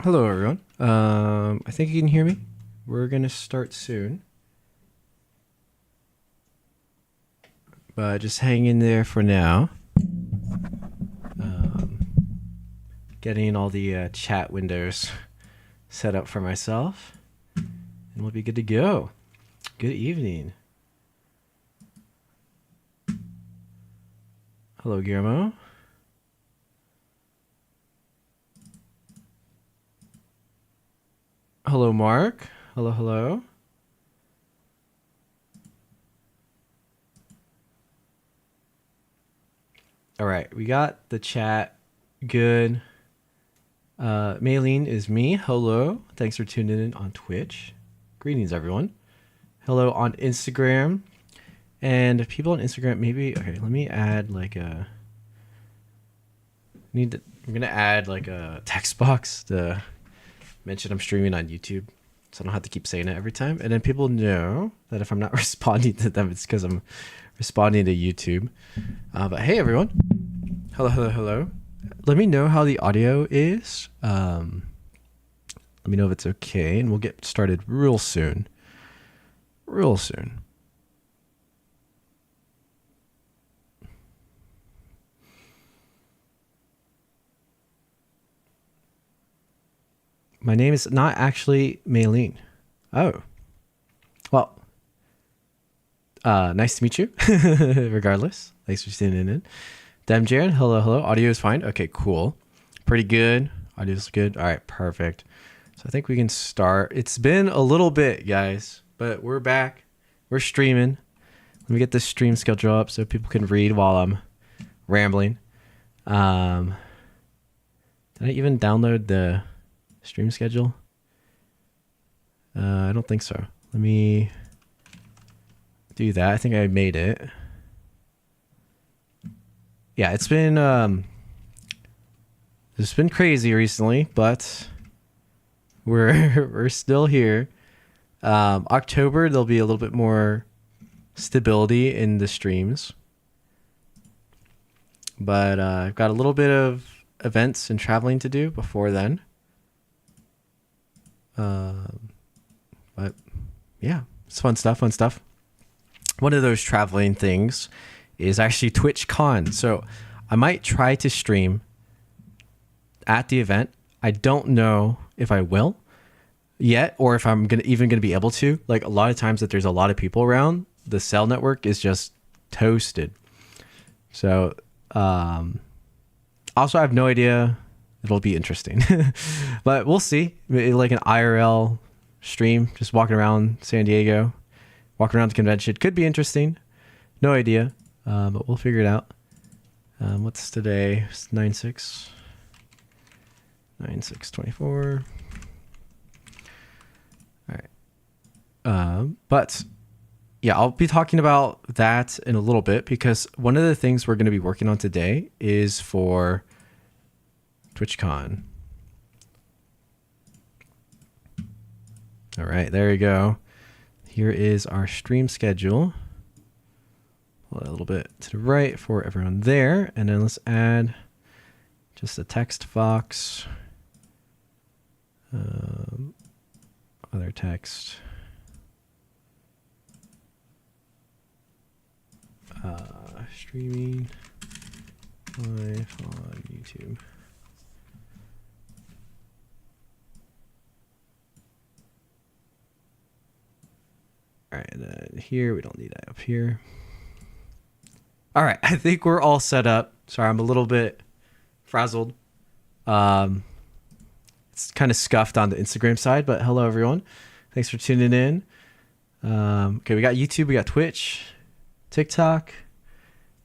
Hello, everyone. I think you can hear me. We're gonna start soon, but just hang in there for now. Getting all the chat windows set up for myself, and we'll be good to go. Good evening. Hello, Guillermo. Hello, Mark. Hello, hello. All right, we got the chat good. Maylene is me. Hello. Thanks for tuning in on Twitch. Greetings, everyone. Hello on Instagram. And people on Instagram, maybe, okay, let me add like a, I'm gonna add like a text box to mention I'm streaming on YouTube, so I don't have to keep saying it every time. And then people know that if I'm not responding to them, it's because I'm responding to YouTube. But hey, everyone. Hello, hello, hello. Let me know how the audio is. Let me know if it's okay, and we'll get started real soon. Real soon. My name is not actually Maylene. Oh. Well. Nice to meet you. Regardless. Thanks for tuning in. Dem Jaren, hello, hello. Audio is fine. Okay, cool. Pretty good. Audio's good. All right, perfect. So I think we can start. It's been a little bit, guys, but we're back. We're streaming. Let me get this stream schedule up so people can read while I'm rambling. Did I even download the stream schedule? I don't think so. Let me do that. I think I made it. Yeah, it's been crazy recently, but we're still here. October there'll be a little bit more stability in the streams, but I've got a little bit of events and traveling to do before then. But yeah, it's fun stuff. One of those traveling things is actually TwitchCon. So I might try to stream at the event. I don't know if I will yet, or if I'm even gonna be able to. Like, a lot of times that there's a lot of people around, the cell network is just toasted. So also I have no idea. It'll be interesting. But we'll see. Like an IRL stream, just walking around San Diego, walking around the convention. Could be interesting. No idea. But we'll figure it out. What's today? It's 9/6. 9/6/24. All right. But yeah, I'll be talking about that in a little bit, because one of the things we're going to be working on today is for TwitchCon. All right, there you go. Here is our stream schedule. A little bit to the right for everyone there, and then let's add just a text box, other text, streaming live on YouTube. All right, and then here we don't need that up here. All right, I think we're all set up. Sorry, I'm a little bit frazzled. It's kind of scuffed on the Instagram side, but hello, everyone. Thanks for tuning in. Okay, we got YouTube, we got Twitch, TikTok,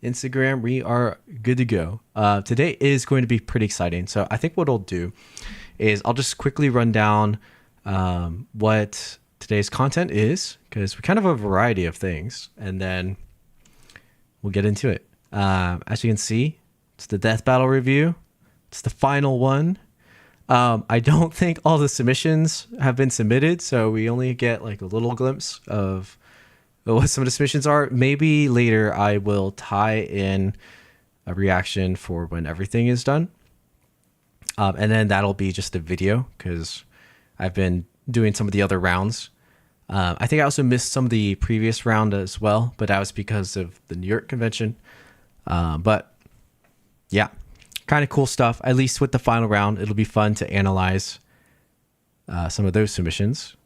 Instagram. We are good to go. Today is going to be pretty exciting. So I think what I'll do is I'll just quickly run down what today's content is, because we kind of have a variety of things, and then we'll get into it. As you can see, it's the Death Battle review. It's the final one. I don't think all the submissions have been submitted, so we only get like a little glimpse of what some of the submissions are. Maybe later I will tie in a reaction for when everything is done. And then that'll be just a video because I've been doing some of the other rounds. I think I also missed some of the previous round as well, but that was because of the New York convention. But yeah, kind of cool stuff. At least with the final round, it'll be fun to analyze some of those submissions.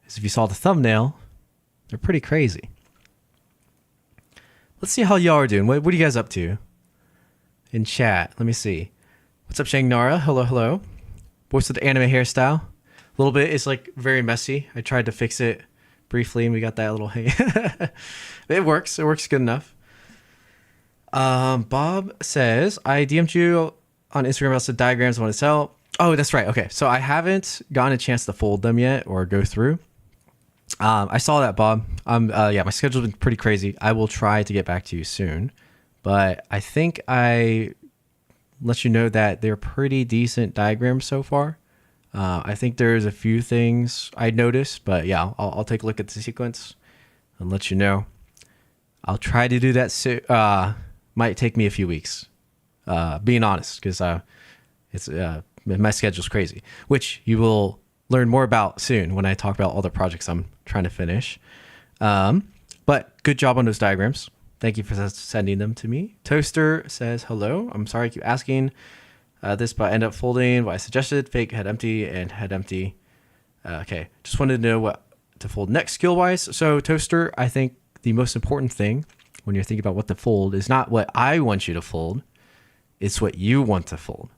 Because if you saw the thumbnail, they're pretty crazy. Let's see how y'all are doing. What are you guys up to in chat? Let me see. What's up, Shang Nara? Hello, hello. What's with the anime hairstyle? A little bit. It's like very messy. I tried to fix it briefly, and we got that little hang. It works. It works good enough. Bob says, I DM'd you on Instagram about some diagrams I want to sell. Oh, that's right. Okay. So I haven't gotten a chance to fold them yet or go through. I saw that, Bob. Yeah, my schedule's been pretty crazy. I will try to get back to you soon, but I think I let you know that they're pretty decent diagrams so far. I think there's a few things I noticed, but yeah, I'll take a look at the sequence and let you know. I'll try to do that soon. Might take me a few weeks, being honest, because it's my schedule's crazy, which you will learn more about soon when I talk about all the projects I'm trying to finish. But good job on those diagrams. Thank you for sending them to me. Toaster says, hello. I'm sorry I keep asking this, but I end up folding what I suggested. Fake head empty and head empty. Okay, just wanted to know what to fold next skill-wise. So Toaster, I think the most important thing when you're thinking about what to fold is not what I want you to fold. It's what you want to fold,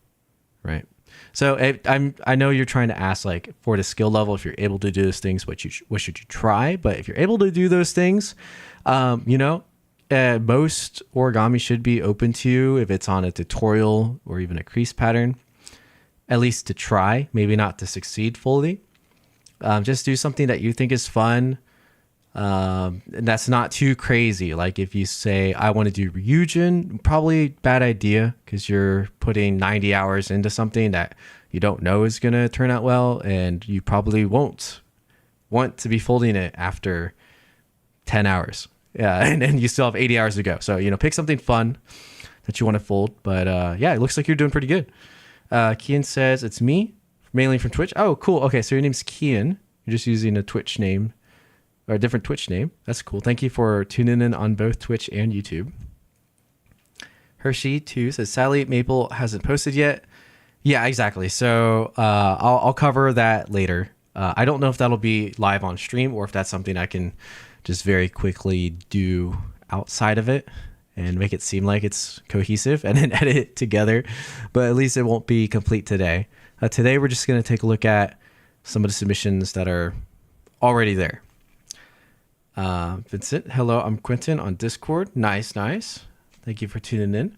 right? So I know you're trying to ask, like, for the skill level, if you're able to do those things, what should you try? But if you're able to do those things, most origami should be open to you if it's on a tutorial or even a crease pattern, at least to try, maybe not to succeed fully. Just do something that you think is fun. And that's not too crazy. Like if you say, I want to do Ryujin, probably bad idea because you're putting 90 hours into something that you don't know is going to turn out well. And you probably won't want to be folding it after 10 hours. Yeah. And then you still have 80 hours to go. So, pick something fun that you want to fold. But yeah, it looks like you're doing pretty good. Kian says, it's me, mainly from Twitch. Oh, cool. Okay. So your name's Kian. You're just using a Twitch name. Or a different Twitch name. That's cool. Thank you for tuning in on both Twitch and YouTube. Hershey 2 says, Sally Maple hasn't posted yet. Yeah, exactly. So I'll cover that later. I don't know if that'll be live on stream or if that's something I can just very quickly do outside of it and make it seem like it's cohesive and then edit it together. But at least it won't be complete today. Today, we're just going to take a look at some of the submissions that are already there. Vincent, hello, I'm Quentin on Discord. Nice. Thank you for tuning in.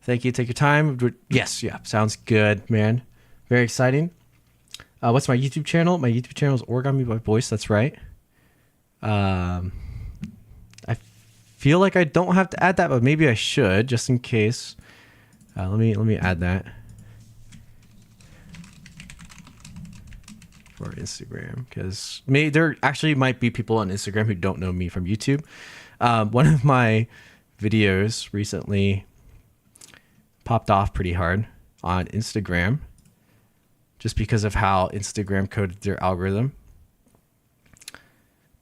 Thank you. Take your time. Yes, yeah, sounds good, man. Very exciting. What's my YouTube channel? My YouTube channel is Origami by Voice. That's right. I feel like I don't have to add that, but maybe I should, just in case. Let me add that. For Instagram, because there actually might be people on Instagram who don't know me from YouTube. One of my videos recently popped off pretty hard on Instagram just because of how Instagram coded their algorithm.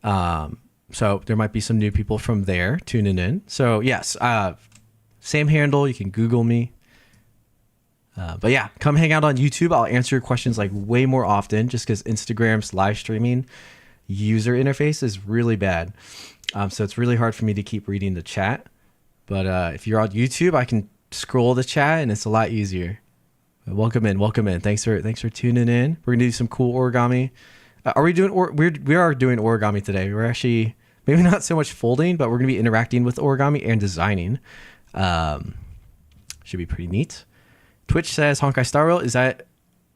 So there might be some new people from there tuning in. So yes, same handle. You can Google me. But yeah, come hang out on YouTube. I'll answer your questions like way more often just because Instagram's live streaming user interface is really bad. So it's really hard for me to keep reading the chat. But if you're on YouTube, I can scroll the chat and it's a lot easier. But welcome in. Thanks for tuning in. We're gonna do some cool origami. We are doing origami today. We're actually maybe not so much folding, but we're gonna be interacting with origami and designing. Should be pretty neat. Twitch says Honkai Star Rail. Is that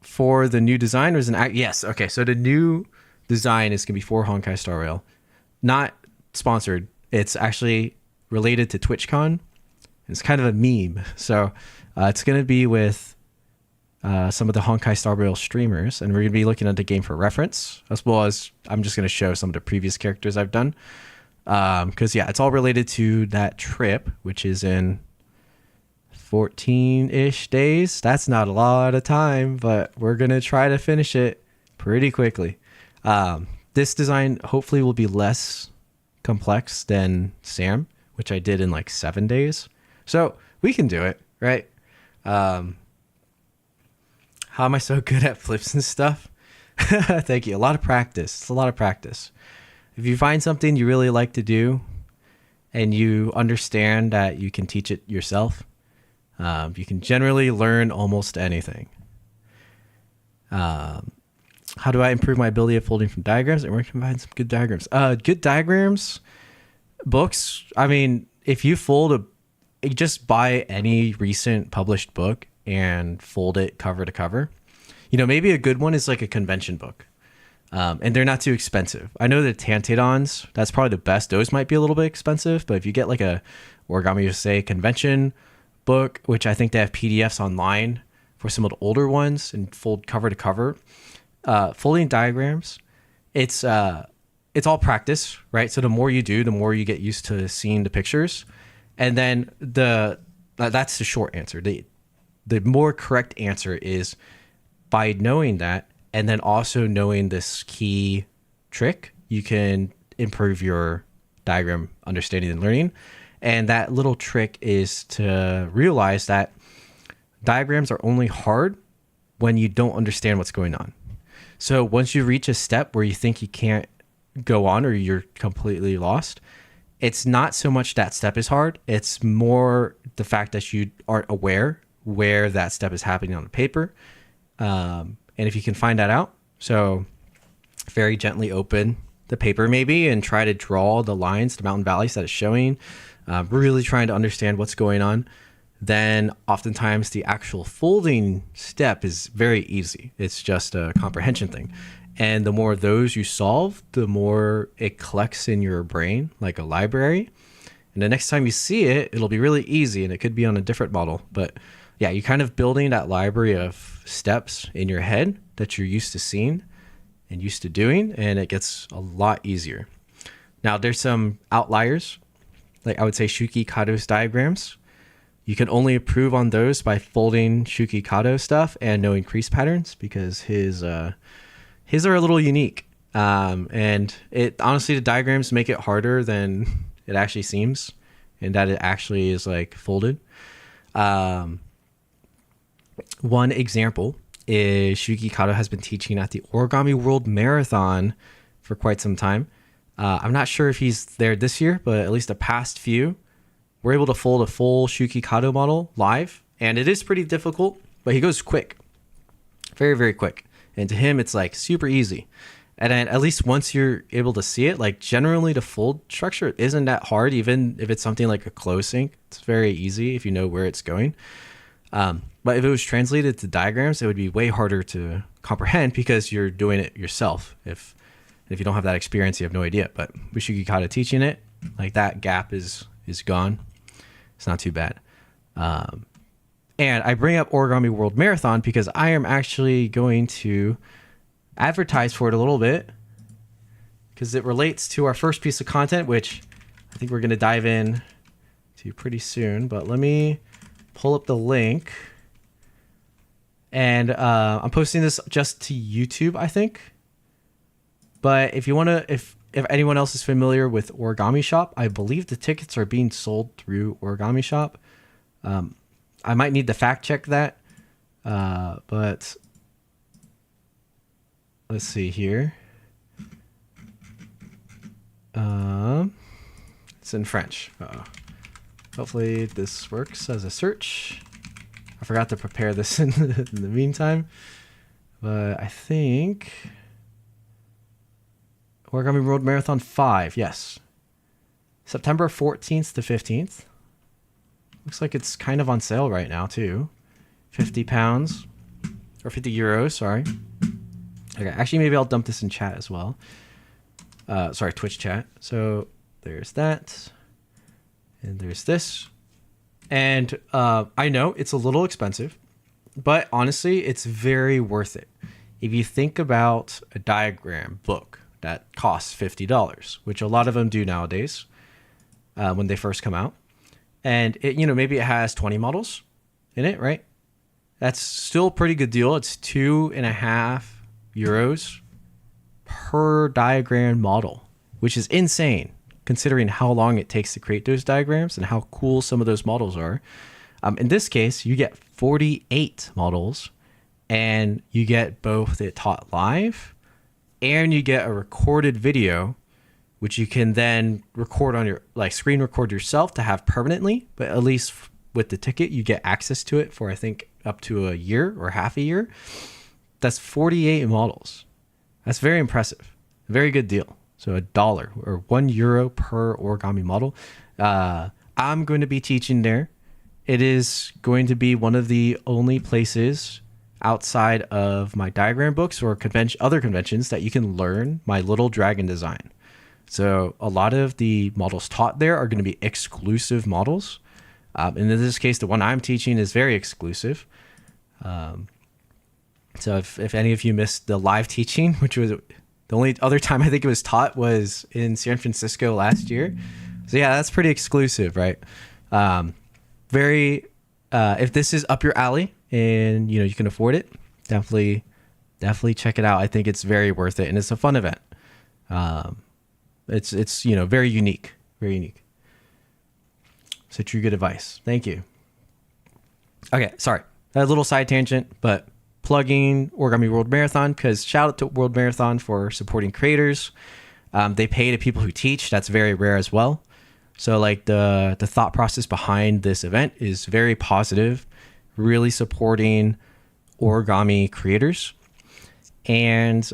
for the new design or is it yes? Okay, so the new design is gonna be for Honkai Star Rail, not sponsored. It's actually related to TwitchCon. It's kind of a meme, so it's gonna be with some of the Honkai Star Rail streamers, and we're gonna be looking at the game for reference, as well as I'm just gonna show some of the previous characters I've done, because yeah, it's all related to that trip, which is in 14-ish days. That's not a lot of time, but we're going to try to finish it pretty quickly. This design hopefully will be less complex than Sam, which I did in like 7 days. So we can do it, right? How am I so good at flips and stuff? Thank you. A lot of practice. It's a lot of practice. If you find something you really like to do and you understand that you can teach it yourself, you can generally learn almost anything. How do I improve my ability of folding from diagrams? And where can I find some good diagrams? Good diagrams, books. I mean, if you just buy any recent published book and fold it cover to cover. Maybe a good one is like a convention book. And they're not too expensive. I know the Tantadons, that's probably the best. Those might be a little bit expensive, but if you get like a Origami USA convention book, which I think they have PDFs online for some of the older ones and fold cover to cover, folding diagrams, it's all practice, right? So the more you do, the more you get used to seeing the pictures. And then that's the short answer. The more correct answer is by knowing that, and then also knowing this key trick, you can improve your diagram understanding and learning. And that little trick is to realize that diagrams are only hard when you don't understand what's going on. So once you reach a step where you think you can't go on or you're completely lost, it's not so much that step is hard. It's more the fact that you aren't aware where that step is happening on the paper. And if you can find that out, so very gently open the paper maybe and try to draw the lines, the mountain valleys that it's showing, really trying to understand what's going on, then oftentimes the actual folding step is very easy. It's just a comprehension thing. And the more of those you solve, the more it collects in your brain like a library. And the next time you see it, it'll be really easy, and it could be on a different model. But yeah, you're kind of building that library of steps in your head that you're used to seeing and used to doing, and it gets a lot easier. Now, there's some outliers, like I would say Shuki Kato's diagrams. You can only improve on those by folding Shuki Kato stuff and knowing crease patterns, because his are a little unique. And it honestly, the diagrams make it harder than it actually seems, and that it actually is like folded. One example is Shuki Kato has been teaching at the Origami World Marathon for quite some time. I'm not sure if he's there this year, but at least the past few, we're able to fold a full Shuki Kato model live, and it is pretty difficult, but he goes quick, very, very quick. And to him, it's like super easy. And then at least once you're able to see it, like generally the fold structure isn't that hard, even if it's something like a close sync. It's very easy if you know where it's going. But if it was translated to diagrams, it would be way harder to comprehend because you're doing it yourself. If you don't have that experience, you have no idea. But with Shuki Kato teaching it, like that gap is gone. It's not too bad. And I bring up Origami World Marathon because I am actually going to advertise for it a little bit, because it relates to our first piece of content, which I think we're going to dive in to pretty soon. But let me pull up the link. And I'm posting this just to YouTube, I think. But if you want to, if anyone else is familiar with Origami Shop, I believe the tickets are being sold through Origami Shop. I might need to fact check that. But let's see here. It's in French. Hopefully this works as a search. I forgot to prepare this in the meantime, but I think Origami World Marathon 5, yes. September 14th to 15th. Looks like it's kind of on sale right now too. 50 pounds or 50 euros, sorry. Okay, actually maybe I'll dump this in chat as well. Sorry, Twitch chat. So there's that. And there's this. And I know it's a little expensive, but honestly, it's very worth it. If you think about a diagram book that costs $50, which a lot of them do nowadays when they first come out, and it, maybe it has 20 models, in it, right? That's still a pretty good deal. It's €2.50 per diagram model, which is insane considering how long it takes to create those diagrams and how cool some of those models are. In this case, you get 48 models, and you get both it taught live and you get a recorded video, which you can then record on your screen record yourself to have permanently, but at least with the ticket, you get access to it for, I think, up to a year or half a year. That's 48 models. That's very impressive. Very good deal. So $1 or €1 per origami model. I'm going to be teaching there. It is going to be one of the only places outside of my diagram books or other conventions that you can learn my little dragon design. So a lot of the models taught there are going to be exclusive models. And in this case, the one I'm teaching is very exclusive. So if any of you missed the live teaching, which was the only other time I think it was taught was in San Francisco last year. So yeah, that's pretty exclusive, right? If this is up your alley and you can afford it, definitely check it out. I think it's very worth it, and it's a fun event. It's very unique. So true good advice. Thank you. Okay, sorry. A little side tangent, but plugging Origami World Marathon, because shout out to World Marathon for supporting creators. They pay to people who teach. That's very rare as well. So the thought process behind this event is very positive, really supporting origami creators. And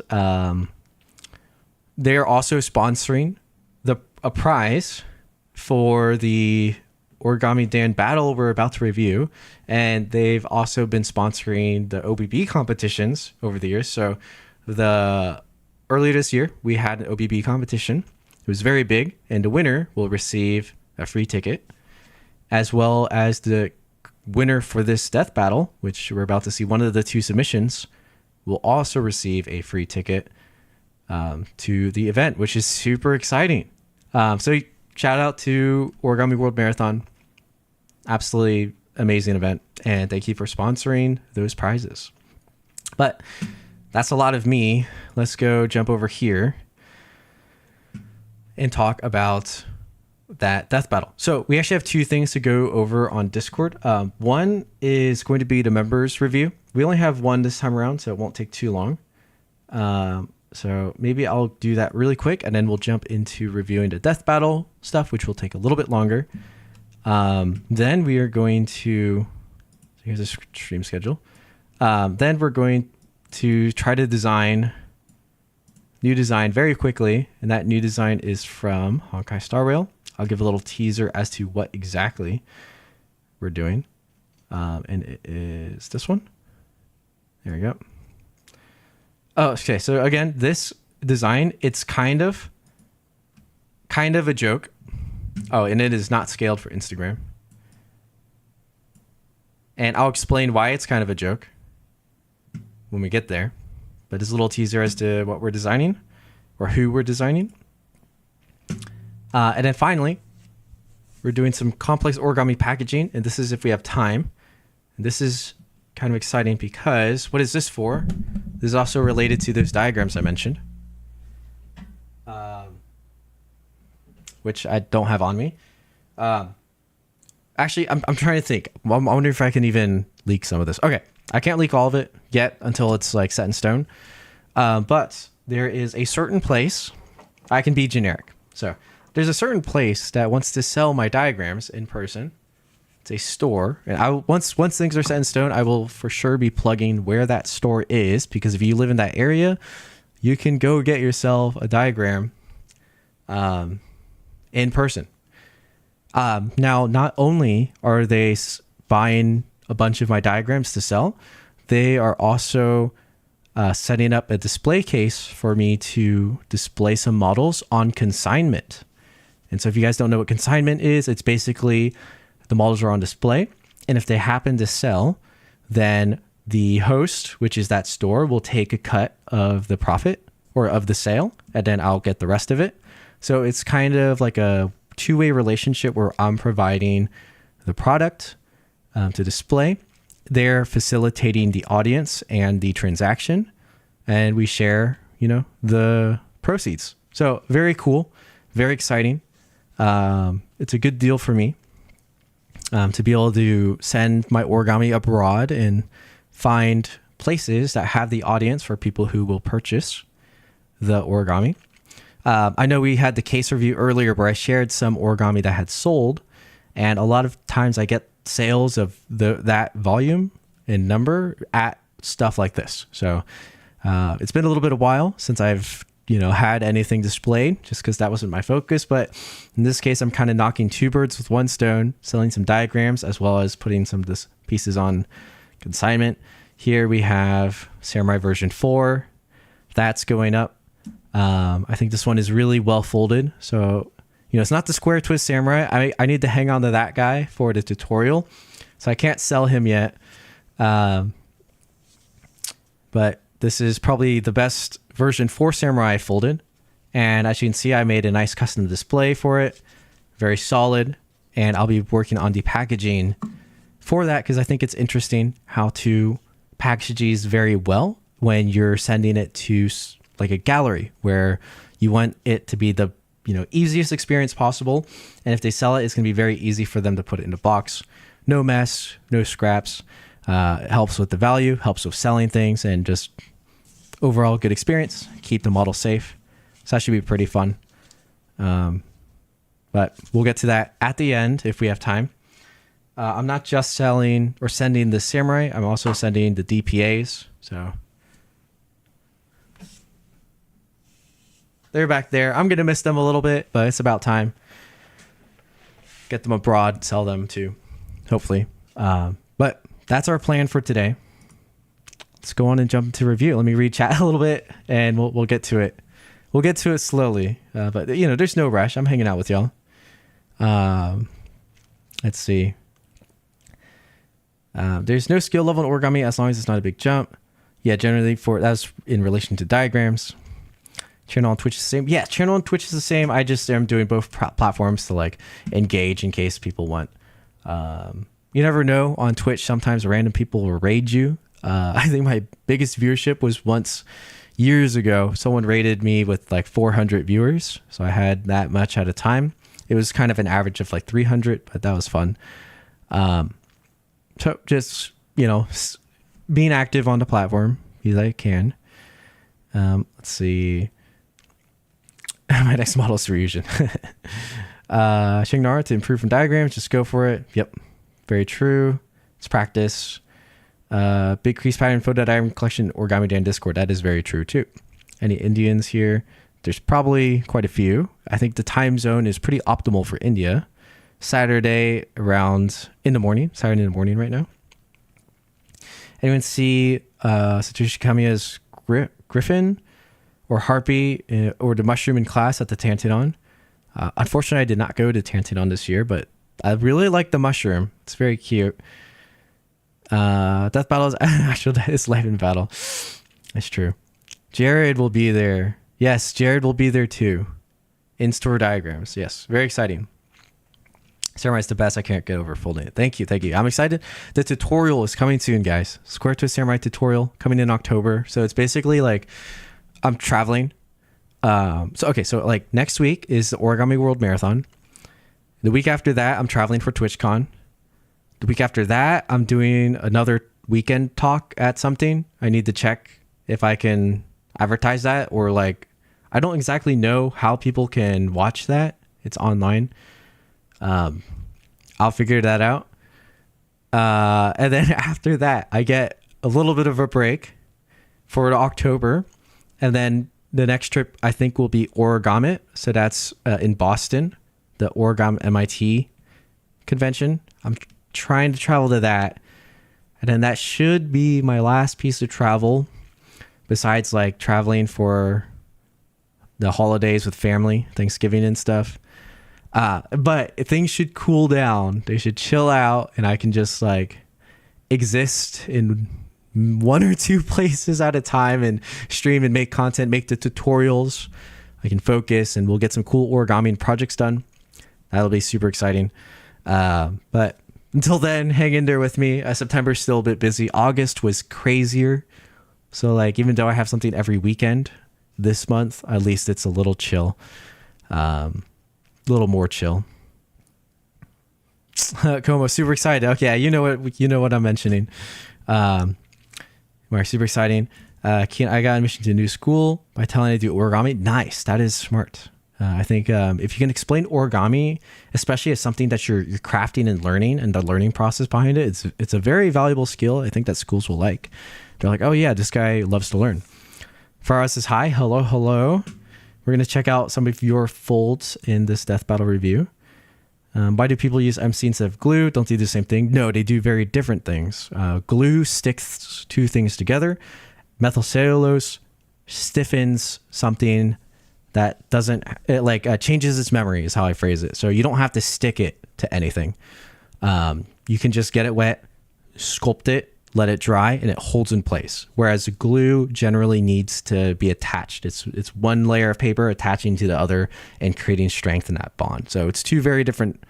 they're also sponsoring a prize for the Origami Dan battle we're about to review. And they've also been sponsoring the OBB competitions over the years. So earlier this year, we had an OBB competition. It was very big, and the winner will receive a free ticket, as well as the winner for this death battle, which we're about to see one of the two submissions, will also receive a free ticket to the event, which is super exciting. So shout out to Origami World Marathon. Absolutely amazing event, and thank you for sponsoring those prizes. But that's a lot of me. Let's go jump over here and talk about that death battle. So we actually have two things to go over on Discord. One is going to be the members review. We only have one this time around, so it won't take too long. So maybe I'll do that really quick, and then we'll jump into reviewing the death battle stuff, which will take a little bit longer. Then we are going to, here's a stream schedule. Then we're going to try to design new design very quickly, and that new design is from Honkai Star Rail. I'll give a little teaser as to what exactly we're doing, and it is this one. There we go. Oh, okay. So again, this design, it's kind of a joke. Oh, and it is not scaled for Instagram. And I'll explain why it's kind of a joke when we get there. But it's a little teaser as to what we're designing or who we're designing. And then finally, we're doing some complex origami packaging. And this is if we have time. And this is kind of exciting because what is this for? This is also related to those diagrams I mentioned, which I don't have on me. Actually, I'm trying to think. I'm wondering if I can even leak some of this. Okay, I can't leak all of it yet until it's like set in stone. But there is a certain place. I can be generic. So there's a certain place that wants to sell my diagrams in person. It's a store, and once things are set in stone, I will for sure be plugging where that store is, because if you live in that area, you can go get yourself a diagram in person. Now, not only are they buying a bunch of my diagrams to sell, they are also setting up a display case for me to display some models on consignment. And so if you guys don't know what consignment is, it's basically the models are on display, and if they happen to sell, then the host, which is that store, will take a cut of the profit or of the sale, and then I'll get the rest of it. So it's kind of like a two-way relationship where I'm providing the product to display, there facilitating the audience and the transaction, and we share, the proceeds. So very cool, very exciting. It's a good deal for me to be able to send my origami abroad and find places that have the audience for people who will purchase the origami. I know we had the case review earlier where I shared some origami that had sold, and a lot of times I get sales of that volume and number at stuff like this. So it's been a little bit of while since I've had anything displayed, just because that wasn't my focus. But in this case, I'm kind of knocking two birds with one stone, selling some diagrams as well as putting some of this pieces on consignment. Here we have Samurai version 4. That's going up. I think this one is really well folded. So, it's not the square twist Samurai. I need to hang on to that guy for the tutorial. So I can't sell him yet. But this is probably the best version 4 Samurai folded. And as you can see, I made a nice custom display for it. Very solid. And I'll be working on the packaging for that because I think it's interesting how to package these very well when you're sending it to like a gallery where you want it to be the easiest experience possible. And if they sell it, it's going to be very easy for them to put it in a box. No mess, no scraps. It helps with the value, helps with selling things, and just overall good experience. Keep the model safe. So that should be pretty fun. But we'll get to that at the end if we have time. I'm not just selling or sending the Samurai. I'm also sending the DPAs. So they're back there. I'm going to miss them a little bit, but it's about time. Get them abroad, sell them too, hopefully. But that's our plan for today. Let's go on and jump into review. Let me read chat a little bit and we'll get to it. We'll get to it slowly, but there's no rush. I'm hanging out with y'all. Let's see. There's no skill level in origami as long as it's not a big jump. Yeah, generally that's in relation to diagrams. Channel on Twitch is the same. Yeah, channel on Twitch is the same. I just am doing both platforms to like engage in case people want. You never know on Twitch. Sometimes random people will raid you. I think my biggest viewership was once years ago. Someone raided me with like 400 viewers. So I had that much at a time. It was kind of an average of like 300, but that was fun. So just, being active on the platform as I can. Let's see. My next model is Ryujin. Shingnara to improve from diagrams. Just go for it. Yep. Very true. It's practice. Big Crease pattern photo diagram collection Origami Dan Discord. That is very true too. Any Indians here? There's probably quite a few. I think the time zone is pretty optimal for India. Saturday in the morning right now. Anyone see Satoshi Kamiya's Griffin or Harpy or the mushroom in class at the Tantedon? Unfortunately, I did not go to Tantedon this year, but I really like the mushroom. It's very cute. Death Battle is actually it's life in battle. That's true. Jared will be there. Yes, Jared will be there too. In-store diagrams. Yes, very exciting. Samurai's the best. I can't get over folding it. Thank you. I'm excited. The tutorial is coming soon, guys. Square Twist Samurai tutorial coming in October. So it's basically like I'm traveling. So like next week is the Origami World Marathon. The week after that, I'm traveling for TwitchCon. The week after that, I'm doing another weekend talk at something. I need to check if I can advertise that or like, I don't exactly know how people can watch that. It's online. I'll figure that out. And then after that, I get a little bit of a break for October. And then the next trip I think will be Origami. So that's in Boston, the Origami MIT convention. I'm trying to travel to that. And then that should be my last piece of travel besides like traveling for the holidays with family, Thanksgiving and stuff. But things should cool down. They should chill out and I can just like exist in one or two places at a time and stream and make content, make the tutorials. I can focus and we'll get some cool origami and projects done. That'll be super exciting. But Until then, hang in there with me. September's still a bit busy. August was crazier. So like, even though I have something every weekend this month, at least it's a little chill. A little more chill. Como, super excited. Okay, you know what I'm mentioning. Super exciting. I got admission to a new school by telling I do origami. Nice. That is smart. I think if you can explain origami, especially as something that you're crafting and learning, and the learning process behind it, it's a very valuable skill. I think that schools will like. They're like, oh yeah, this guy loves to learn. Faraz says hi, hello. We're gonna check out some of your folds in this death battle review. Why do people use MC instead of glue? Don't they do the same thing? No, they do very different things. Glue sticks two things together. Methylcellulose stiffens something that doesn't, changes its memory is how I phrase it. So you don't have to stick it to anything. You can just get it wet, sculpt it, let it dry, and it holds in place. Whereas glue generally needs to be attached. It's one layer of paper attaching to the other and creating strength in that bond. So it's two very different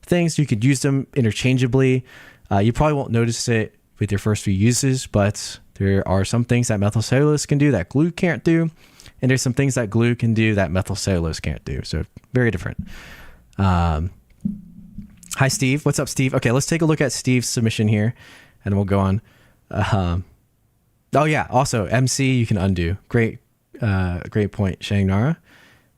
things. You could use them interchangeably. You probably won't notice it with your first few uses, but there are some things that methylcellulose can do that glue can't do. And there's some things that glue can do that methylcellulose can't do. So very different. Hi, Steve. What's up, Steve? Okay, let's take a look at Steve's submission here, and we'll go on. Oh yeah, also MC you can undo. Great point, Shangnara.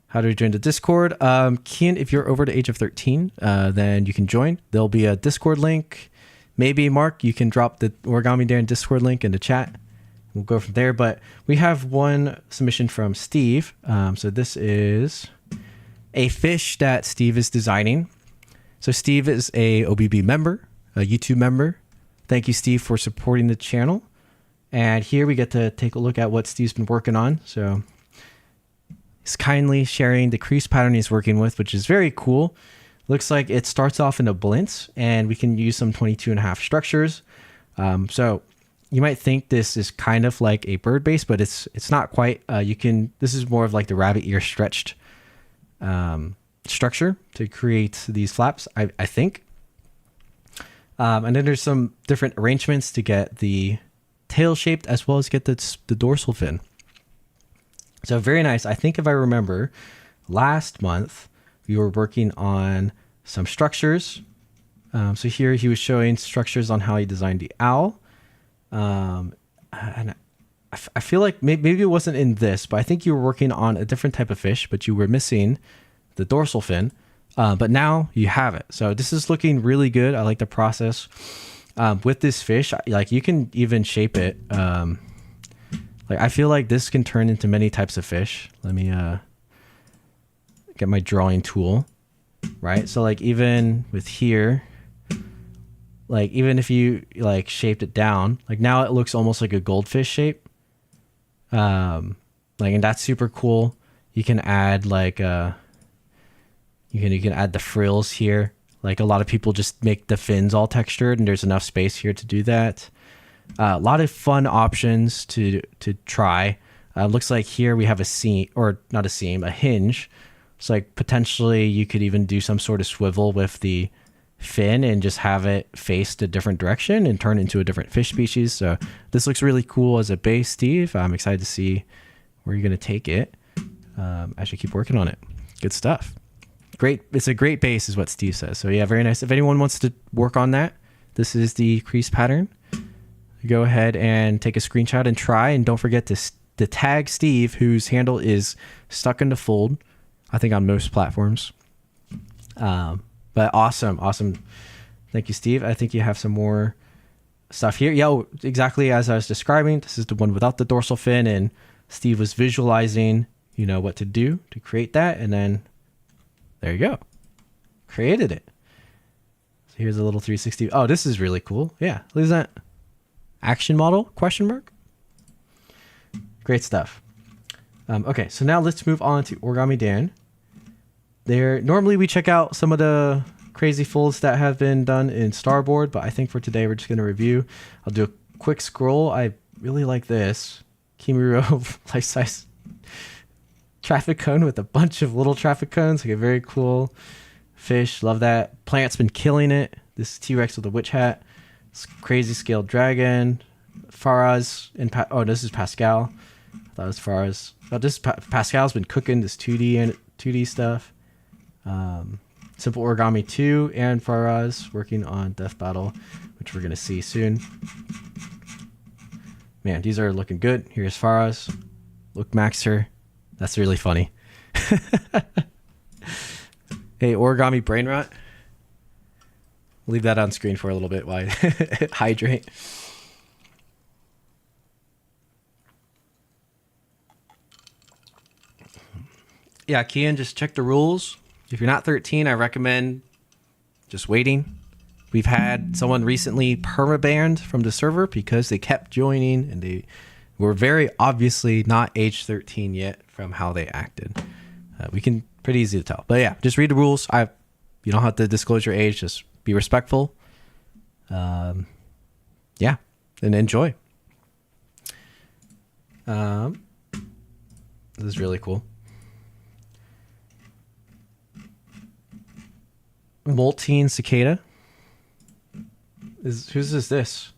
How do we join the Discord? Kian, if you're over the age of 13, then you can join. There'll be a Discord link. Maybe Mark, you can drop the Origami Darren Discord link in the chat. We'll go from there. But we have one submission from Steve. So this is a fish that Steve is designing. So Steve is a OBB member, a YouTube member. Thank you, Steve, for supporting the channel. And here we get to take a look at what Steve's been working on. So he's kindly sharing the crease pattern he's working with, which is very cool. Looks like it starts off in a blintz, and we can use some 22.5 structures. So you might think this is kind of like a bird base, but it's not quite. This is more of like the rabbit ear stretched structure to create these flaps, I think. And then there's some different arrangements to get the tail shaped as well as get the dorsal fin. So very nice. I think if I remember, last month we were working on some structures. So here he was showing structures on how he designed the owl. And I feel like maybe it wasn't in this, but I think you were working on a different type of fish, but you were missing the dorsal fin. But now you have it. So this is looking really good. I like the process. With this fish, like you can even shape it. Like I feel like this can turn into many types of fish. Let me get my drawing tool, right? So like even with here, like even if you like shaped it down, like now it looks almost like a goldfish shape. And that's super cool. You can add like you can add the frills here. Like a lot of people just make the fins all textured, and there's enough space here to do that. A lot of fun options to try. Looks like here we have a seam, or not a seam, a hinge. It's like potentially you could even do some sort of swivel with the fin and just have it faced a different direction and turn into a different fish species. So this looks really cool as a base, Steve. I'm excited to see where you're going to take it as you keep working on it. Good stuff. Great. It's a great base is what Steve says. So yeah, very nice. If anyone wants to work on that, this is the crease pattern. Go ahead and take a screenshot and try, and don't forget to tag Steve, whose handle is stuck in the fold, I think on most platforms. But awesome. Thank you, Steve. I think you have some more stuff here. Yeah, exactly as I was describing. This is the one without the dorsal fin, and Steve was visualizing, what to do to create that, and then there you go. Created it. So here's a little 360. Oh, this is really cool. Yeah, look at that. Action model, ? Great stuff. Okay, so now let's move on to Origami Dan. Normally we check out some of the crazy folds that have been done in Starboard, but I think for today we're just going to review. I'll do a quick scroll. I really like this. Kimuro life-size traffic cone with a bunch of little traffic cones. Like a very cool fish. Love that. Plant's been killing it. This is T-Rex with a witch hat. It's crazy scaled dragon. Faraz and this is Pascal. I thought it was Faraz. Oh, this Pascal's been cooking this 2D and 2D stuff. Simple Origami 2 and Faraz working on Death Battle, which we're gonna see soon. Man, these are looking good. Here's Faraz. Look, Maxter. That's really funny. Hey, Origami Brain Rot. Leave that on screen for a little bit while I hydrate. Yeah, Kian, just check the rules. If you're not 13, I recommend just waiting. We've had someone recently permabanned from the server because they kept joining and they were very obviously not age 13 yet from how they acted. We can pretty easy to tell. But yeah, just read the rules. You don't have to disclose your age. Just be respectful. Yeah, and enjoy. This is really cool. Moltene Cicada. Whose is this?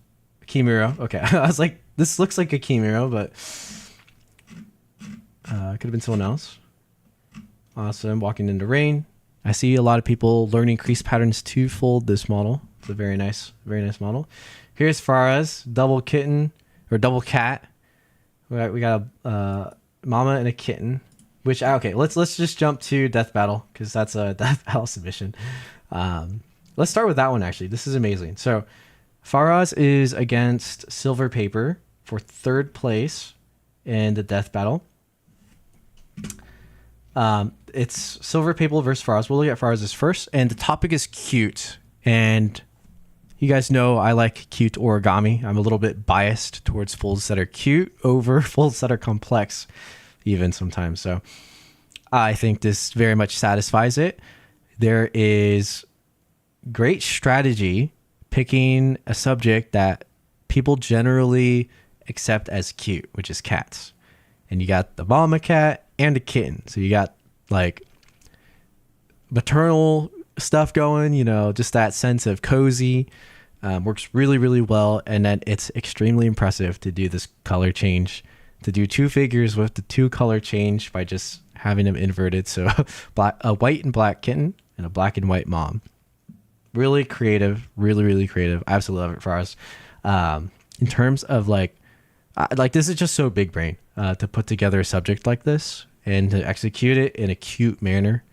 Kimiro. Okay. I was like, this looks like a Kimiro, but it could have been someone else. Awesome. Walking into rain. I see a lot of people learning crease patterns to fold this model. It's a very nice model. Here's Faraz, double kitten or double cat. We got a mama and a kitten. Which okay, let's just jump to Death Battle because that's a Death Battle submission. Let's start with that one actually. This is amazing. So Faraz is against Silver Paper for 3rd place in the Death Battle. It's Silver Paper versus Faraz. We'll look at Faraz's first, and the topic is cute. And you guys know I like cute origami. I'm a little bit biased towards folds that are cute over folds that are complex, even sometimes. So I think this very much satisfies it. There is great strategy picking a subject that people generally accept as cute, which is cats. And you got the mama cat and a kitten. So you got like maternal stuff going, just that sense of cozy. Works really, really well. And then it's extremely impressive to do this color change, to do 2 figures with the 2 color change by just having them inverted. So a white and black kitten and a black and white mom. Really creative, really, really creative. I absolutely love it for us. In terms of like this is just so big brain to put together a subject like this and to execute it in a cute manner.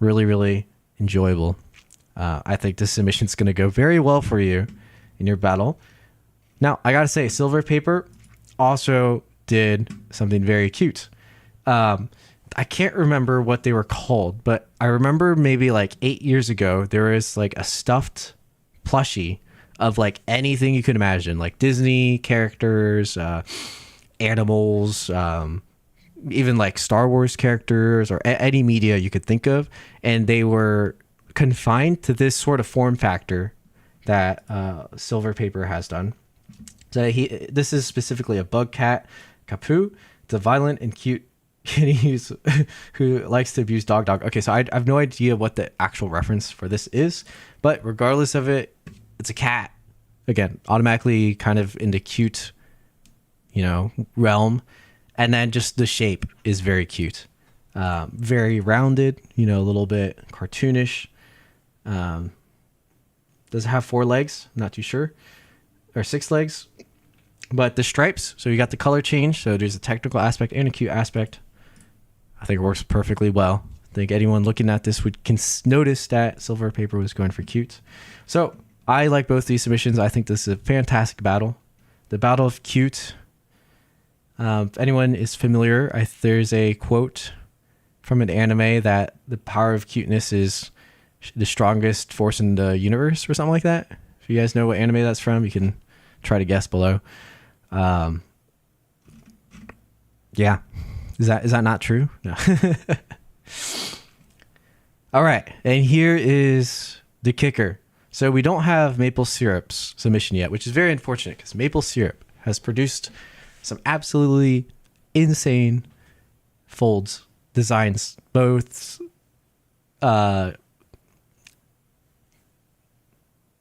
Really, really enjoyable. I think this submission is going to go very well for you in your battle. Now, I got to say, Silver Paper also did something very cute. I can't remember what they were called, but I remember maybe like 8 years ago, there was like a stuffed plushie of like anything you could imagine, like Disney characters, animals, even like Star Wars characters or any media you could think of. And they were confined to this sort of form factor that Silver Paper has done. So this is specifically a bug cat, Kapu. It's a violent and cute kitty who likes to abuse dog. Okay, so I have no idea what the actual reference for this is, but regardless of it, it's a cat. Again, automatically kind of into cute, realm. And then just the shape is very cute. Very rounded, a little bit cartoonish. Does it have 4 legs? I'm not too sure. Or 6 legs. But the stripes, so you got the color change. So there's a technical aspect and a cute aspect. I think it works perfectly well. I think anyone looking at this can notice that Silver Paper was going for cute. So I like both these submissions. I think this is a fantastic battle. The Battle of Cute. If anyone is familiar, there's a quote from an anime that the power of cuteness is the strongest force in the universe or something like that. If you guys know what anime that's from, you can try to guess below. Yeah. Is that not true? No. All right. And here is the kicker. So we don't have Maple Syrup's submission yet, which is very unfortunate because Maple Syrup has produced some absolutely insane folds, designs, both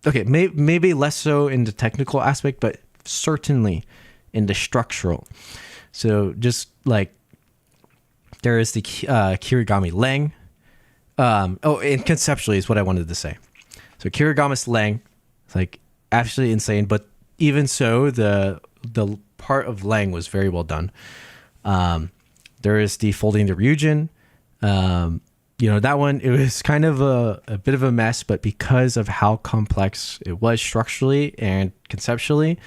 okay, maybe less so in the technical aspect, but certainly in the structural. So just like there is the Kirigami Leng. And conceptually is what I wanted to say. So Kirigami's Leng, it's like absolutely insane, but even so, the part of Leng was very well done. There is the folding the Ryujin. That one, it was kind of a bit of a mess, but because of how complex it was structurally and conceptually,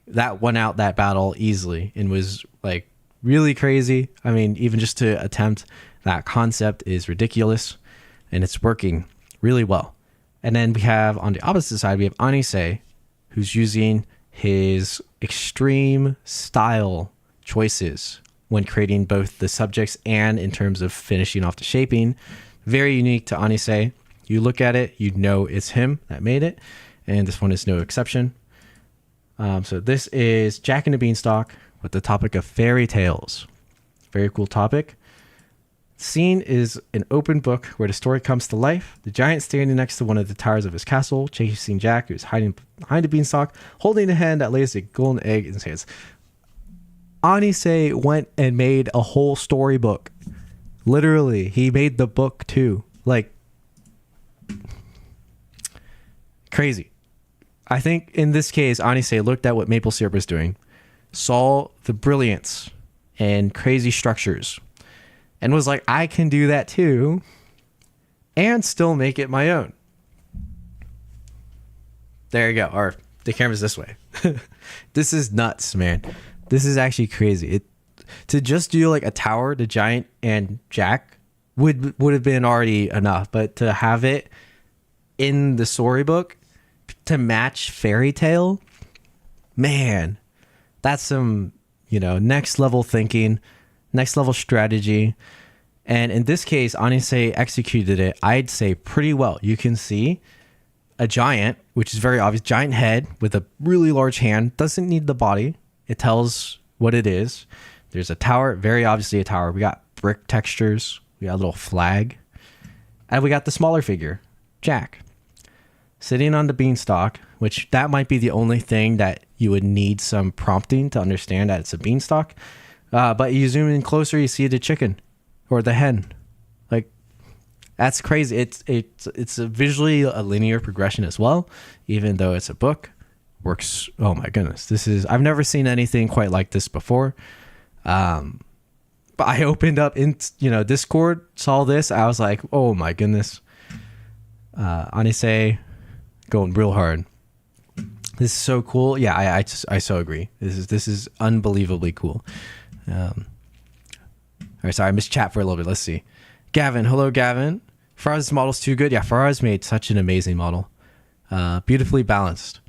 that won out that battle easily and was like really crazy. I mean, even just to attempt that concept is ridiculous, and it's working really well. And then we have on the opposite side, we have Anise, who's using his extreme style choices when creating both the subjects and in terms of finishing off the shaping. Very unique to Anise. You look at it, you know it's him that made it, and this one is no exception. So this is Jack and the Beanstalk with the topic of fairy tales. Very cool topic. Scene is an open book where the story comes to life. The giant standing next to one of the towers of his castle, chasing Jack, who's hiding behind a beanstalk, holding a hen that lays a golden egg in his hands. Anise went and made a whole storybook. Literally, he made the book too. Like, crazy. I think in this case, Anise looked at what maple syrup was doing, saw the brilliance and crazy structures, and was like, I can do that too and still make it my own. There you go. Or the camera's this way. This is nuts, man. This is actually crazy. To just do like a tower, the giant and Jack would have been already enough, but to have it in the storybook to match fairy tale, man, that's some, next level thinking, next level strategy. And in this case, Anise executed it, I'd say, pretty well. You can see a giant, which is very obvious, giant head with a really large hand, doesn't need the body. It tells what it is. There's a tower, very obviously a tower. We got brick textures. We got a little flag. And we got the smaller figure, Jack, sitting on the beanstalk, which that might be the only thing that you would need some prompting to understand that it's a beanstalk. But you zoom in closer, you see the chicken or the hen. Like, that's crazy. It's visually a linear progression as well, even though it's a book. Works. Oh my goodness. I've never seen anything quite like this before. But I opened up in, Discord, saw this. I was like, oh my goodness. Anise going real hard. This is so cool. Yeah, I so agree. This is unbelievably cool. All right, sorry, I missed chat for a little bit. Let's see. Gavin, hello, Gavin. Faraz's model's too good. Yeah, Faraz made such an amazing model. Beautifully balanced.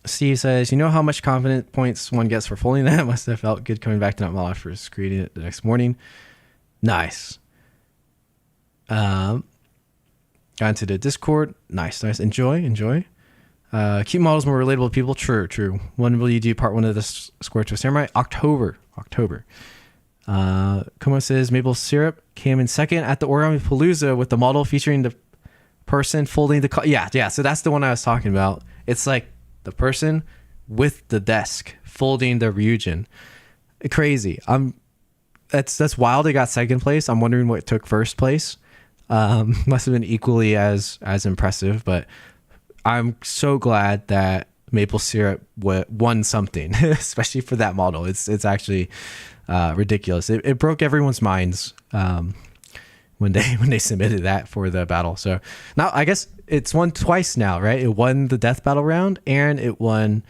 Steve says, you know how much confidence points one gets for folding that? Must have felt good coming back to that model after creating it the next morning. Nice. Got into the Discord. Nice. Enjoy. Keep models more relatable to people. True. When will you do part 1 of this Square to a Samurai? October. Como says, maple syrup came in second at the Origami Palooza with the model featuring the person folding the... Yeah. So that's the one I was talking about. It's like the person with the desk folding the Ryujin. Crazy. That's wild. It got second place. I'm wondering what took first place. Must have been equally as impressive, but I'm so glad that maple syrup won something, especially for that model. It's actually ridiculous. It broke everyone's minds when they submitted that for the battle. So now I guess it's won twice now, right? It won the death battle round and it won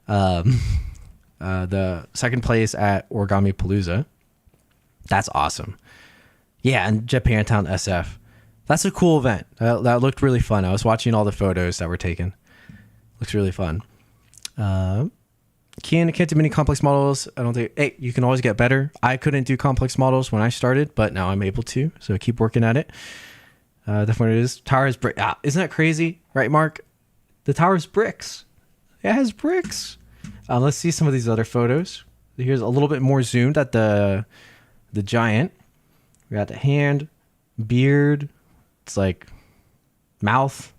the second place at Origami Palooza. That's awesome. Yeah, and Japantown SF. That's a cool event. That looked really fun. I was watching all the photos that were taken. Looks really fun. Can't do many complex models. I don't think... Hey, you can always get better. I couldn't do complex models when I started, but now I'm able to. So keep working at it. Definitely it is. Tower is brick. Isn't that crazy? Right, Mark? The tower is bricks. It has bricks. Let's see some of these other photos. Here's a little bit more zoomed at the giant. We got the hand, beard. It's like mouth.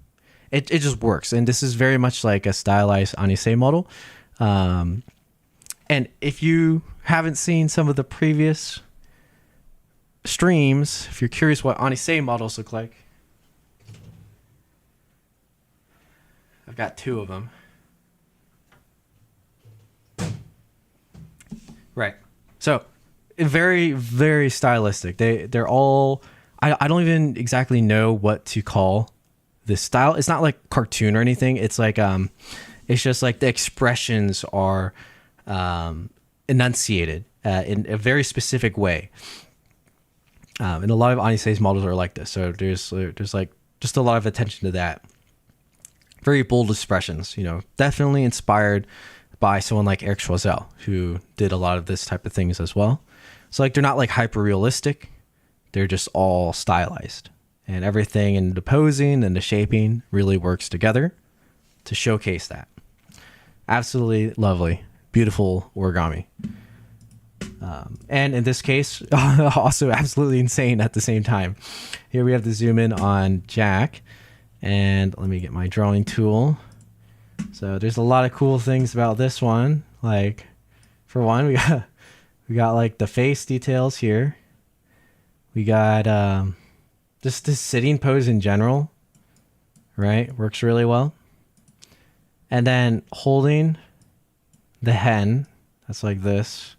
it just works. And this is very much like a stylized Anise model. And if you haven't seen some of the previous streams, if you're curious what Anise models look like, I've got two of them. Right. So very, very stylistic. They're all, I don't even exactly know what to call this style. It's not like cartoon or anything. It's like, it's just like the expressions are enunciated in a very specific way. And a lot of Anise's models are like this. So there's like just a lot of attention to that. Very bold expressions, you know, definitely inspired by someone like Eric Schwazel, who did a lot of this type of things as well. So like, they're not like hyper realistic. They're just all stylized, and everything in the posing and the shaping really works together to showcase that. Absolutely lovely, beautiful origami. And in this case, also absolutely insane at the same time. Here we have to zoom in on Jack, and let me get my drawing tool. So there's a lot of cool things about this one. Like, for one, we got like the face details here. We got just this sitting pose in general, right? Works really well. And then holding the hen, that's like this.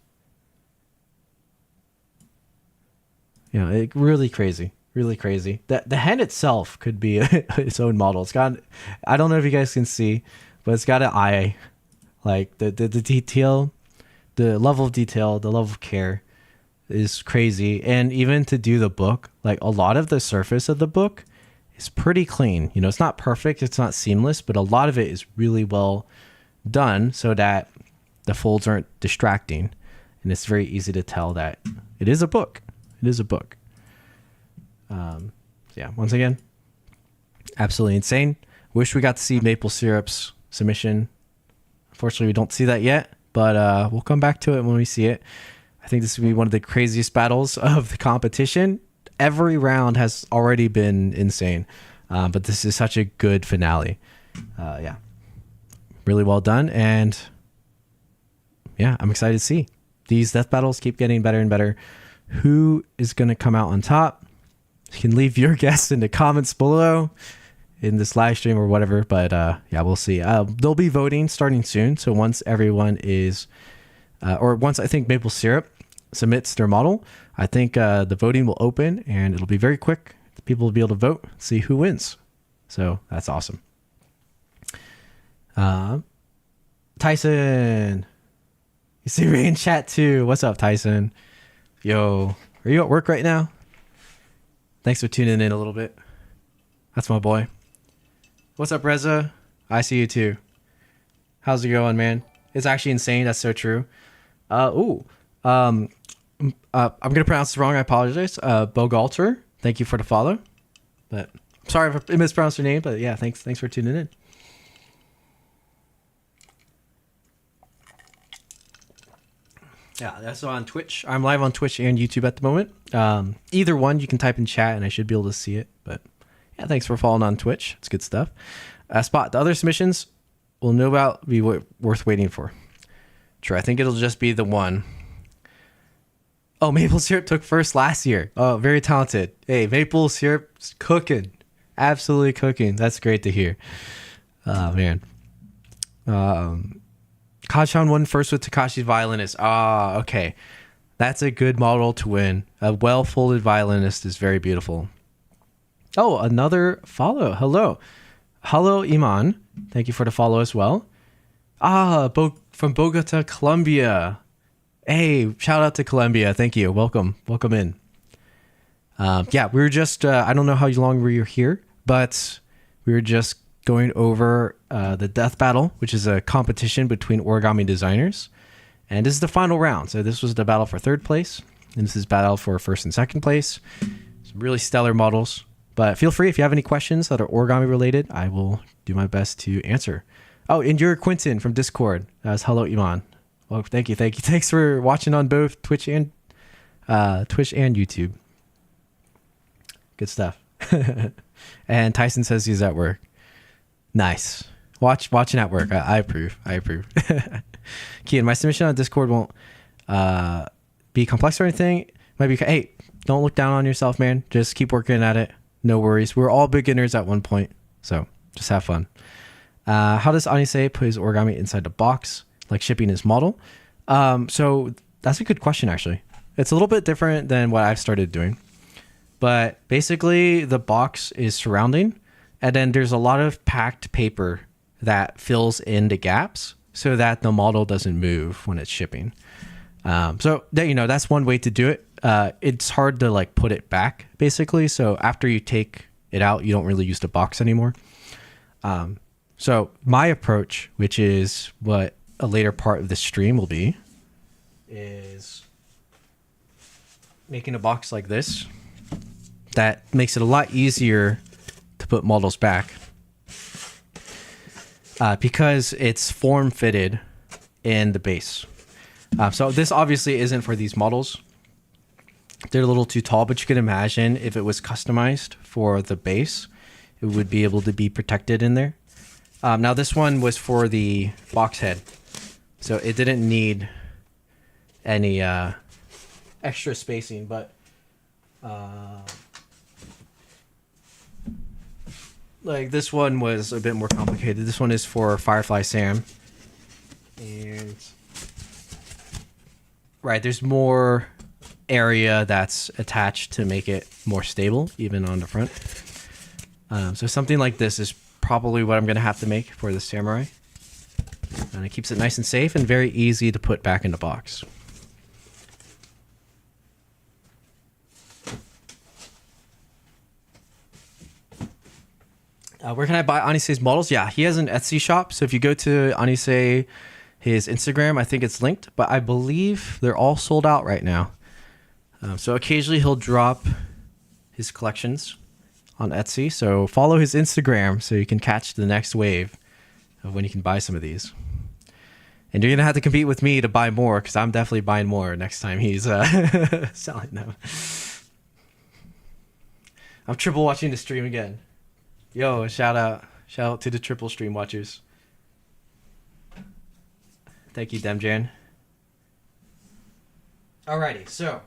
You know, it really crazy. Really crazy. The hen itself could be its own model. It's got, I don't know if you guys can see, but it's got an eye. Like the detail, the level of detail, the level of care is crazy. And even to do the book, like a lot of the surface of the book is pretty clean. You know, it's not perfect, it's not seamless, but a lot of it is really well done so that the folds aren't distracting. And it's very easy to tell that it is a book. It is a book. Yeah, once again, absolutely insane. Wish we got to see maple syrup's submission. Unfortunately, we don't see that yet, but we'll come back to it when we see it. I think this will be one of the craziest battles of the competition. Every round has already been insane, but this is such a good finale. Yeah, really well done, and yeah, I'm excited to see. These death battles keep getting better and better. Who is going to come out on top? You can leave your guess in the comments below in this live stream or whatever, but yeah, we'll see. They'll be voting starting soon, so once everyone is or once I think maple syrup submits their model, I think the voting will open and it'll be very quick. The people will be able to vote, see who wins. So that's awesome. Tyson, you see me in chat too. What's up, Tyson? Yo, are you at work right now? Thanks for tuning in a little bit. That's my boy. What's up, Reza? I see you too. How's it going, man? It's actually insane. That's so true. I'm gonna pronounce this wrong. I apologize. Bogalter, thank you for the follow. But sorry if I mispronounced your name. But yeah, thanks for tuning in. Yeah, that's on Twitch. I'm live on Twitch and YouTube at the moment. Either one, you can type in chat and I should be able to see it. But yeah, thanks for following on Twitch. It's good stuff. Spot, the other submissions we'll know about be worth waiting for. Sure, I think it'll just be the one. Oh, maple syrup took first last year. Oh, very talented. Hey, maple syrup's cooking. Absolutely cooking. That's great to hear. Oh, man. Kachan won first with Takashi's violinist. Ah, okay. That's a good model to win. A well-folded violinist is very beautiful. Oh, another follow. Hello. Hello, Iman. Thank you for the follow as well. From Bogota, Colombia. Hey, shout out to Colombia. Thank you. Welcome in. Yeah, we were just, I don't know how long we were here, but we were just going over the death battle, which is a competition between origami designers. And this is the final round. So this was the battle for third place. And this is battle for first and second place. Some really stellar models. But feel free, if you have any questions that are origami related, I will do my best to answer. Oh, and you're Quentin from Discord. Hello, Iman. Well, thank you. Thanks for watching on both Twitch and YouTube. Good stuff. And Tyson says he's at work. Nice. Watching at work. I approve. I approve. Kian, my submission on Discord won't be complex or anything. Might be, hey, don't look down on yourself, man. Just keep working at it. No worries. We're all beginners at one point. So just have fun. How does Anise put his origami inside the box, like shipping his model? So that's a good question, actually. It's a little bit different than what I've started doing. But basically, the box is surrounding, and then there's a lot of packed paper that fills in the gaps so that the model doesn't move when it's shipping. So that's one way to do it. It's hard to like put it back, basically. So after you take it out, you don't really use the box anymore. So my approach, which is what a later part of the stream will be, is making a box like this that makes it a lot easier to put models back because it's form fitted in the base. So this obviously isn't for these models. They're a little too tall, but you can imagine if it was customized for the base, it would be able to be protected in there. Now this one was for the box head, so it didn't need any extra spacing, but like this one was a bit more complicated. This one is for Firefly Sam, and right, there's more area that's attached to make it more stable, even on the front. So something like this is probably what I'm going to have to make for the Samurai. And it keeps it nice and safe and very easy to put back in the box. Where can I buy Anise's models? Yeah, he has an Etsy shop. So if you go to Anise, his Instagram, I think it's linked. But I believe they're all sold out right now. So occasionally he'll drop his collections on Etsy. So follow his Instagram so you can catch the next wave of when you can buy some of these. And you're going to have to compete with me to buy more because I'm definitely buying more next time he's selling them. I'm triple watching the stream again. Yo, shout out to the triple stream watchers. Thank you, Demjan. Alrighty, so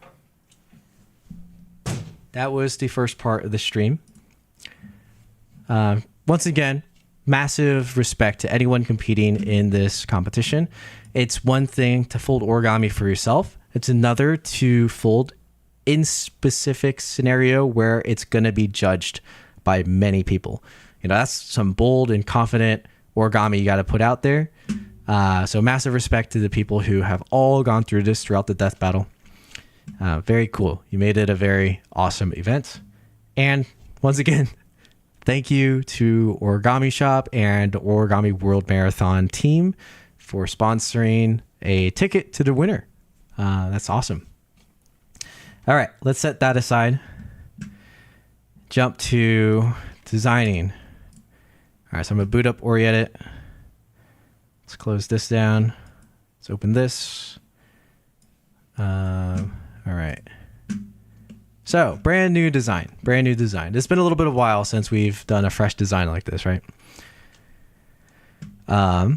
that was the first part of the stream. Once again, massive respect to anyone competing in this competition. It's one thing to fold origami for yourself. It's another to fold in specific scenario where it's going to be judged by many people. That's some bold and confident origami you got to put out there. So massive respect to the people who have all gone through this throughout the death battle. Very cool. You made it a very awesome event. And once again, thank you to Origami Shop and Origami World Marathon team for sponsoring a ticket to the winner. That's awesome. All right, let's set that aside. Jump to designing. All right, so I'm going to boot up OriEdit. Let's close this down. Let's open this. All right. So brand new design. It's been a little bit of a while since we've done a fresh design like this, right? Let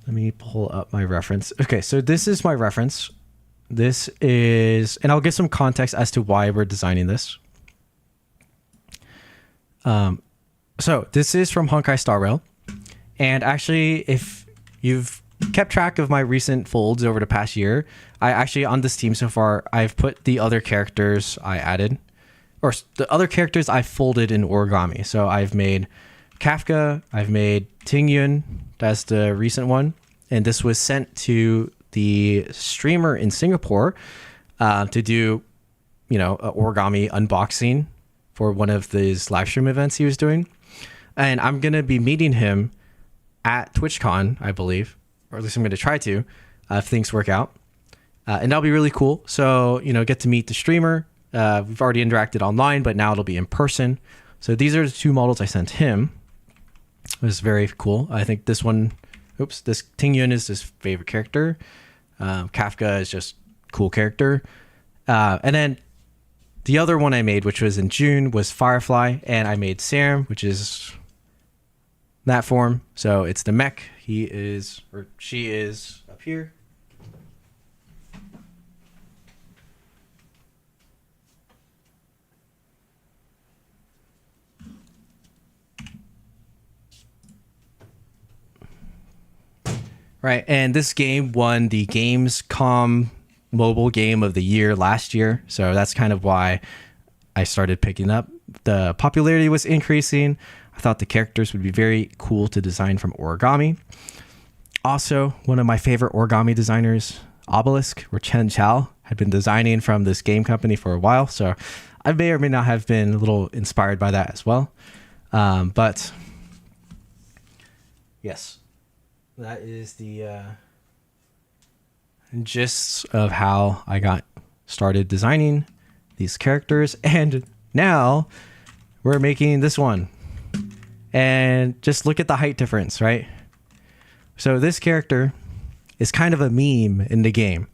me pull up my reference. Okay, so this is my reference. This is, and I'll give some context as to why we're designing this. So this is from Honkai Star Rail. And actually, if you've kept track of my recent folds over the past year, I actually, on this team so far, I've put the other characters I added, or the other characters I folded in origami. So I've made Kafka, I've made Tingyun, that's the recent one. And this was sent to the streamer in Singapore to do, an origami unboxing for one of these live stream events he was doing. And I'm going to be meeting him at TwitchCon, I believe, or at least I'm going to try to, if things work out. And that'll be really cool. So, get to meet the streamer. We've already interacted online, but now it'll be in person. So these are the two models I sent him. It was very cool. I think this one, this Tingyun is his favorite character. Kafka is just cool character. And then the other one I made, which was in June, was Firefly. And I made Sam, which is that form. So it's the mech. He is, or she is up here. Right, and this game won the Gamescom Mobile Game of the Year last year, so that's kind of why I started picking up. The popularity was increasing. I thought the characters would be very cool to design from Origami. Also, one of my favorite origami designers, Obelisk, or Chen Chao, had been designing from this game company for a while, so I may or may not have been a little inspired by that as well. But yes. That is the gist of how I got started designing these characters. And now we're making this one. And just look at the height difference, right? So this character is kind of a meme in the game.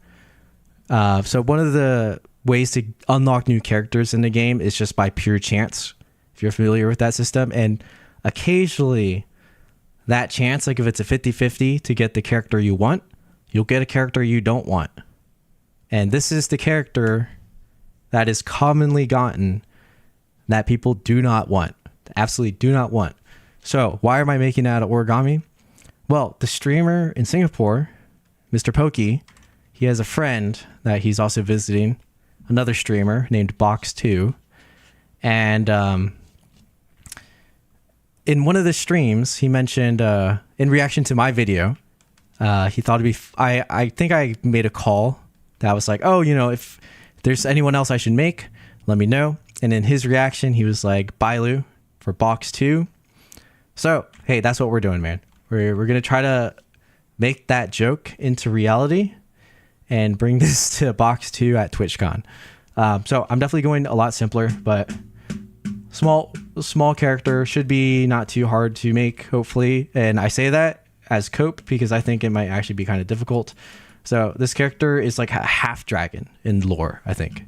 So one of the ways to unlock new characters in the game is just by pure chance, if you're familiar with that system. And occasionally that chance, like if it's a 50-50 to get the character you want, you'll get a character you don't want. And this is the character that is commonly gotten that people do not want, absolutely do not want. So why am I making out of origami? Well, the streamer in Singapore, Mr. Pokey, he has a friend that he's also visiting, another streamer named Box2. And in one of the streams, he mentioned, in reaction to my video, he thought it'd be, I think I made a call that was like, oh, you know, if there's anyone else I should make, let me know. And in his reaction, he was like, Bailu for Box 2. So, hey, that's what we're doing, man. We're going to try to make that joke into reality and bring this to Box 2 at TwitchCon. So I'm definitely going a lot simpler, but small character should be not too hard to make, hopefully. And I say that as cope because I think it might actually be kind of difficult. So this character is like a half dragon in lore, I think.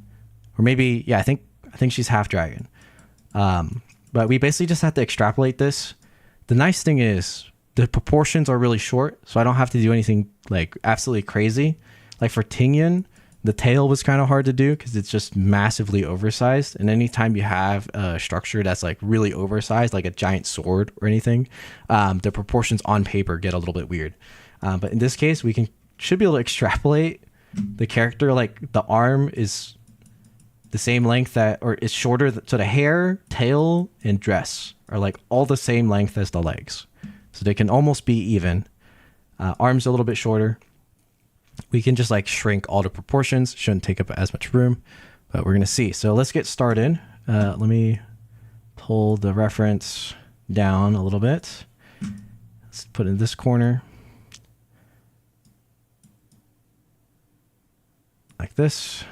Or maybe, yeah, I think she's half dragon. But we basically just have to extrapolate this. The nice thing is the proportions are really short, so I don't have to do anything like absolutely crazy. Like for Tingyan, the tail was kind of hard to do because it's just massively oversized. And anytime you have a structure that's like really oversized, like a giant sword or anything, the proportions on paper get a little bit weird. But in this case, we should be able to extrapolate the character. Like the arm is the same length or is shorter. So the hair, tail, and dress are like all the same length as the legs. So they can almost be even. Arms a little bit shorter. We can just like shrink all the proportions. Shouldn't take up as much room, but we're going to see. So let's get started. Let me pull the reference down a little bit. Let's put it in this corner. Like this.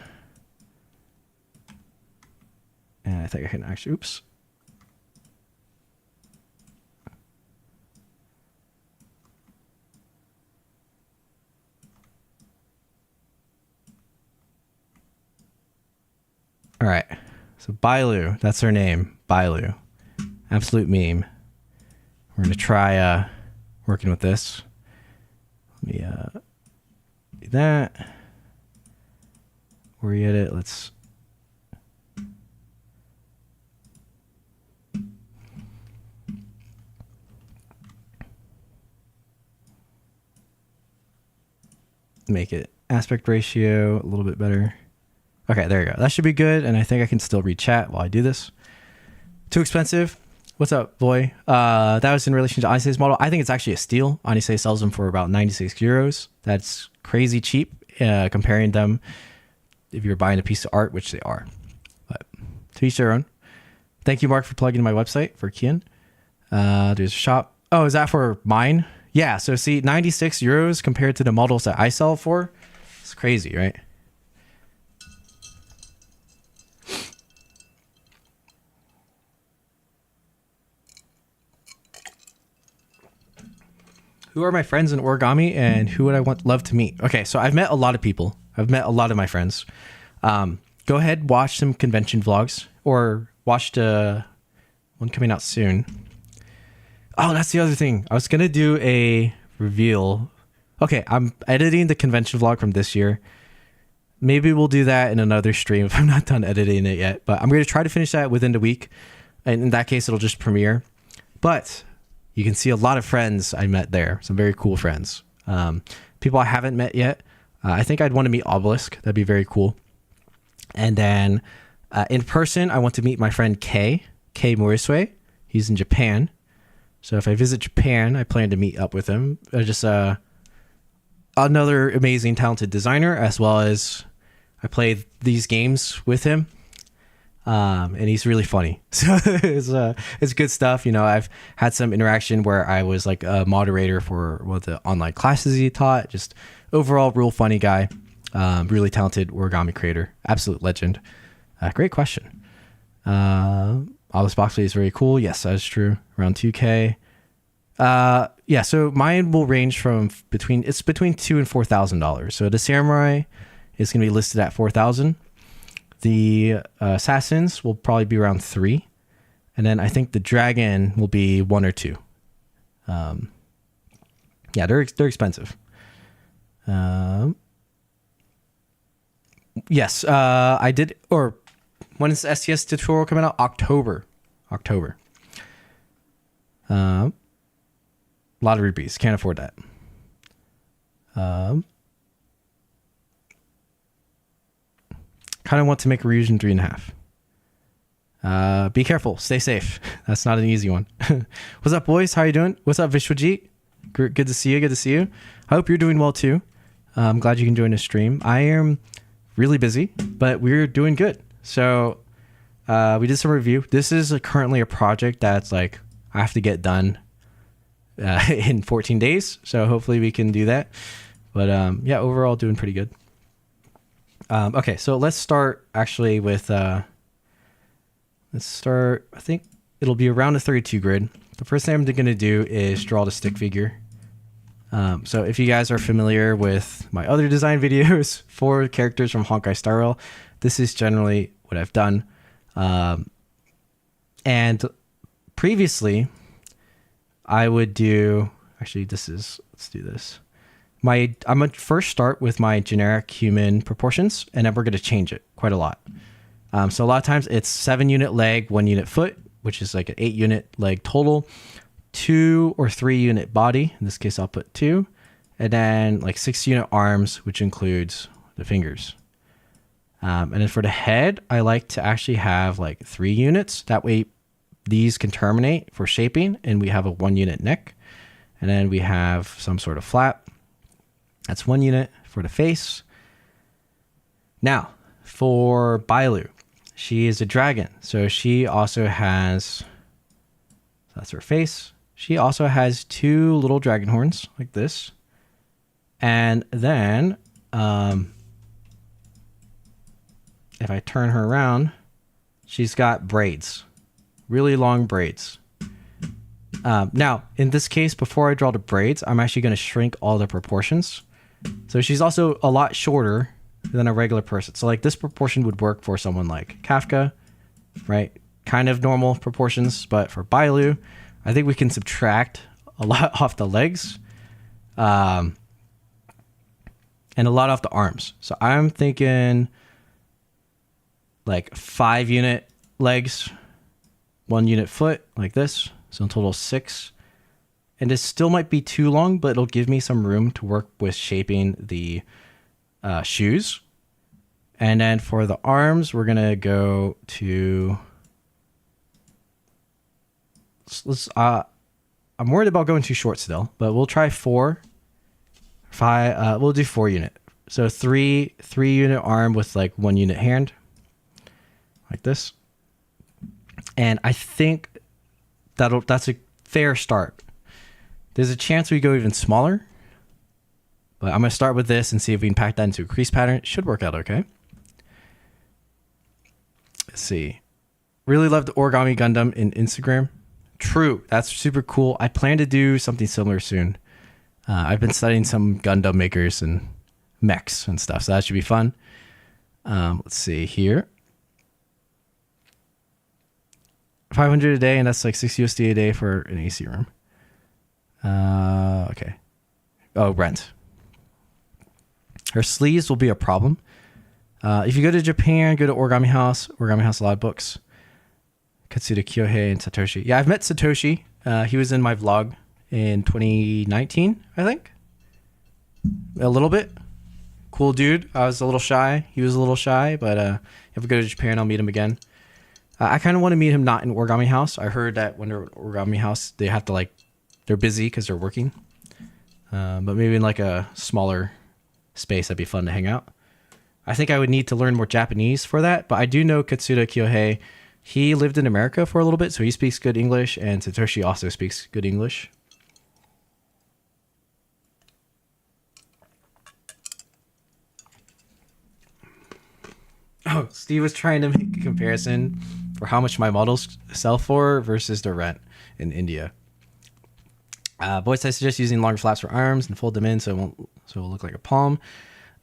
And I think I can actually, oops. All right, so Bailu, that's her name, Bailu. Absolute meme. We're gonna try working with this. Let me do that. Orient it, let's make it aspect ratio a little bit better. Okay, there you go. That should be good. And I think I can still read chat while I do this. Too expensive. What's up, boy? That was in relation to Anise's model. I think it's actually a steal. Anise sells them for about 96 euros. That's crazy cheap comparing them if you're buying a piece of art, which they are. But to each their own. Thank you, Mark, for plugging my website for Kian. There's a shop. Oh, is that for mine? Yeah, so see, 96 euros compared to the models that I sell for. It's crazy, right? Who are my friends in origami and who would I love to meet? Okay, so I've met a lot of people. I've met a lot of my friends. Go ahead, watch some convention vlogs or watch the one coming out soon. Oh, that's the other thing. I was going to do a reveal. Okay, I'm editing the convention vlog from this year. Maybe we'll do that in another stream if I'm not done editing it yet. But I'm going to try to finish that within the week. And in that case, it'll just premiere. But you can see a lot of friends I met there. Some very cool friends. People I haven't met yet. I think I'd want to meet Obelisk. That'd be very cool. And then in person, I want to meet my friend Kei Morisue. He's in Japan. So if I visit Japan, I plan to meet up with him. Just another amazing, talented designer, as well as I play these games with him. And he's really funny. So it's good stuff. You know, I've had some interaction where I was like a moderator for one of the online classes he taught. Just overall, real funny guy. Really talented origami creator. Absolute legend. Great question. Alice Boxley is very cool. Yes, that is true. Around 2K. Yeah, so mine will range from between $2,000 and $4,000. So the samurai is going to be listed at 4,000. The assassins will probably be around 3, and then I think the dragon will be 1 or 2. Yeah, they're expensive. Yes, I did. Or when is the STS tutorial coming out? October. A lot of rupees. Can't afford that. Kind of want to make a Ryujin 3.5. Be careful. Stay safe. That's not an easy one. What's up, boys? How you doing? What's up, Vishwajit? Good to see you. Good to see you. I hope you're doing well, too. I'm glad you can join the stream. I am really busy, but we're doing good. So we did some review. This is currently a project that's like I have to get done in 14 days. So hopefully we can do that. But yeah, overall doing pretty good. Okay, so let's start actually with, I think it'll be around a 32 grid. The first thing I'm going to do is draw the stick figure. So if you guys are familiar with my other design videos for characters from Honkai Star Rail, this is generally what I've done. And previously I would do, actually let's do this. I'm going to first start with my generic human proportions, and then we're going to change it quite a lot. So a lot of times it's 7 unit leg, 1 unit foot, which is like an 8 unit leg total, 2 or 3 unit body. In this case, I'll put 2, and then like 6 unit arms, which includes the fingers. And then for the head, I like to actually have like 3 units. That way these can terminate for shaping, and we have a 1 unit neck. And then we have some sort of flap. That's 1 unit for the face. Now, for Bailu, she is a dragon. So she also has, that's her face. She also has 2 little dragon horns like this. And then, if I turn her around, she's got braids, really long braids. Now, in this case, before I draw the braids, I'm actually going to shrink all the proportions. So she's also a lot shorter than a regular person. So like this proportion would work for someone like Kafka, right? Kind of normal proportions, but for Bailu, I think we can subtract a lot off the legs, and a lot off the arms. So I'm thinking like 5 unit legs, 1 unit foot like this. So in total 6. And this still might be too long, but it'll give me some room to work with shaping the shoes. And then for the arms, we're gonna go to, I'm worried about going too short still, but we'll try 4, 5, we'll do 4 unit. So 3 unit arm with like 1 unit hand, like this. And I think that's a fair start. There's a chance we go even smaller, but I'm going to start with this and see if we can pack that into a crease pattern. It should work out okay. Let's see. Really love the Origami Gundam in Instagram. True. That's super cool. I plan to do something similar soon. I've been studying some Gundam makers and mechs and stuff, so that should be fun. Let's see here. 500 a day, and that's like 6 USD a day for an AC room. Okay. Oh, rent. Her sleeves will be a problem. If you go to Japan, go to Origami House. Origami House, a lot of books. Katsuda Kyohei and Satoshi. Yeah, I've met Satoshi. He was in my vlog in 2019, I think. A little bit. Cool dude. I was a little shy. He was a little shy, but if we go to Japan, I'll meet him again. I kind of want to meet him not in Origami House. I heard that when they're at Origami House, they have to they're busy because they're working. But maybe in a smaller space, that'd be fun to hang out. I think I would need to learn more Japanese for that, but I do know Katsuda Kyohei. He lived in America for a little bit, so he speaks good English, and Satoshi also speaks good English. Oh, Steve was trying to make a comparison for how much my models sell for versus the rent in India. Boys, I suggest using longer flaps for arms and fold them in so it will look like a palm.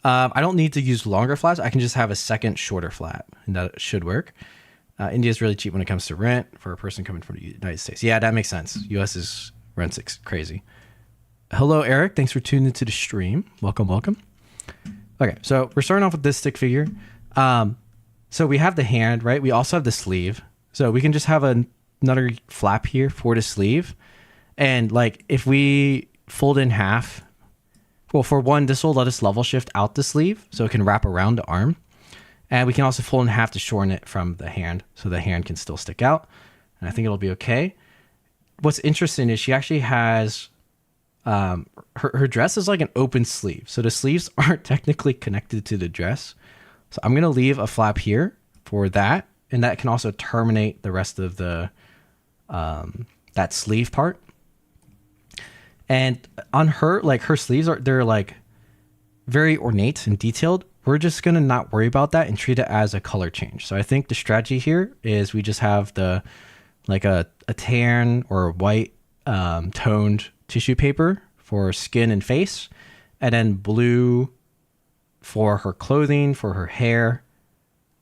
I don't need to use longer flaps. I can just have a second shorter flap, and that should work. India is really cheap when it comes to rent for a person coming from the United States. Yeah, that makes sense. U.S. rent's crazy. Hello, Eric. Thanks for tuning into the stream. Welcome, welcome. Okay, so we're starting off with this stick figure. So we have the hand, right? We also have the sleeve. So we can just have another flap here for the sleeve. And if we fold in half, well, for one, this will let us level shift out the sleeve so it can wrap around the arm. And we can also fold in half to shorten it from the hand so the hand can still stick out. And I think it'll be okay. What's interesting is she actually has, her dress is like an open sleeve. So the sleeves aren't technically connected to the dress. So I'm going to leave a flap here for that. And that can also terminate the rest of the, that sleeve part. And on her, her sleeves they're very ornate and detailed. We're just going to not worry about that and treat it as a color change. So I think the strategy here is we just have a tan or white toned tissue paper for skin and face, and then blue for her clothing, for her hair,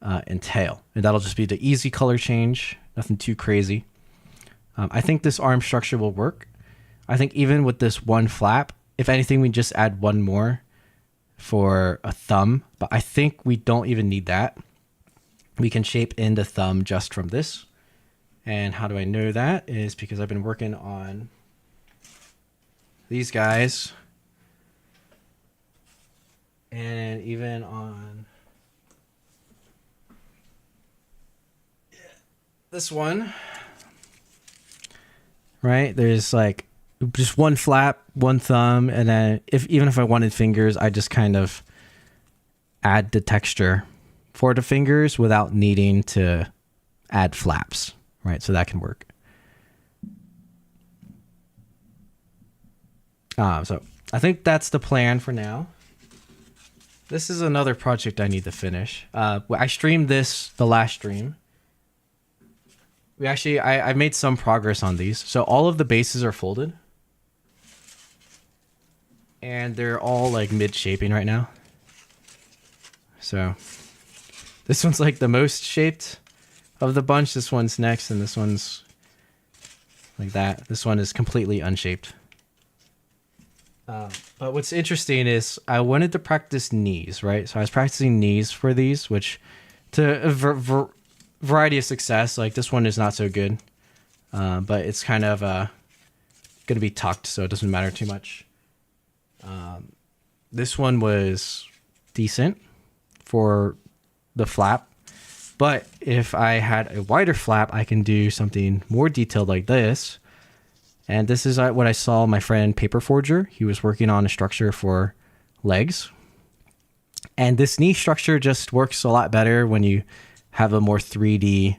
and tail. And that'll just be the easy color change, nothing too crazy. I think this arm structure will work. I think even with this one flap, if anything, we just add one more for a thumb, but I think we don't even need that. We can shape in the thumb just from this. And how do I know that? Is because I've been working on these guys and even on this one, right? There's just one flap, one thumb, and then even if I wanted fingers, I just kind of add the texture for the fingers without needing to add flaps, right? So that can work. So I think that's the plan for now. This is another project I need to finish. I streamed this the last stream. I made some progress on these. So all of the bases are folded. And they're all mid shaping right now. So this one's the most shaped of the bunch. This one's next, and this one's like that. This one is completely unshaped. But what's interesting is I wanted to practice knees, right? So I was practicing knees for these, which to a variety of success. This one is not so good, but it's kind of going to be tucked, so it doesn't matter too much. This one was decent for the flap, but if I had a wider flap, I can do something more detailed like this. And this is what I saw my friend Paper Forger. He was working on a structure for legs. And this knee structure just works a lot better when you have a more 3D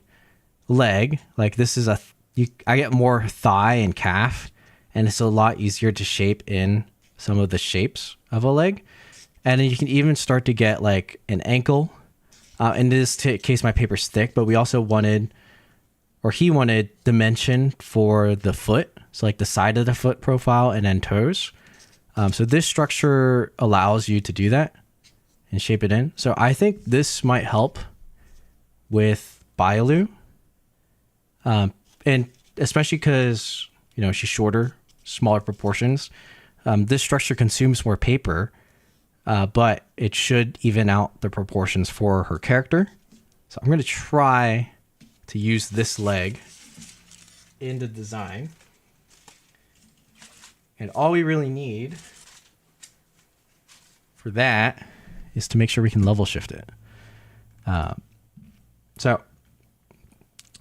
leg. This is I get more thigh and calf, and it's a lot easier to shape in some of the shapes of a leg. And then you can even start to get an ankle. In this case, my paper's thick, but we also he wanted dimension for the foot. So the side of the foot profile and then toes. So this structure allows you to do that and shape it in. So I think this might help with Bailu. And especially because, she's shorter smaller proportions. This structure consumes more paper, but it should even out the proportions for her character. So I'm going to try to use this leg in the design. And all we really need for that is to make sure we can level shift it. So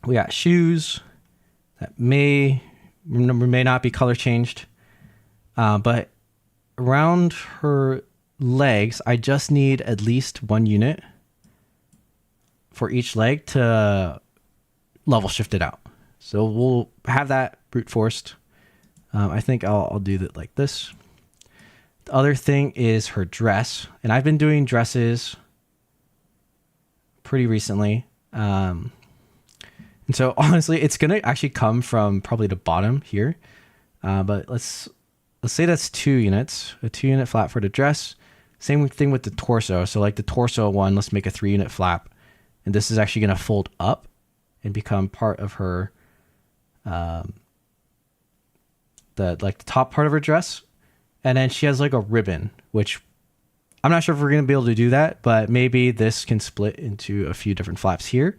we got shoes that may not be color changed, but around her legs, I just need at least 1 unit for each leg to level shift it out. So we'll have that brute forced. I think I'll do that like this. The other thing is her dress, and I've been doing dresses pretty recently. And so honestly, it's gonna actually come from probably the bottom here. But let's say that's 2 units, a 2-unit flap for the dress. Same thing with the torso. So like the torso one, let's make a 3-unit flap. And this is actually gonna fold up and become part of her, the top part of her dress. And then she has like a ribbon, which I'm not sure if we're going to be able to do that, but maybe this can split into a few different flaps here.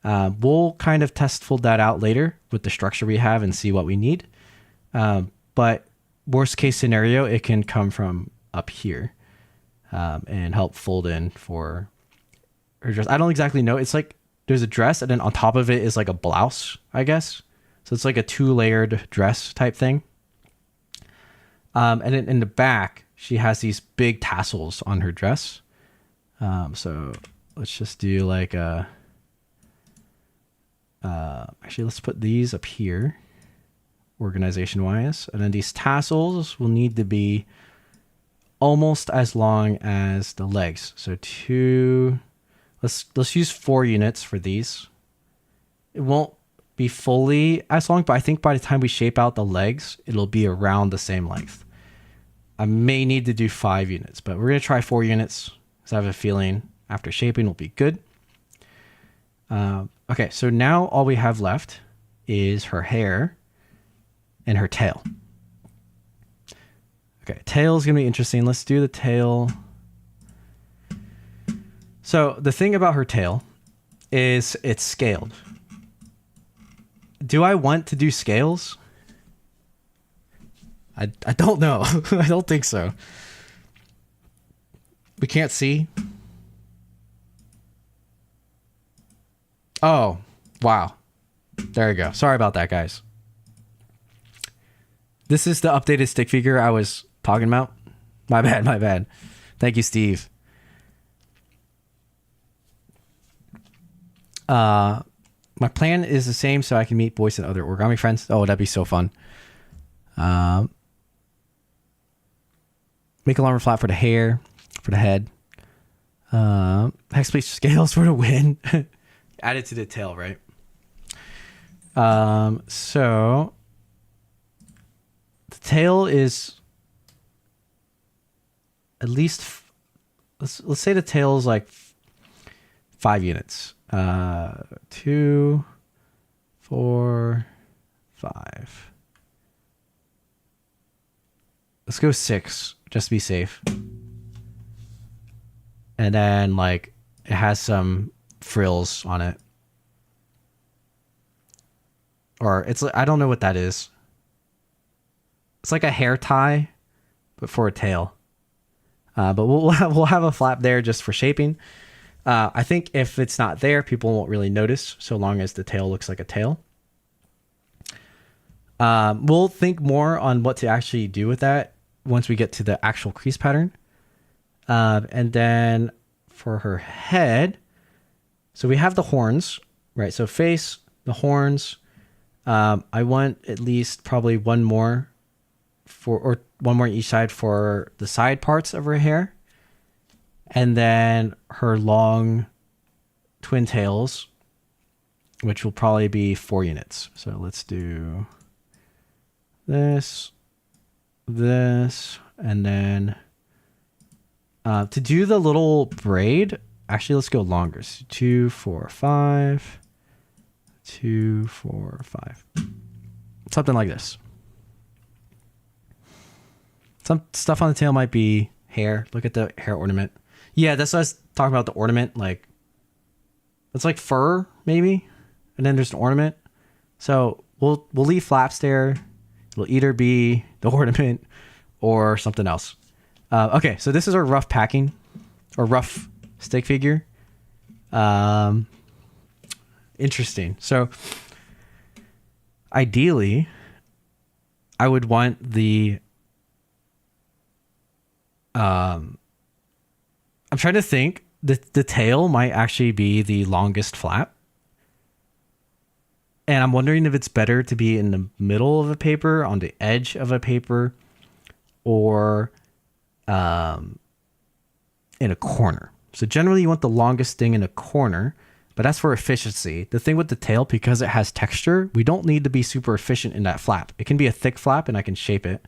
We'll kind of fold that out later with the structure we have and see what we need. But worst case scenario, it can come from up here and help fold in for her dress. I don't exactly know. It's like there's a dress and then on top of it is like a blouse, I guess. So it's like a 2-layered dress type thing. And then in the back, she has these big tassels on her dress. So let's just do like actually, let's put these up here, organization wise. And then these tassels will need to be almost as long as the legs. So let's use 4 units for these. It won't be fully as long, but I think by the time we shape out the legs, it'll be around the same length. I may need to do 5 units, but we're going to try 4 units because I have a feeling after shaping will be good. Okay, so now all we have left is her hair and her tail. Okay, tail is going to be interesting. Let's do the tail. So the thing about her tail is it's scaled. Do I want to do scales? I don't know. I don't think so. We can't see. Oh, wow. There we go. Sorry about that, guys. This is the updated stick figure I was talking about. My bad. Thank you, Steve. My plan is the same so I can meet Boyce and other origami friends. Oh, that'd be so fun. Make a longer flap for the hair, for the head. Hexplate scales for the win. Added to the tail, right? So the tail is at least, let's say the tail is like 5 units. 2, 4, 5. Let's go 6, just to be safe. And then like it has some frills on it. Or it's, I don't know what that is. It's like a hair tie, but for a tail. But we'll have a flap there just for shaping. I think if it's not there, people won't really notice so long as the tail looks like a tail. We'll think more on what to actually do with that once we get to the actual crease pattern. And then for her head, so we have the horns, right? So face, the horns. I want at least probably one more or one more on each side for the side parts of her hair. And then her long twin tails, which will probably be 4 units. So let's do this, and then to do the little braid, actually, let's go longer. So 2, 4, 5, 2, 4, 5. Something like this. Some stuff on the tail might be hair. Look at the hair ornament. Yeah, that's what I was talking about, the ornament. Like, it's like fur, maybe. And then there's an ornament. So we'll leave flaps there. It'll either be the ornament or something else. Okay, so this is our rough packing or rough stick figure. Interesting. So ideally, I would want the I'm trying to think. The tail might actually be the longest flap. And I'm wondering if it's better to be in the middle of a paper, on the edge of a paper, or in a corner. So generally you want the longest thing in a corner, but that's for efficiency. The thing with the tail, because it has texture, we don't need to be super efficient in that flap. It can be a thick flap and I can shape it.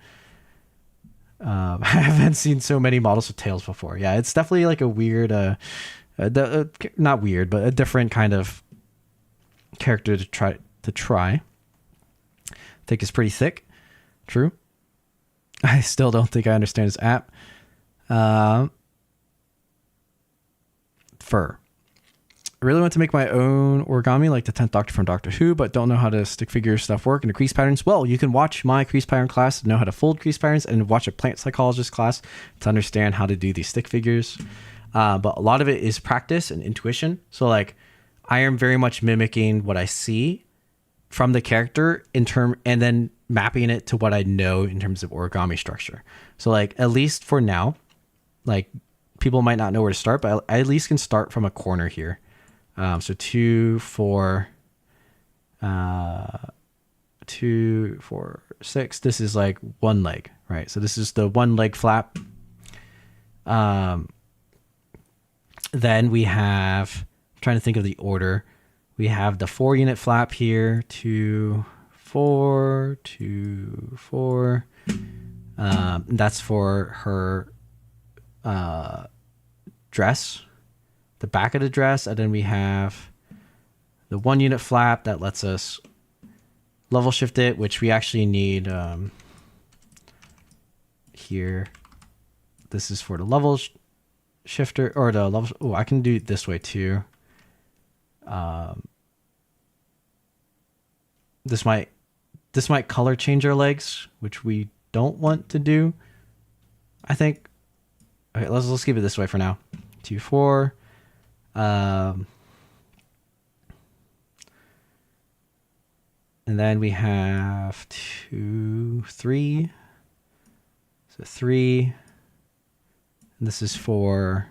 I haven't seen so many models with tails before. Yeah, it's definitely like a weird, not weird, but a different kind of character to try. I think it's pretty thick. True. I still don't think I understand this app. Fur. I really want to make my own origami like the 10th Doctor from Doctor Who, but don't know how to stick figure stuff work into crease patterns. Well, you can watch my crease pattern class to know how to fold crease patterns, and watch a plant psychologist class to understand how to do these stick figures. But a lot of it is practice and intuition. So like I am very much mimicking what I see from the character and then mapping it to what I know in terms of origami structure. So like, at least for now, like people might not know where to start, but I at least can start from a corner here. So 2, 4, 2, 4, 6. This is like one leg, right? So this is the one leg flap. Then we have, I'm trying to think of the order. We have the 4 unit flap here, 2, 4, 2, 4. That's for her dress, the back of the dress. And then we have the 1 unit flap that lets us level shift it, which we actually need here. This is for the level shifter, or the level. Oh, I can do it this way too. This might color change our legs, which we don't want to do, I think. Okay, let's keep it this way for now. 2, 4. And then we have 2, 3. So 3. And this is for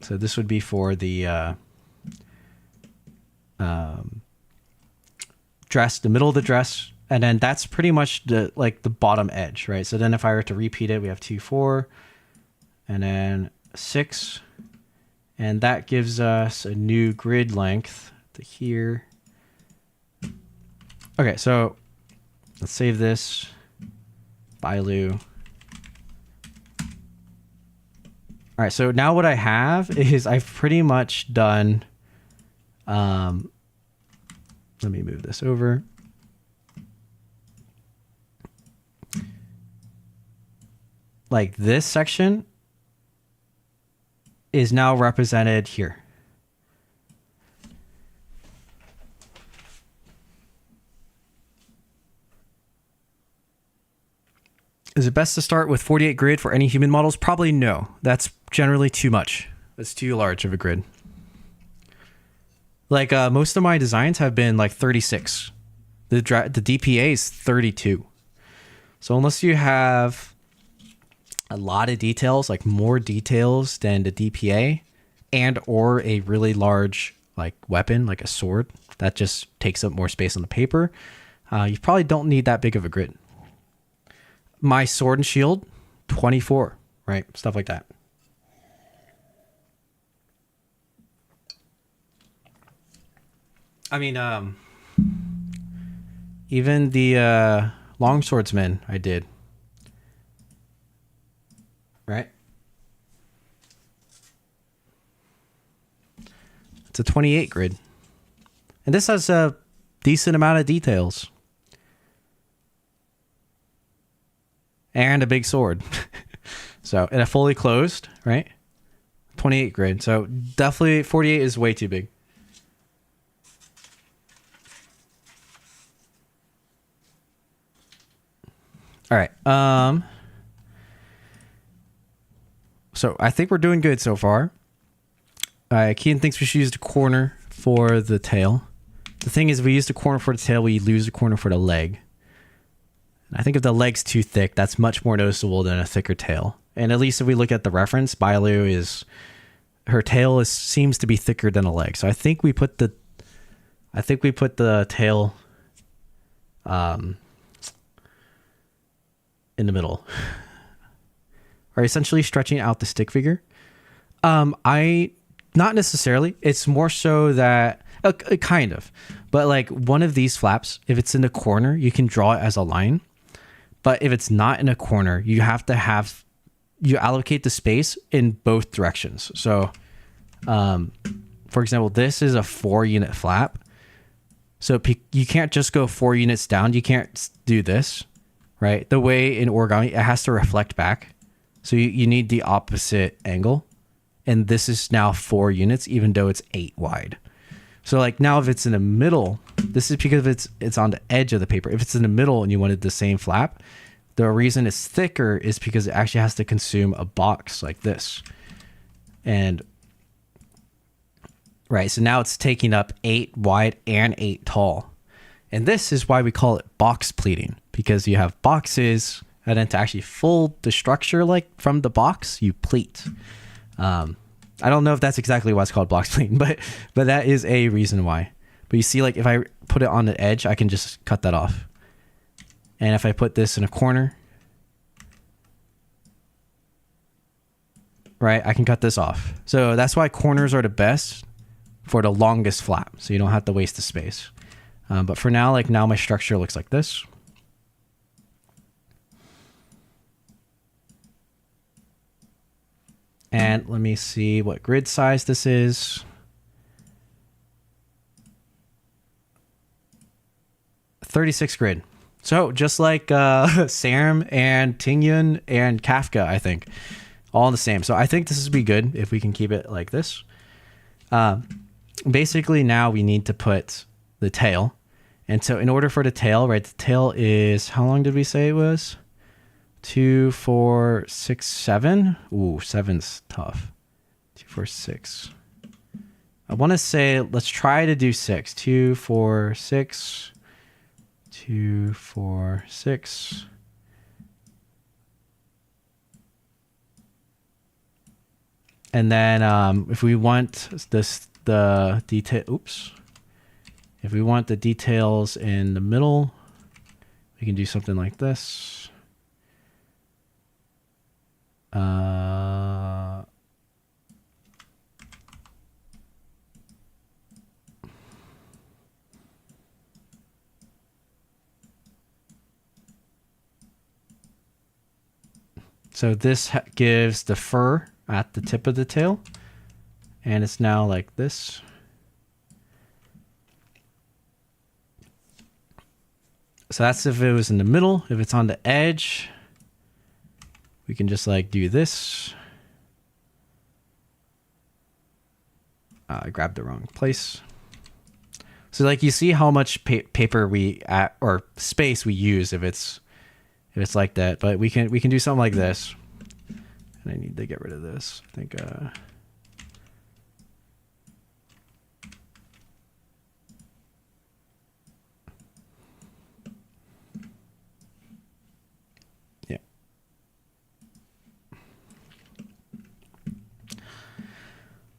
so this would be for the dress, the middle of the dress, and then that's pretty much the bottom edge, right? So then if I were to repeat it, we have 2, 4, and then 6, and that gives us a new grid length to here. Okay, so let's save this. Bailu. All right, so now what I have is I've pretty much done, let me move this over. Like this section is now represented here. Is it best to start with 48 grid for any human models? Probably no. That's generally too much. That's too large of a grid. Like most of my designs have been like 36. The DPA is 32. So unless you have a lot of details, like more details than the DPA, and or a really large like weapon, like a sword, that just takes up more space on the paper, you probably don't need that big of a grid. My sword and shield, 24, right? Stuff like that. I mean, even the longswordsman I did, right? It's a 28 grid. And this has decent amount of details. And a big sword. So, and a fully closed, right? 28 grid. So definitely 48 is way too big. All right. So I think we're doing good so far. Keaton thinks we should use the corner for the tail. The thing is, if we use the corner for the tail, we lose the corner for the leg. I think if the leg's too thick, that's much more noticeable than a thicker tail. And at least if we look at the reference, Bailu is, her tail seems to be thicker than a leg. So I think we put the tail in the middle. Are essentially stretching out the stick figure. Not necessarily. It's more so that kind of, but like one of these flaps, if it's in the corner, you can draw it as a line. But if it's not in a corner, you have to you allocate the space in both directions. So, for example, this is a 4-unit flap. So you can't just go 4 units down. You can't do this, right? The way in origami, it has to reflect back. So you need the opposite angle. And this is now 4 units, even though it's 8 wide. So like now if it's in the middle, this is because it's on the edge of the paper. If it's in the middle and you wanted the same flap, the reason it's thicker is because it actually has to consume a box like this. And right, so now it's taking up 8 wide and 8 tall. And this is why we call it box pleating, because you have boxes and then to actually fold the structure like from the box, you pleat. I don't know if that's exactly why it's called box pleating, but that is a reason why. But you see, like if I put it on the edge, I can just cut that off. And if I put this in a corner, right, I can cut this off. So that's why corners are the best for the longest flap, so you don't have to waste the space. But for now, like now my structure looks like this. And let me see what grid size this is. 36 grid. So just like Serum and Tingyun and Kafka, I think. All the same. So I think this would be good if we can keep it like this. Basically now we need to put the tail. And so in order for the tail, right, the tail is, how long did we say it was? 2, 4, 6, 7. Ooh, 7's tough. 2, 4, 6. I want to say, let's try to do 6. 2, 4, 6. 2, 4, 6. And then if we want the detail, oops. If we want the details in the middle, we can do something like this. So this gives the fur at the tip of the tail, and it's now like this. So that's if it was in the middle. If it's on the edge, we can just like do this. I grabbed the wrong place. So like you see how much paper or space we use if it's like that. But we can do something like this. And I need to get rid of this. I think yeah.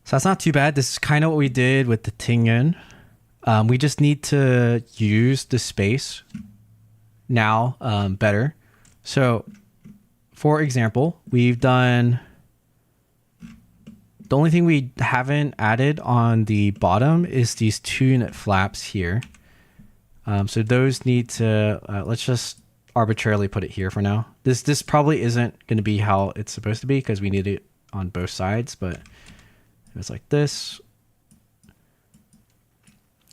So that's not too bad. This is kind of what we did with the Tingyun. We just need to use the space now better. So, for example, we've done... The only thing we haven't added on the bottom is these 2-unit flaps here. So those need to... let's just arbitrarily put it here for now. This probably isn't going to be how it's supposed to be because we need it on both sides, but it's like this.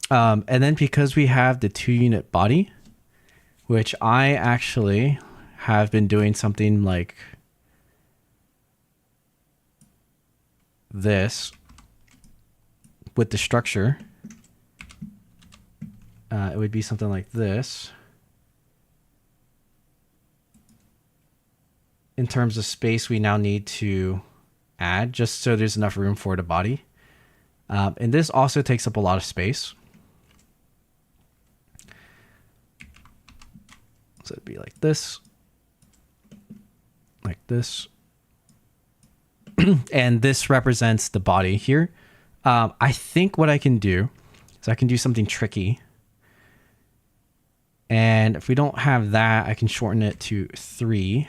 And then because we have the 2-unit body, which I actually have been doing something like this with the structure, it would be something like this. In terms of space, we now need to add just so there's enough room for the body. And this also takes up a lot of space. So it'd be like this, and this represents the body here. I think what I can do is I can do something tricky. And if we don't have that, I can shorten it to 3.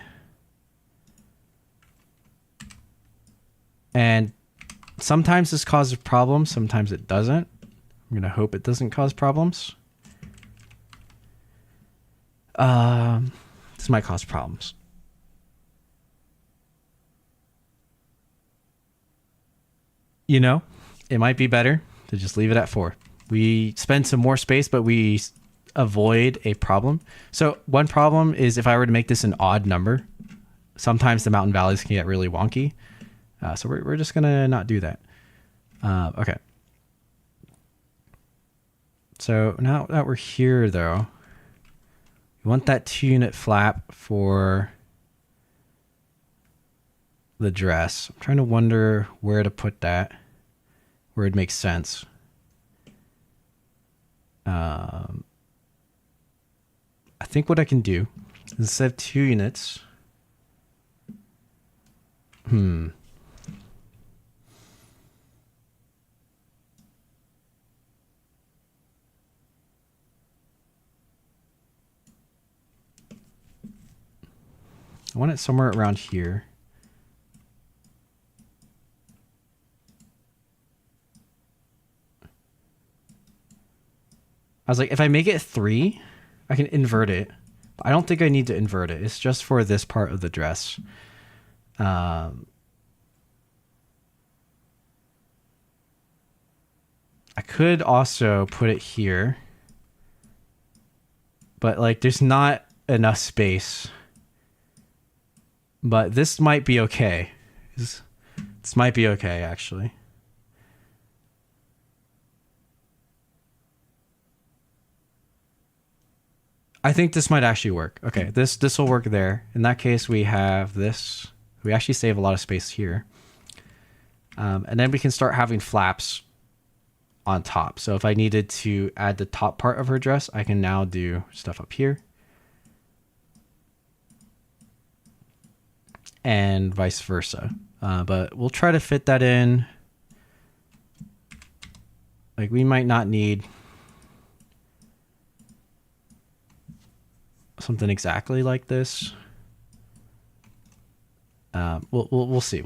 And sometimes this causes problems, sometimes it doesn't. I'm going to hope it doesn't cause problems. This might cause problems. You know, it might be better to just leave it at 4. We spend some more space, but we avoid a problem. So one problem is if I were to make this an odd number, sometimes the mountain valleys can get really wonky. So we're just going to not do that. Okay. So now that we're here, though, we want that 2-unit flap for the dress. I'm trying to wonder where to put that, where it makes sense. I think what I can do is instead of 2 units, I want it somewhere around here. I was like, if I make it 3, I can invert it. But I don't think I need to invert it. It's just for this part of the dress. I could also put it here. But like, there's not enough space. But this might be okay. This might be okay, actually. I think this might actually work. Okay, this will work there. In that case, we have this. We actually save a lot of space here. And then we can start having flaps on top. So if I needed to add the top part of her dress, I can now do stuff up here. And vice versa. But we'll try to fit that in. Like, we might not need something exactly like this. We'll see.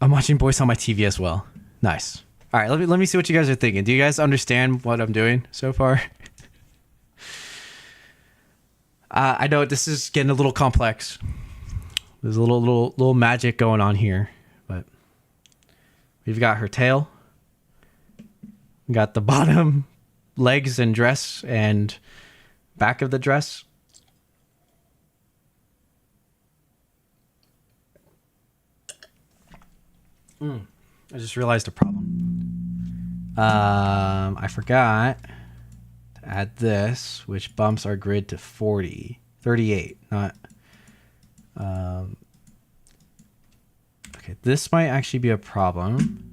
I'm watching Boys on my TV as well. Nice. All right, let me see what you guys are thinking. Do you guys understand what I'm doing so far? I know this is getting a little complex. There's a little magic going on here, but we've got her tail. We got the bottom legs and dress and back of the dress. I just realized a problem. I forgot to add this, which bumps our grid to 38, not... Okay, this might actually be a problem.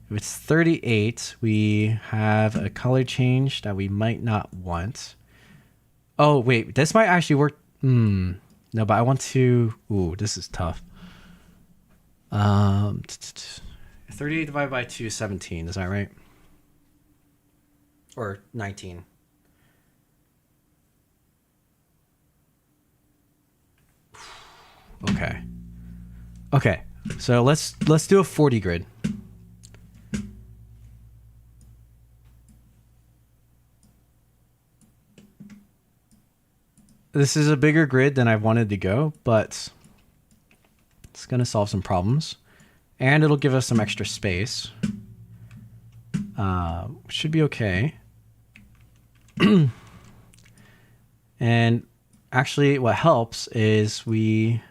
If it's 38, we have a color change that we might not want. Oh, wait, this might actually work. No, but I want to... Ooh, this is tough. 38 divided by 2 is 17, is that right? Or 19. Okay, so let's do a 40 grid. This is a bigger grid than I wanted to go, but it's going to solve some problems. And it'll give us some extra space. Should be okay. And actually what helps is we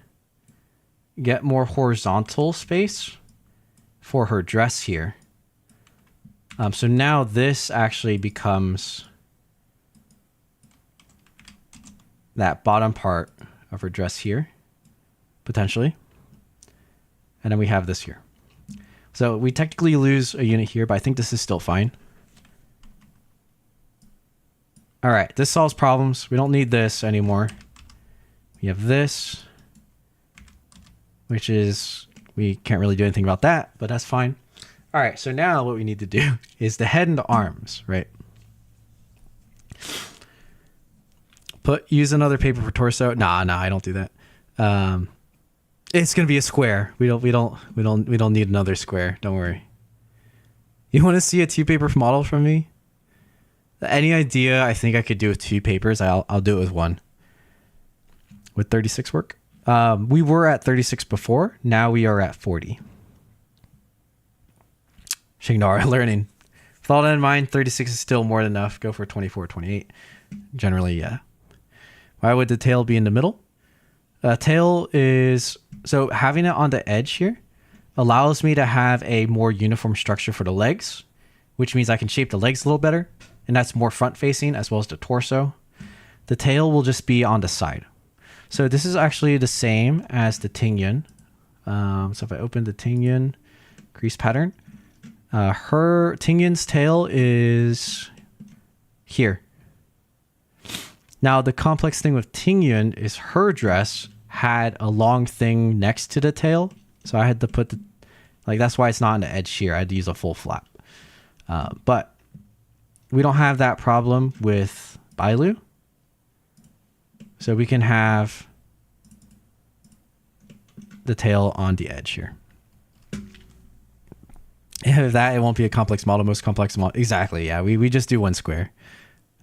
get more horizontal space for her dress here. So now this actually becomes that bottom part of her dress here, potentially. And then we have this here. So we technically lose a unit here, but I think this is still fine. All right, this solves problems. We don't need this anymore. We have this, which is, we can't really do anything about that, but that's fine. All right, so now what we need to do is the head and the arms, right? Use another paper for torso. Nah, I don't do that. It's gonna be a square. We don't need another square. Don't worry. You want to see a 2-paper model from me? Any idea I think I could do with 2 papers? I'll do it with 1. Would 36 work? We were at 36 before. Now we are at 40. Shignara learning. With all that in mind, 36 is still more than enough. Go for 24, 28. Generally, yeah. Why would the tail be in the middle? Tail is... So having it on the edge here allows me to have a more uniform structure for the legs, which means I can shape the legs a little better. And that's more front facing as well as the torso. The tail will just be on the side. So this is actually the same as the Tingyun. So if I open the Tingyun crease pattern, her Tingyun's tail is here. Now the complex thing with Tingyun is her dress had a long thing next to the tail. So I had to put that's why it's not on the edge here. I had to use a full flap. But we don't have that problem with Bailu. So we can have the tail on the edge here. If that, it won't be a complex model. Most complex model. Exactly, yeah. We just do 1 square.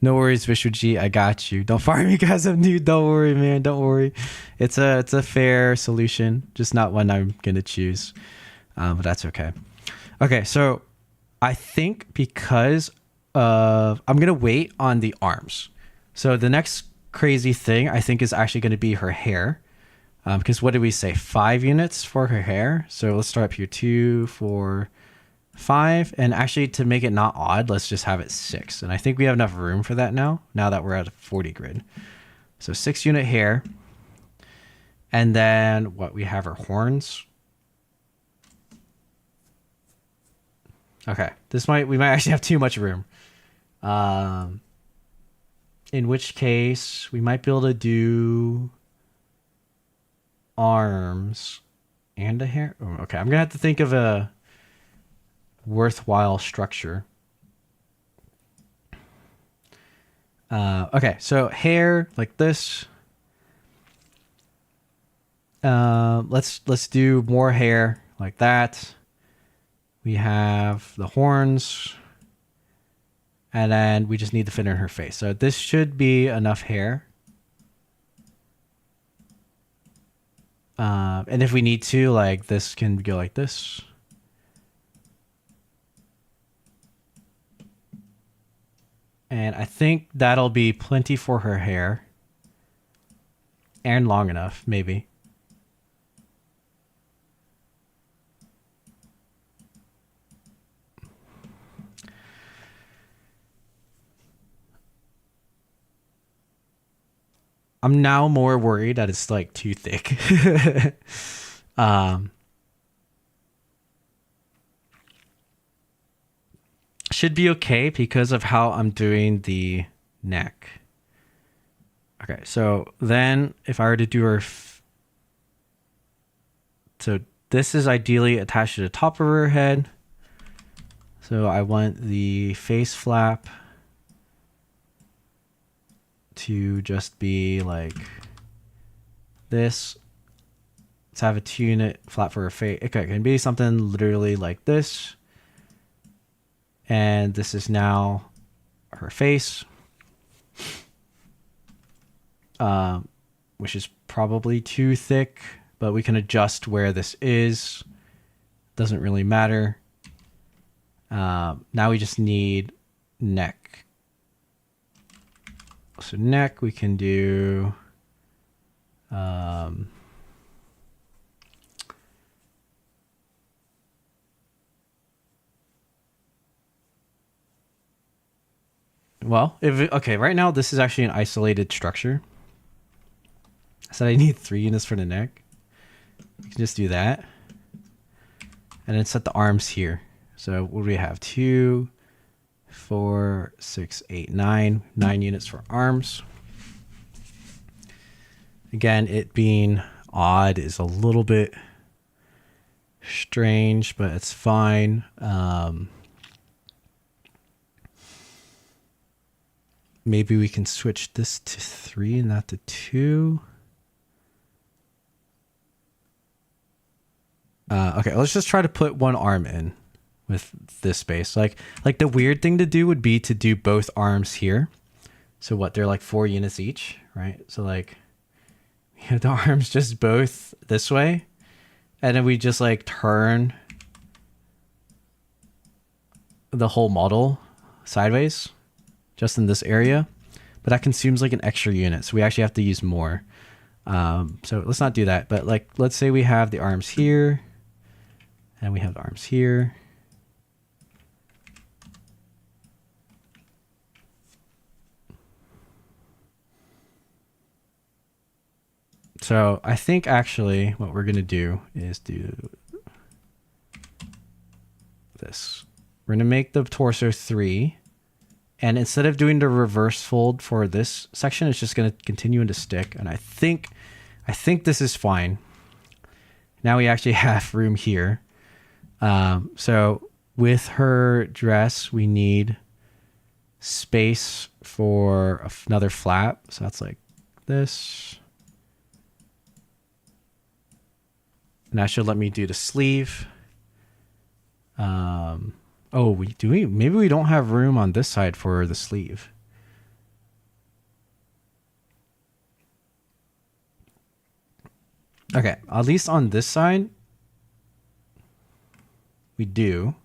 No worries, Vishwaji. I got you. Don't fire me, guys. I'm new. Don't worry, man. Don't worry. It's a fair solution. Just not one I'm going to choose. But that's okay. Okay, so I think because I'm going to wait on the arms. So the next crazy thing I think is actually going to be her hair. Because what did we say? 5 units for her hair. So let's start up here. 2, 4, 5. And actually to make it not odd, let's just have it 6. And I think we have enough room for that now that we're at a 40 grid. So 6 unit hair. And then what we have her horns. Okay, we might actually have too much room. In which case we might be able to do arms and a hair. Oh, okay, I'm gonna have to think of a worthwhile structure. Okay, so hair like this. Let's do more hair like that. We have the horns, and then we just need to fit in her face. So this should be enough hair. And if we need to, like, this can go like this. And I think that'll be plenty for her hair. And long enough, maybe. I'm now more worried that it's like too thick. Should be okay because of how I'm doing the neck. Okay, so then if I were to do her... So this is ideally attached to the top of her head. So I want the face flap to just be like this. Let's have a 2-unit flap for her face. Okay, it can be something literally like this. And this is now her face. Which is probably too thick, but we can adjust where this is. Doesn't really matter. Now we just need neck. So neck we can do well, okay, right now this is actually an isolated structure. I said I need 3 units for the neck. We can just do that. And then set the arms here. So what do we have? 2, 4, 6, 8, 9. 9 units for arms. Again, it being odd is a little bit strange, but it's fine. Maybe we can switch this to 3 and not to 2. Okay, let's just try to put 1 arm in with this space. Like the weird thing to do would be to do both arms here. So what, they're like 4 units each, right? So like we have the arms just both this way. And then we just like turn the whole model sideways just in this area. But that consumes like an extra unit. So we actually have to use more. So let's not do that. But like, let's say we have the arms here. And we have the arms here. So I think actually what we're going to do is do this. We're going to make the torso 3. And instead of doing the reverse fold for this section, it's just going to continue into stick. And I think this is fine. Now we actually have room here. So with her dress, we need space for another flap. So that's like this. And that should let me do the sleeve. Oh, maybe we don't have room on this side for the sleeve. Okay, at least on this side, we do.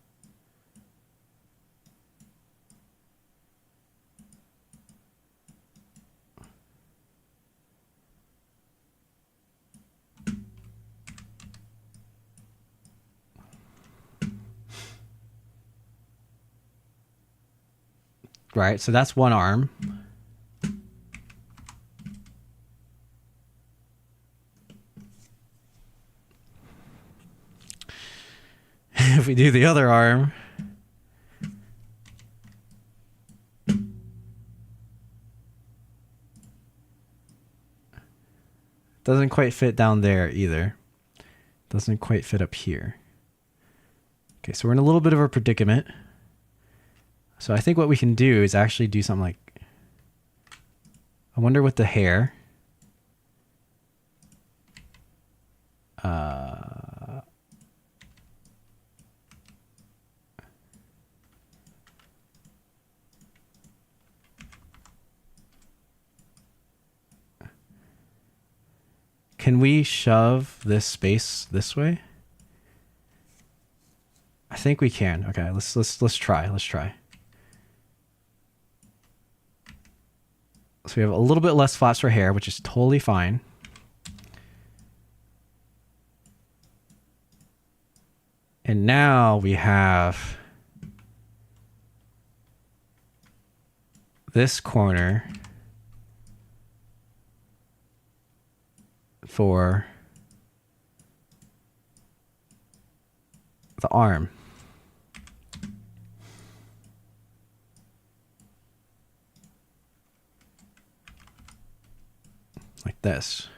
Right, so that's 1 arm. If we do the other arm, doesn't quite fit down there either. Doesn't quite fit up here. Okay, so we're in a little bit of a predicament. So I think what we can do is actually do something like, I wonder what the hair. Can we shove this space this way? I think we can. Okay, let's try. Let's try. So we have a little bit less flaps for hair, which is totally fine. And now we have this corner for the arm. Like this.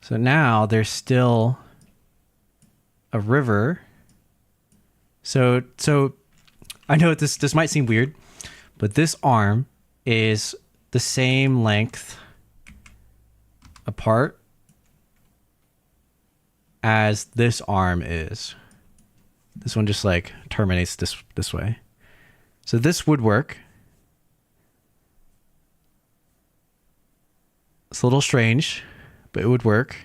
So now there's still a river. So I know this might seem weird, but this arm is the same length apart as this arm is. This one just like terminates this way. So this would work. It's a little strange, but it would work.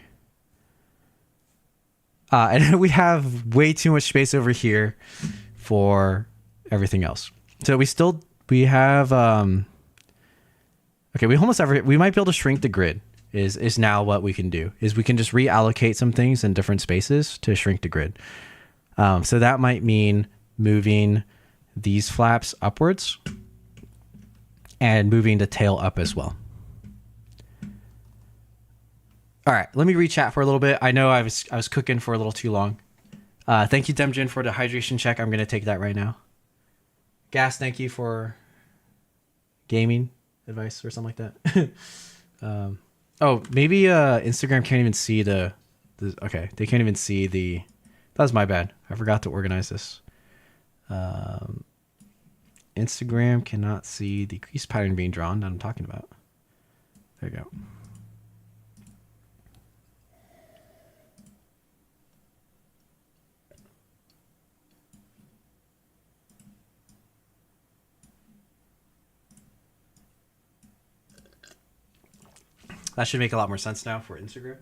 And we have way too much space over here for everything else. So we have okay, we might be able to shrink the grid is now what we can do, is we can just reallocate some things in different spaces to shrink the grid. So that might mean moving these flaps upwards and moving the tail up as well. All right, let me re-chat for a little bit. I know I was cooking for a little too long. Thank you, Demjin, for the hydration check. I'm going to take that right now. Gas, thank you for gaming advice or something like that. Oh, maybe Instagram can't even see the okay, they can't even see the... That was my bad. I forgot to organize this. Instagram cannot see the crease pattern being drawn that I'm talking about. There you go. That should make a lot more sense now for Instagram.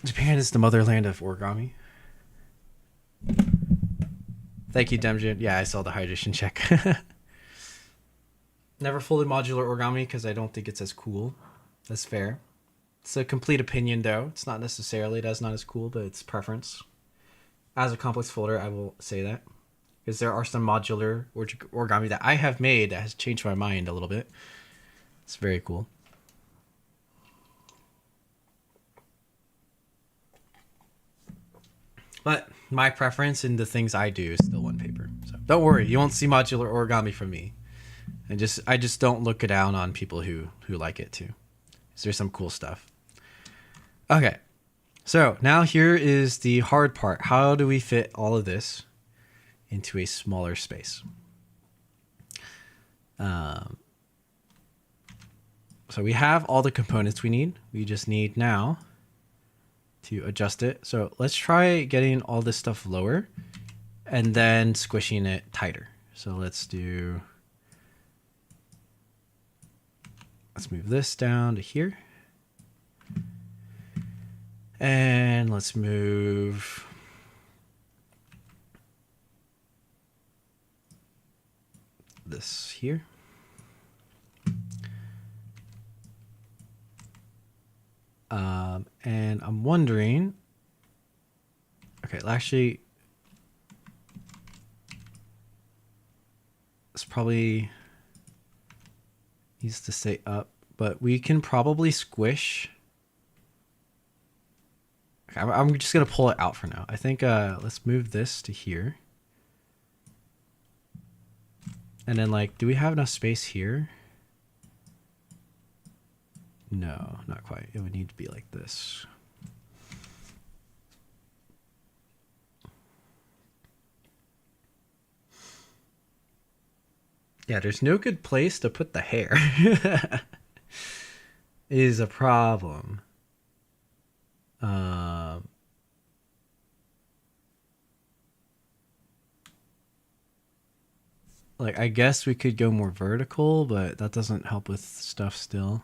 Japan is the motherland of origami. Thank you, Demjin. Yeah, I saw the hydration check. Never fully modular origami because I don't think it's as cool. That's fair. It's a complete opinion, though. It's not necessarily that's not as cool, but it's preference. As a complex folder, I will say that. Because there are some modular origami that I have made that has changed my mind a little bit. It's very cool. But my preference in the things I do is still one paper. So don't worry, you won't see modular origami from me. And I just don't look down on people who like it too. There's some cool stuff. Okay. So now here is the hard part. How do we fit all of this into a smaller space? So we have all the components we need. We just need now to adjust it. So let's try getting all this stuff lower and then squishing it tighter. So let's move this down to here. And let's move this here. And I'm wondering, okay, actually, this probably needs to stay up, but we can probably squish. Okay, I'm just gonna pull it out for now. I think let's move this to here. And then, like, do we have enough space here? No, not quite. It would need to be like this. Yeah, there's no good place to put the hair. Is a problem. Like, I guess we could go more vertical, but that doesn't help with stuff still.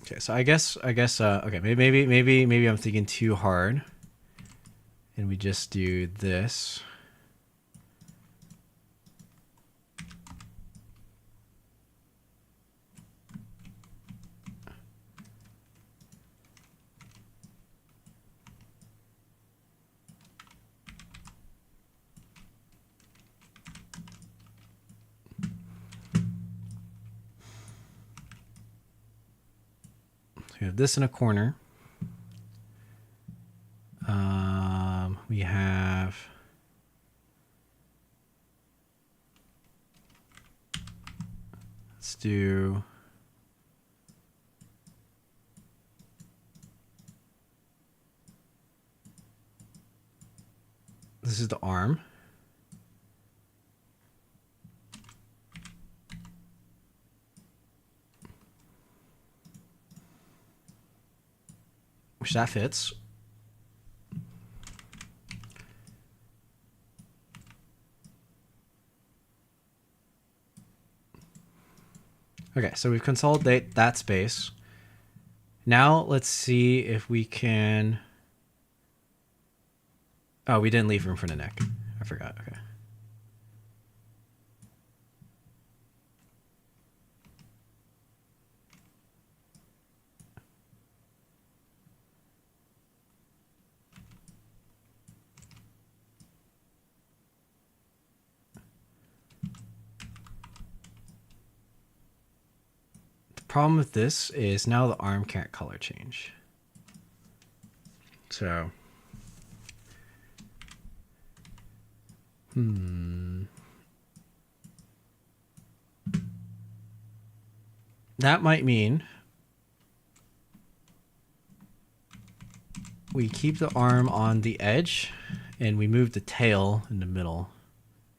Okay, so I guess okay, maybe I'm thinking too hard. And we just do this. We have this in a corner. We have let's do this is the arm. which that fits. Okay, so we've consolidated that space. Now let's see if we can... Oh, we didn't leave room for the neck. I forgot. Okay. The problem with this is now the arm can't color change. So... That might mean we keep the arm on the edge and we move the tail in the middle.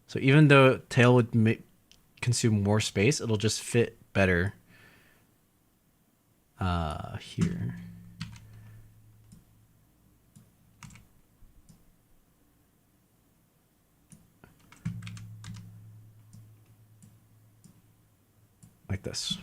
So even though tail would consume more space, it'll just fit better here. Like this.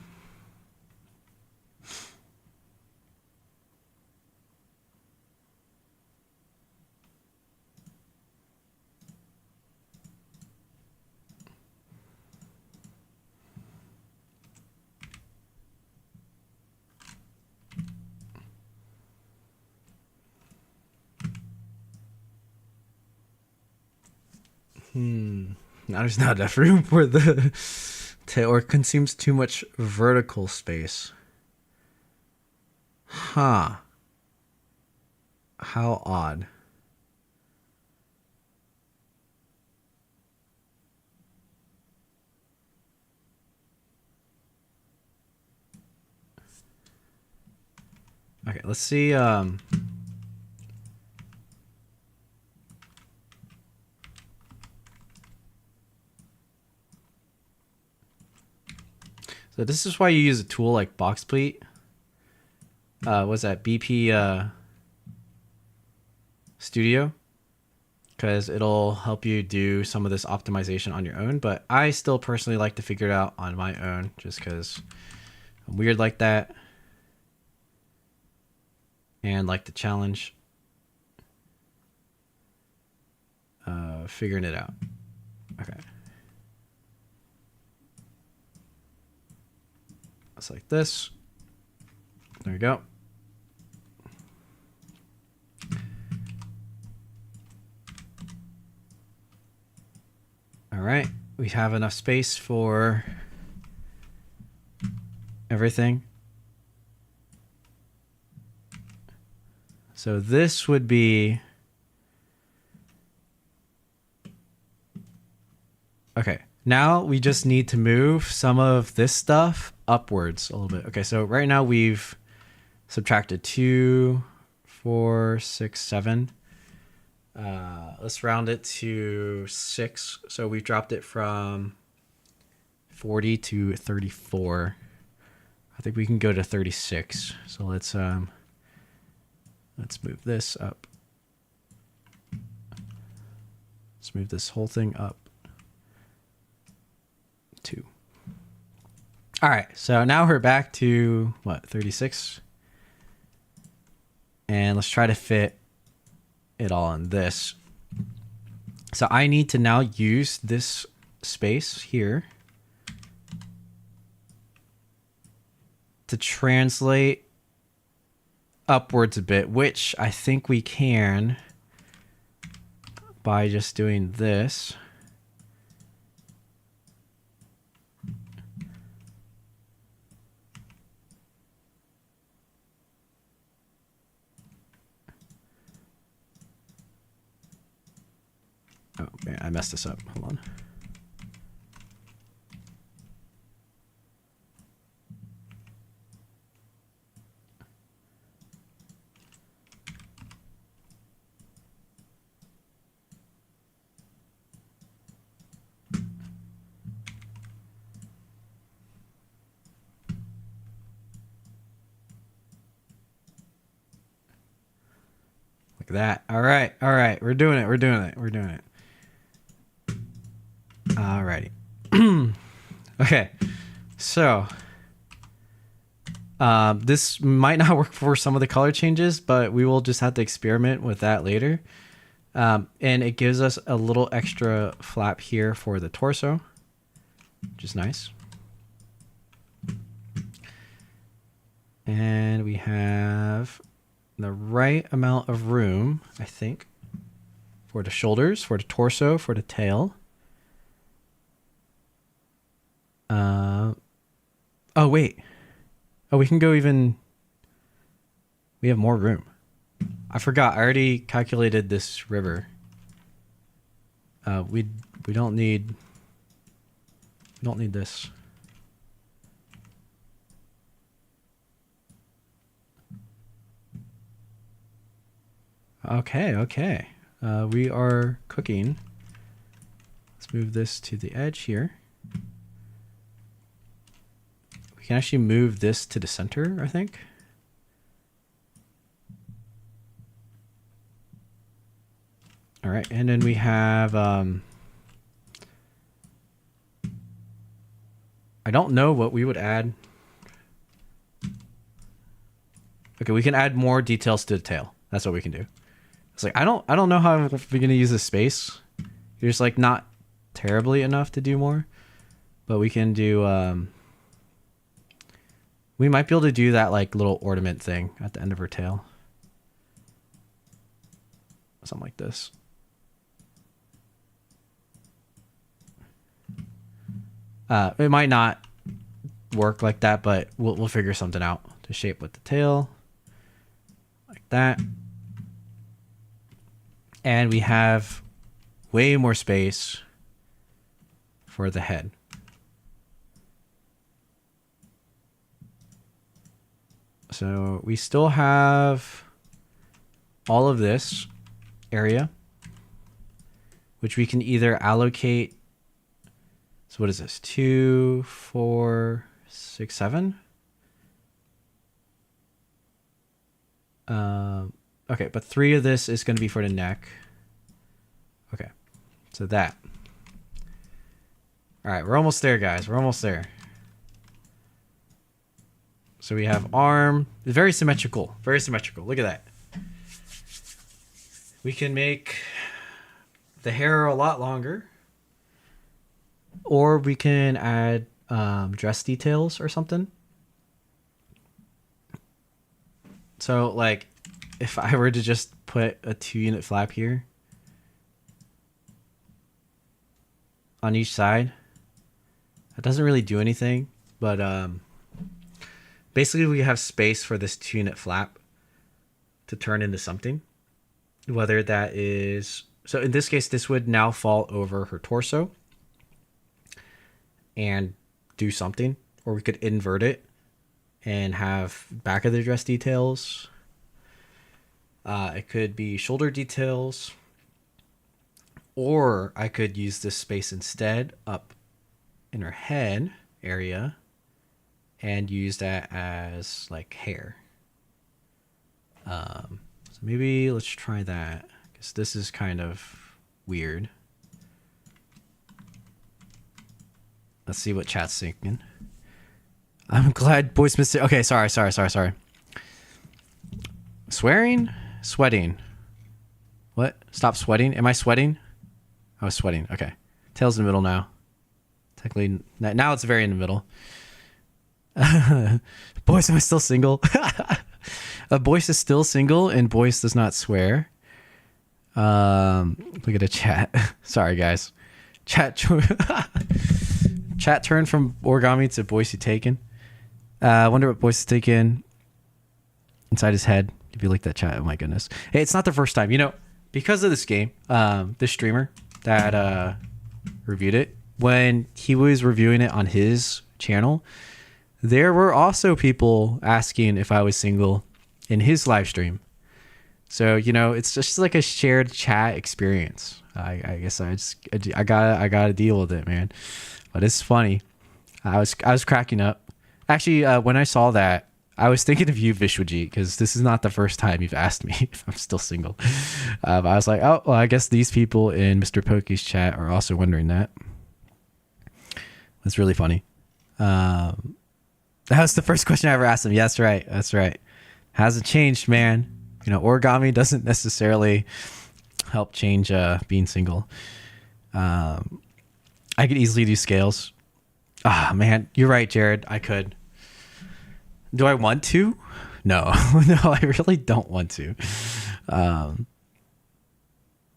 Now there's not enough room for the tail, or consumes too much vertical space. Huh. How odd. Okay, let's see. So this is why you use a tool like box pleat. What's that? BP Studio, because it'll help you do some of this optimization on your own. But I still personally like to figure it out on my own, just because I'm weird like that and like the challenge figuring it out. Okay. It's like this. There we go. All right, we have enough space for everything. So this would be... Okay, now we just need to move some of this stuff upwards a little bit. Okay, so right now we've subtracted 2, 4, 6, 7. Let's round it to 6. So we've dropped it from 40 to 34. I think we can go to 36. So let's move this up. Let's move this whole thing up 2. All right, so now we're back to what, 36? And let's try to fit it all in this. So I need to now use this space here to translate upwards a bit, which I think we can by just doing this. Oh, man, I messed this up. Hold on. Look at that. All right. We're doing it. Alrighty. Okay. So, this might not work for some of the color changes, but we will just have to experiment with that later. And it gives us a little extra flap here for the torso, which is nice. And we have the right amount of room, I think, for the shoulders, for the torso, for the tail. Oh, wait. Oh, we can go even... We have more room. I forgot. I already calculated this river. We don't need... We don't need this. Okay. We are cooking. Let's move this to the edge here. We can actually move this to the center, I think. All right, and then we have... I don't know what we would add. Okay, we can add more details to the tail. That's what we can do. It's like, I don't know how we're going to use this space. You're just like not terribly enough to do more, but we can do, we might be able to do that like little ornament thing at the end of her tail. Something like this. It might not work like that, but we'll figure something out to shape with the tail. Like that. And we have way more space for the head. So we still have all of this area, which we can either allocate. So what is this? 2, 4, 6, 7. Okay, but 3 of this is going to be for the neck. Okay, so that. All right, we're almost there, guys. We're almost there. So we have arm. Very symmetrical. Very symmetrical. Look at that. We can make the hair a lot longer. Or we can add dress details or something. So, like, if I were to just put a 2-unit flap here on each side, that doesn't really do anything. But basically, we have space for this 2-unit flap to turn into something. Whether that is... So, in this case, this would now fall over her torso and do something, or we could invert it and have back of the dress details. It could be shoulder details, or I could use this space instead up in her head area and use that as like hair. So maybe let's try that, because this is kind of weird. Let's see what chat's thinking. I'm glad boys missed it. Okay, sorry. Swearing? Sweating. What? Stop sweating? Am I sweating? I was sweating. Okay. Tail's in the middle now. Technically, now it's very in the middle. Boys, am I still single? Boyce is still single and Boyce does not swear. Look at the chat. Sorry, guys. Chat turned from Origami to Boise taken. I wonder what Boise is taken inside his head. If you like that chat, oh my goodness. Hey, it's not the first time. You know, because of this game, this streamer that reviewed it, when he was reviewing it on his channel, there were also people asking if I was single in his live stream. So, you know, it's just like a shared chat experience. I guess I gotta deal with it, man. But it's funny. I was cracking up. Actually, when I saw that, I was thinking of you, Vishwajit, because this is not the first time you've asked me if I'm still single. I was like, oh, well, I guess these people in Mr. Pokey's chat are also wondering that. That's really funny. That was the first question I ever asked him. Yeah, that's right. That's right. Hasn't changed, man. You know, origami doesn't necessarily help change being single. I could easily do scales. Ah, man, you're right, Jared. I could. Do I want to? No, no, I really don't want to.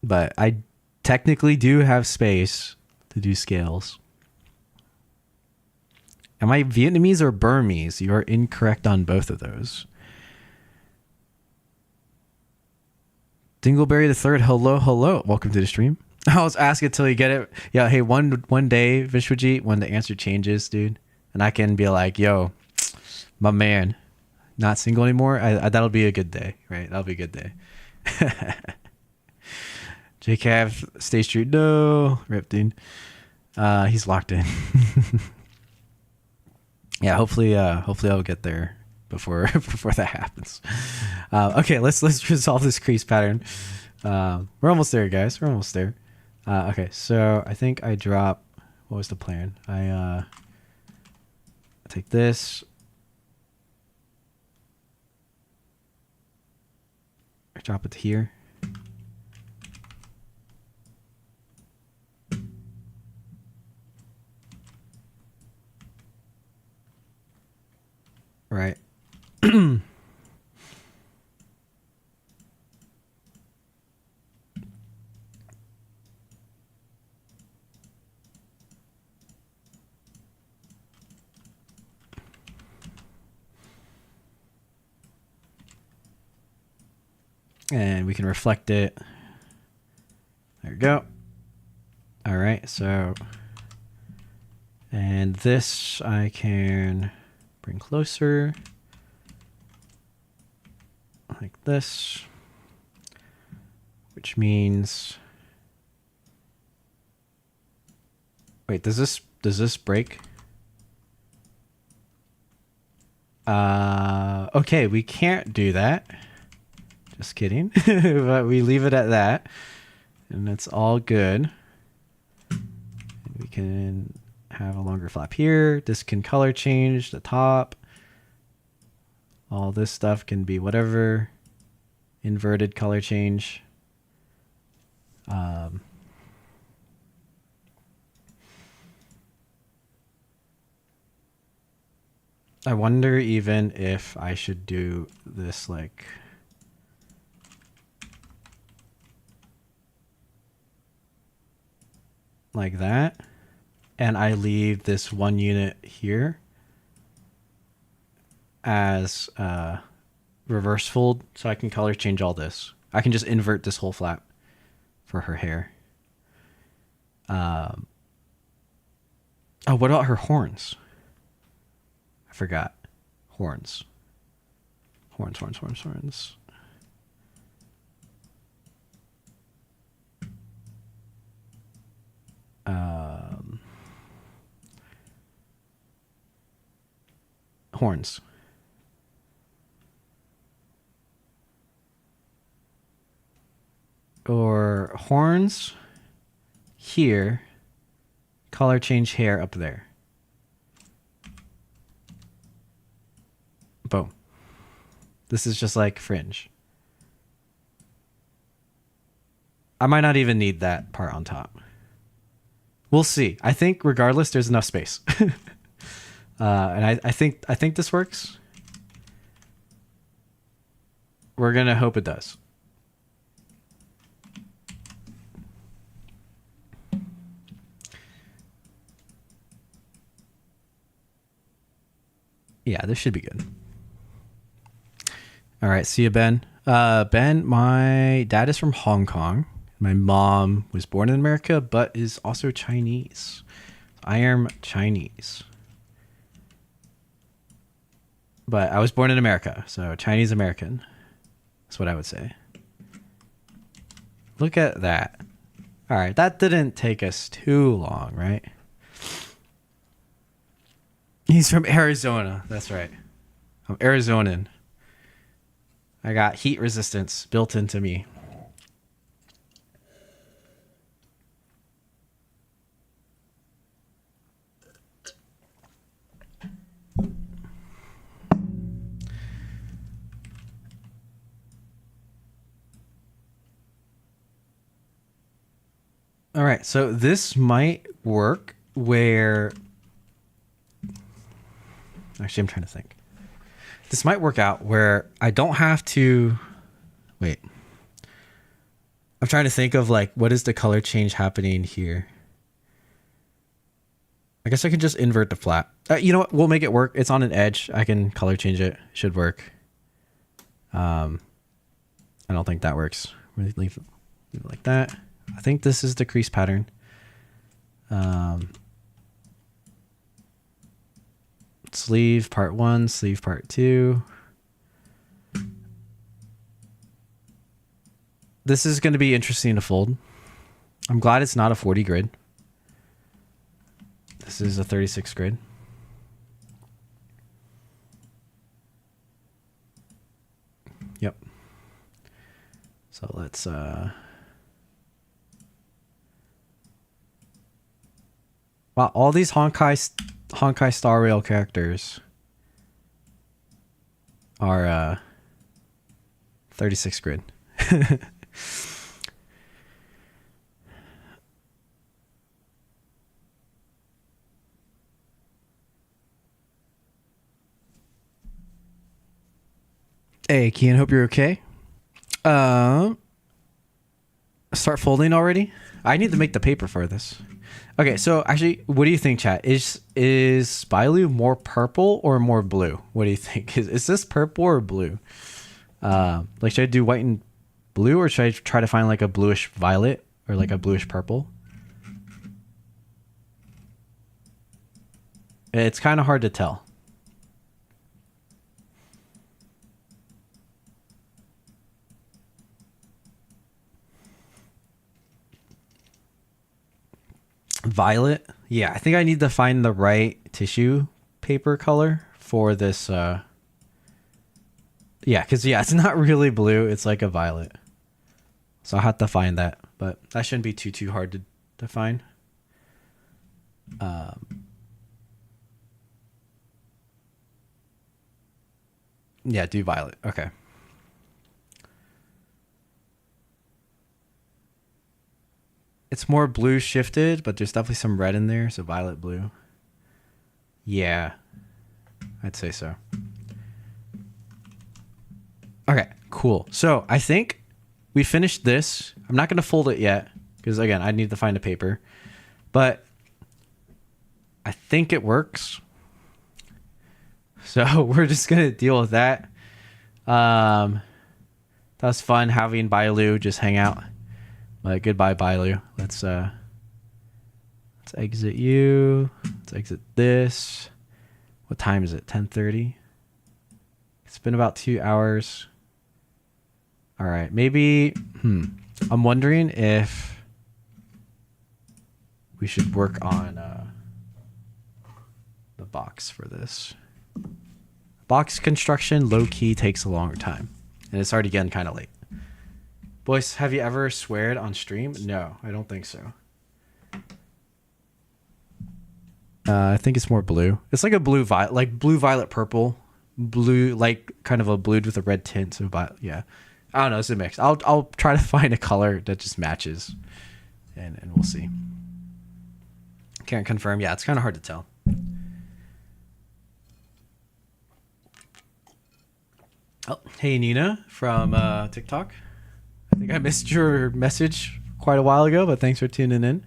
But I technically do have space to do scales. Am I Vietnamese or Burmese? You are incorrect on both of those. Dingleberry the Third, hello, hello. Welcome to the stream. I'll just ask it till you get it. Yeah, hey, one day, Vishwajit, when the answer changes, dude, and I can be like, yo, my man, not single anymore. That'll be a good day, right? That'll be a good day. JCav, Stay Street, no, rip, dude. He's locked in. Yeah, hopefully I'll get there before that happens. Okay, let's resolve this crease pattern. We're almost there, guys. We're almost there. Okay, so I think I drop. What was the plan? I take this. I drop it to here. Right. And we can reflect it. There we go. All right, so, and this I can bring closer, like this, which means, wait, does this break? Okay, we can't do that. Just kidding. But we leave it at that, and it's all good. And we can have a longer flap here. This can color change the top. All this stuff can be whatever. Inverted color change. I wonder even if I should do this like that, and I leave this one unit here as reverse fold, so I can color change all this. I can just invert this whole flap for her hair. Oh, what about her horns? I forgot. Horns. Horns. Or horns here, color change hair up there. Boom. This is just like fringe. I might not even need that part on top. We'll see. I think regardless, there's enough space. And I think this works. We're gonna hope it does. Yeah, this should be good. All right, see you, Ben. Ben, my dad is from Hong Kong. My mom was born in America, but is also Chinese. I am Chinese. But I was born in America, so Chinese American. That's what I would say. Look at that. All right, that didn't take us too long, right? He's from Arizona. That's right. I'm Arizonan. I got heat resistance built into me. All right, so this might work where... Actually, I'm trying to think. This might work out where I don't have to... Wait. I'm trying to think of like, what is the color change happening here? I guess I can just invert the flat. You know what? We'll make it work. It's on an edge. I can color change it. Should work. I don't think that works. Leave it like that. I think this is the crease pattern. Sleeve part 1, sleeve part 2. This is going to be interesting to fold. I'm glad it's not a 40 grid. This is a 36 grid. Yep. So let's wow, all these Honkai Star Rail characters are 36 grid. Hey, Kian, hope you're okay. Start folding already? I need to make the paper for this. Okay, so actually, what do you think, chat? Is Bailu more purple or more blue? What do you think? Is this purple or blue? Like, should I do white and blue, or should I try to find like a bluish violet or like a bluish purple? It's kind of hard to tell. Violet? Yeah, I think I need to find the right tissue paper color for this. Yeah, because it's not really blue. It's like a violet. So I'll have to find that. But that shouldn't be too hard to find. Yeah, do violet. Okay. It's more blue shifted, but there's definitely some red in there. So violet, blue. Yeah, I'd say so. Okay, cool. So I think we finished this. I'm not going to fold it yet because, again, I need to find a paper. But I think it works. So we're just going to deal with that. That was fun having Bailu just hang out. Like, goodbye, Bailu. Let's exit you. Let's exit this. What time is it? 10:30. It's been about 2 hours. All right, maybe. I'm wondering if we should work on the box for this. Box construction low key takes a longer time, and it's already getting kind of late. Boys, have you ever sweared on stream? No, I don't think so. I think it's more blue. It's like a blue violet, like blue, violet, purple, blue, like kind of a blue with a red tint. So, yeah, I don't know. It's a mix. I'll try to find a color that just matches, and we'll see. Can't confirm. Yeah, it's kind of hard to tell. Oh, hey Nina from TikTok. I think I missed your message quite a while ago, but thanks for tuning in.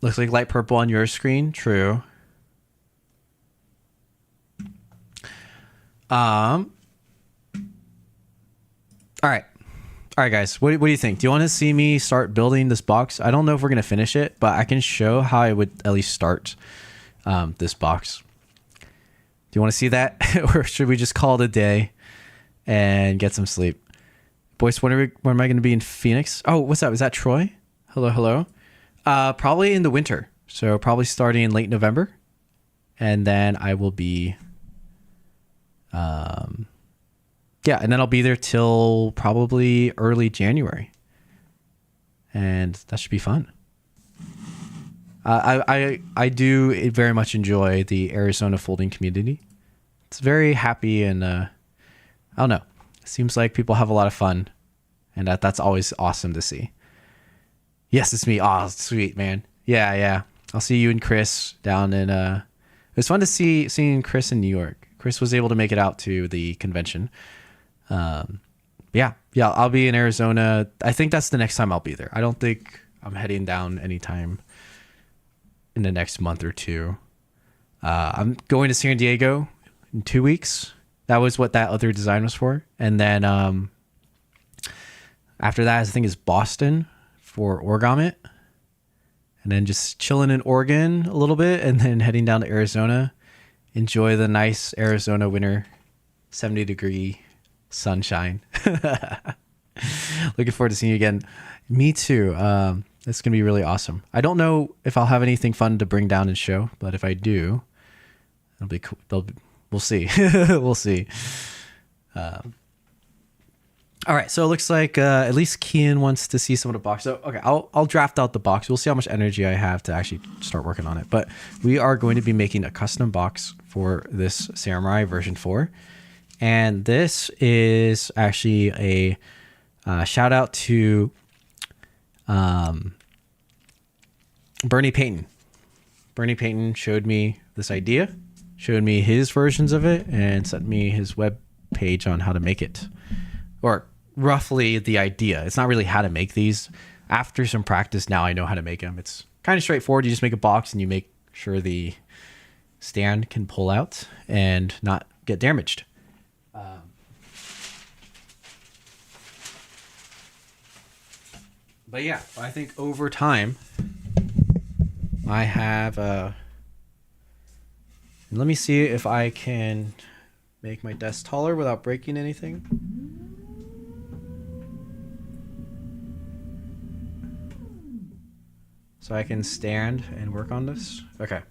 Looks like light purple on your screen. True. All right, guys. What do you think? Do you want to see me start building this box? I don't know if we're gonna finish it, but I can show how I would at least start this box. Do you want to see that, or should we just call it a day and get some sleep? Boys, when am I going to be in Phoenix? Oh, what's up? Is that Troy? Hello. Probably in the winter. So probably starting in late November. and then I will be, and then I'll be there till probably early January, and that should be fun. I do very much enjoy the Arizona folding community. It's very happy, and I don't know. It seems like people have a lot of fun, and that's always awesome to see. Yes, it's me. Oh, sweet, man. Yeah. I'll see you and Chris down in. It was fun to seeing Chris in New York. Chris was able to make it out to the convention. Yeah. I'll be in Arizona. I think that's the next time I'll be there. I don't think I'm heading down anytime in the next month or two. I'm going to San Diego in 2 weeks. That was what that other design was for. And then after that, I think is Boston for Origami. And then just chilling in Oregon a little bit, and then heading down to Arizona. Enjoy the nice Arizona winter, 70-degree sunshine. Looking forward to seeing you again. Me too. It's going to be really awesome. I don't know if I'll have anything fun to bring down and show, but if I do, it'll be cool. We'll see. We'll see. All right, so it looks like at least Kian wants to see some of the box. So okay, I'll draft out the box. We'll see how much energy I have to actually start working on it. But we are going to be making a custom box for this Samurai version 4, and this is actually a shout out to Bernie Payton. Bernie Payton showed me this idea, showed me his versions of it, and sent me his web page on how to make it, or roughly the idea. It's not really how to make these. After some practice, now I know how to make them. It's kind of straightforward. You just make a box and you make sure the stand can pull out and not get damaged. But yeah, I think over time I have let me see if I can make my desk taller without breaking anything. So I can stand and work on this. Okay.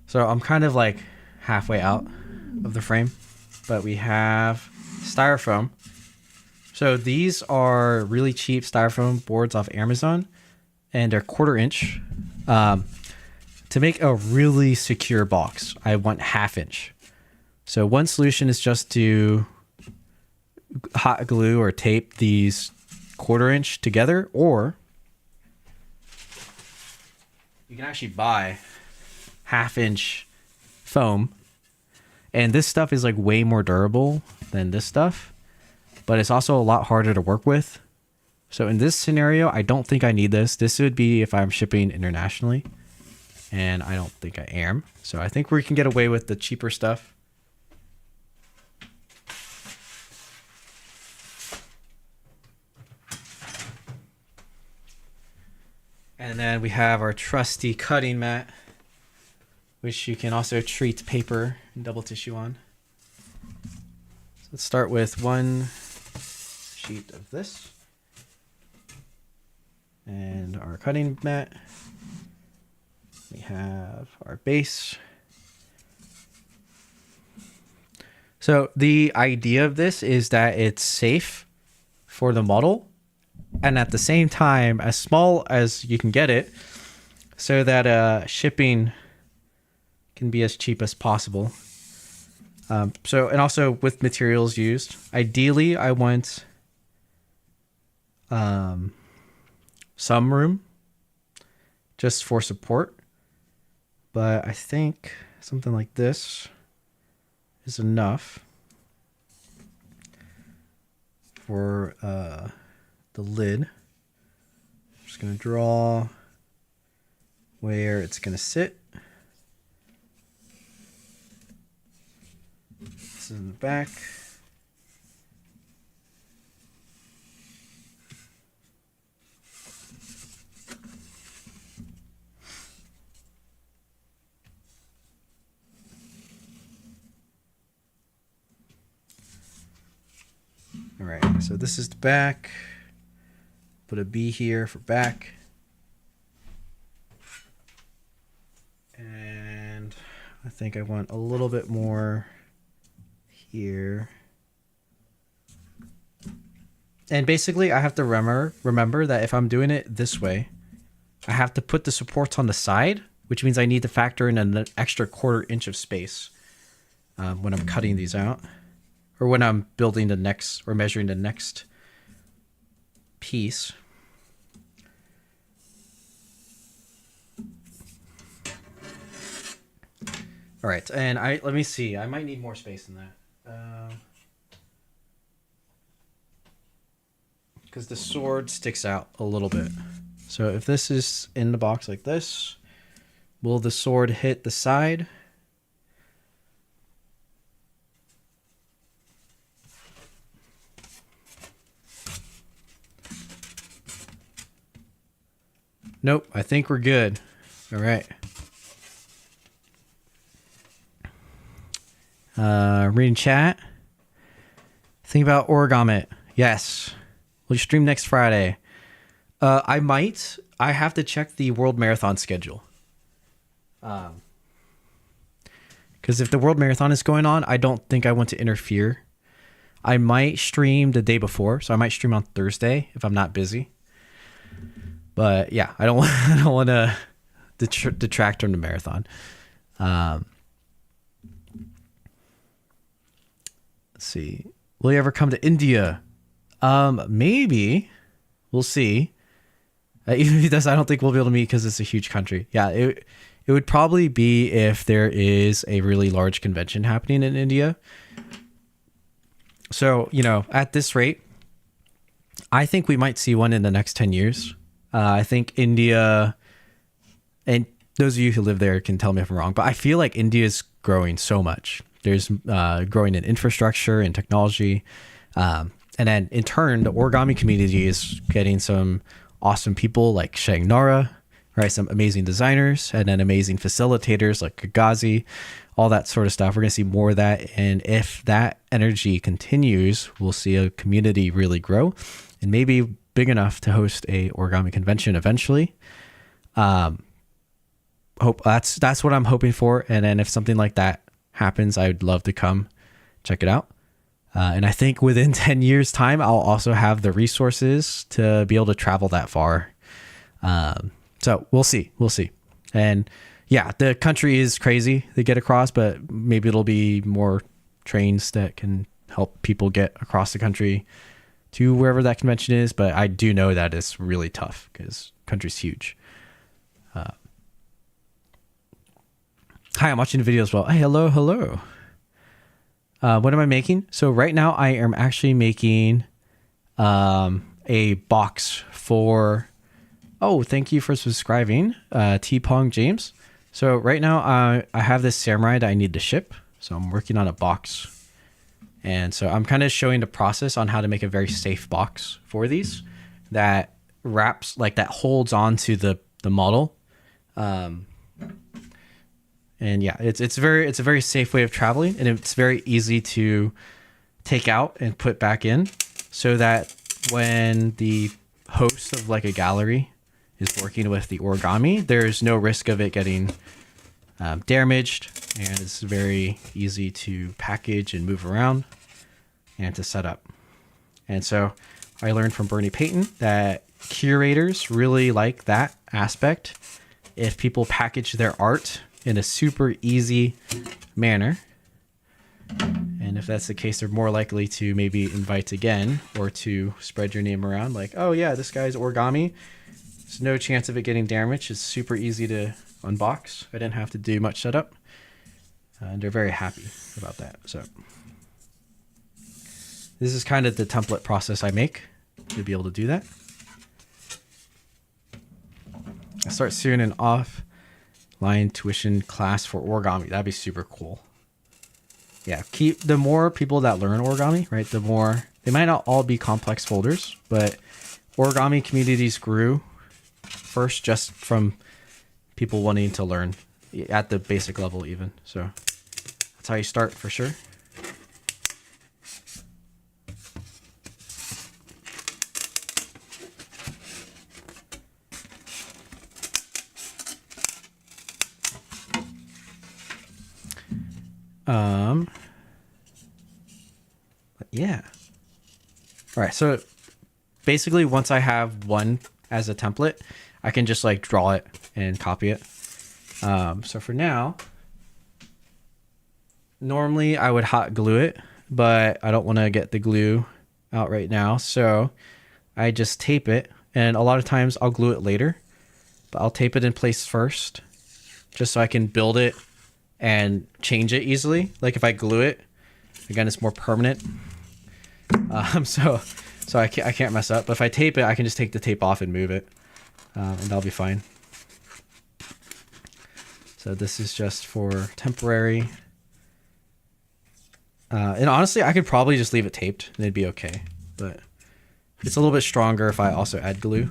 So I'm kind of like halfway out of the frame, but we have styrofoam. So these are really cheap styrofoam boards off Amazon, and they're 1/4 inch. To make a really secure box, I want 1/2 inch. So one solution is just to hot glue or tape these 1/4 inch together, or you can actually buy 1/2 inch foam, and this stuff is like way more durable than this stuff, but it's also a lot harder to work with. So in this scenario, I don't think I need this. This would be if I'm shipping internationally, and I don't think I am. So I think we can get away with the cheaper stuff. And then we have our trusty cutting mat, which you can also treat paper and double tissue on. So let's start with one sheet of this and our cutting mat. We have our base. So the idea of this is that it's safe for the model, and at the same time as small as you can get it, so that shipping can be as cheap as possible. So, and also with materials used, ideally I want some room just for support, but I think something like this is enough for the lid. I'm just going to draw where it's going to sit. This is in the back. All right, so this is the back. Put a B here for back. I think I want a little bit more here. And basically, I have to remember that if I'm doing it this way, I have to put the supports on the side, which means I need to factor in an extra 1/4 inch of space when I'm cutting these out, or when I'm building the next or measuring the next piece. All right, and let me see. I might need more space than that. Because the sword sticks out a little bit. So if this is in the box like this, will the sword hit the side? Nope, I think we're good. All right. Reading chat. Think about Origami. Yes. Will you stream next Friday? I might. I have to check the World Marathon schedule. Because if the World Marathon is going on, I don't think I want to interfere. I might stream the day before, so I might stream on Thursday if I'm not busy. But yeah, I don't want to detract from the marathon. Let's see. Will you ever come to India? Maybe. We'll see. Even if he does, I don't think we'll be able to meet because it's a huge country. Yeah, it would probably be if there is a really large convention happening in India. So, at this rate, I think we might see one in the next 10 years. I think India, and those of you who live there can tell me if I'm wrong, but I feel like India is growing so much. There's growing in infrastructure and technology. And then in turn, the origami community is getting some awesome people like Shang Nara, right? Some amazing designers, and then amazing facilitators like Kagazi, all that sort of stuff. We're going to see more of that. And if that energy continues, we'll see a community really grow and maybe big enough to host a origami convention eventually. Hope that's what I'm hoping for. And then if something like that happens, I would love to come check it out. And I think within 10 years time, I'll also have the resources to be able to travel that far. So we'll see. And yeah, the country is crazy to get across, but maybe it'll be more trains that can help people get across the country to wherever that convention is. But I do know that it's really tough because the country's huge. Hi, I'm watching the video as well. Hey, hello. What am I making? So right now I am actually making a box for... Oh, thank you for subscribing, T-Pong James. So right now I have this samurai that I need to ship. So I'm working on a box. And so I'm kind of showing the process on how to make a very safe box for these that wraps, like that holds on to the model. And yeah, it's a very safe way of traveling, and it's very easy to take out and put back in, so that when the host of like a gallery is working with the origami, there's no risk of it getting damaged, and it's very easy to package and move around and to set up. And so I learned from Bernie Payton that curators really like that aspect. If people package their art in a super easy manner, and if that's the case, they're more likely to maybe invite again, or to spread your name around like, oh yeah, this guy's origami, there's no chance of it getting damaged, it's super easy to unbox, I didn't have to do much setup, and they're very happy about that. So this is kind of the template process I make to be able to do that. I start soon an offline tuition class for origami. That'd be super cool. Yeah, the more people that learn origami, right, the more, they might not all be complex folders, but origami communities grew first just from people wanting to learn at the basic level even. So that's how you start for sure. But yeah. All right. So basically, once I have one as a template, I can just like draw it and copy it. So for now, normally I would hot glue it, but I don't want to get the glue out right now. So I just tape it, and a lot of times I'll glue it later, but I'll tape it in place first just so I can build it and change it easily. Like if I glue it, again, it's more permanent. So I can't mess up. But if I tape it, I can just take the tape off and move it, and that'll be fine. So this is just for temporary. And honestly, I could probably just leave it taped and it'd be okay. But it's a little bit stronger if I also add glue.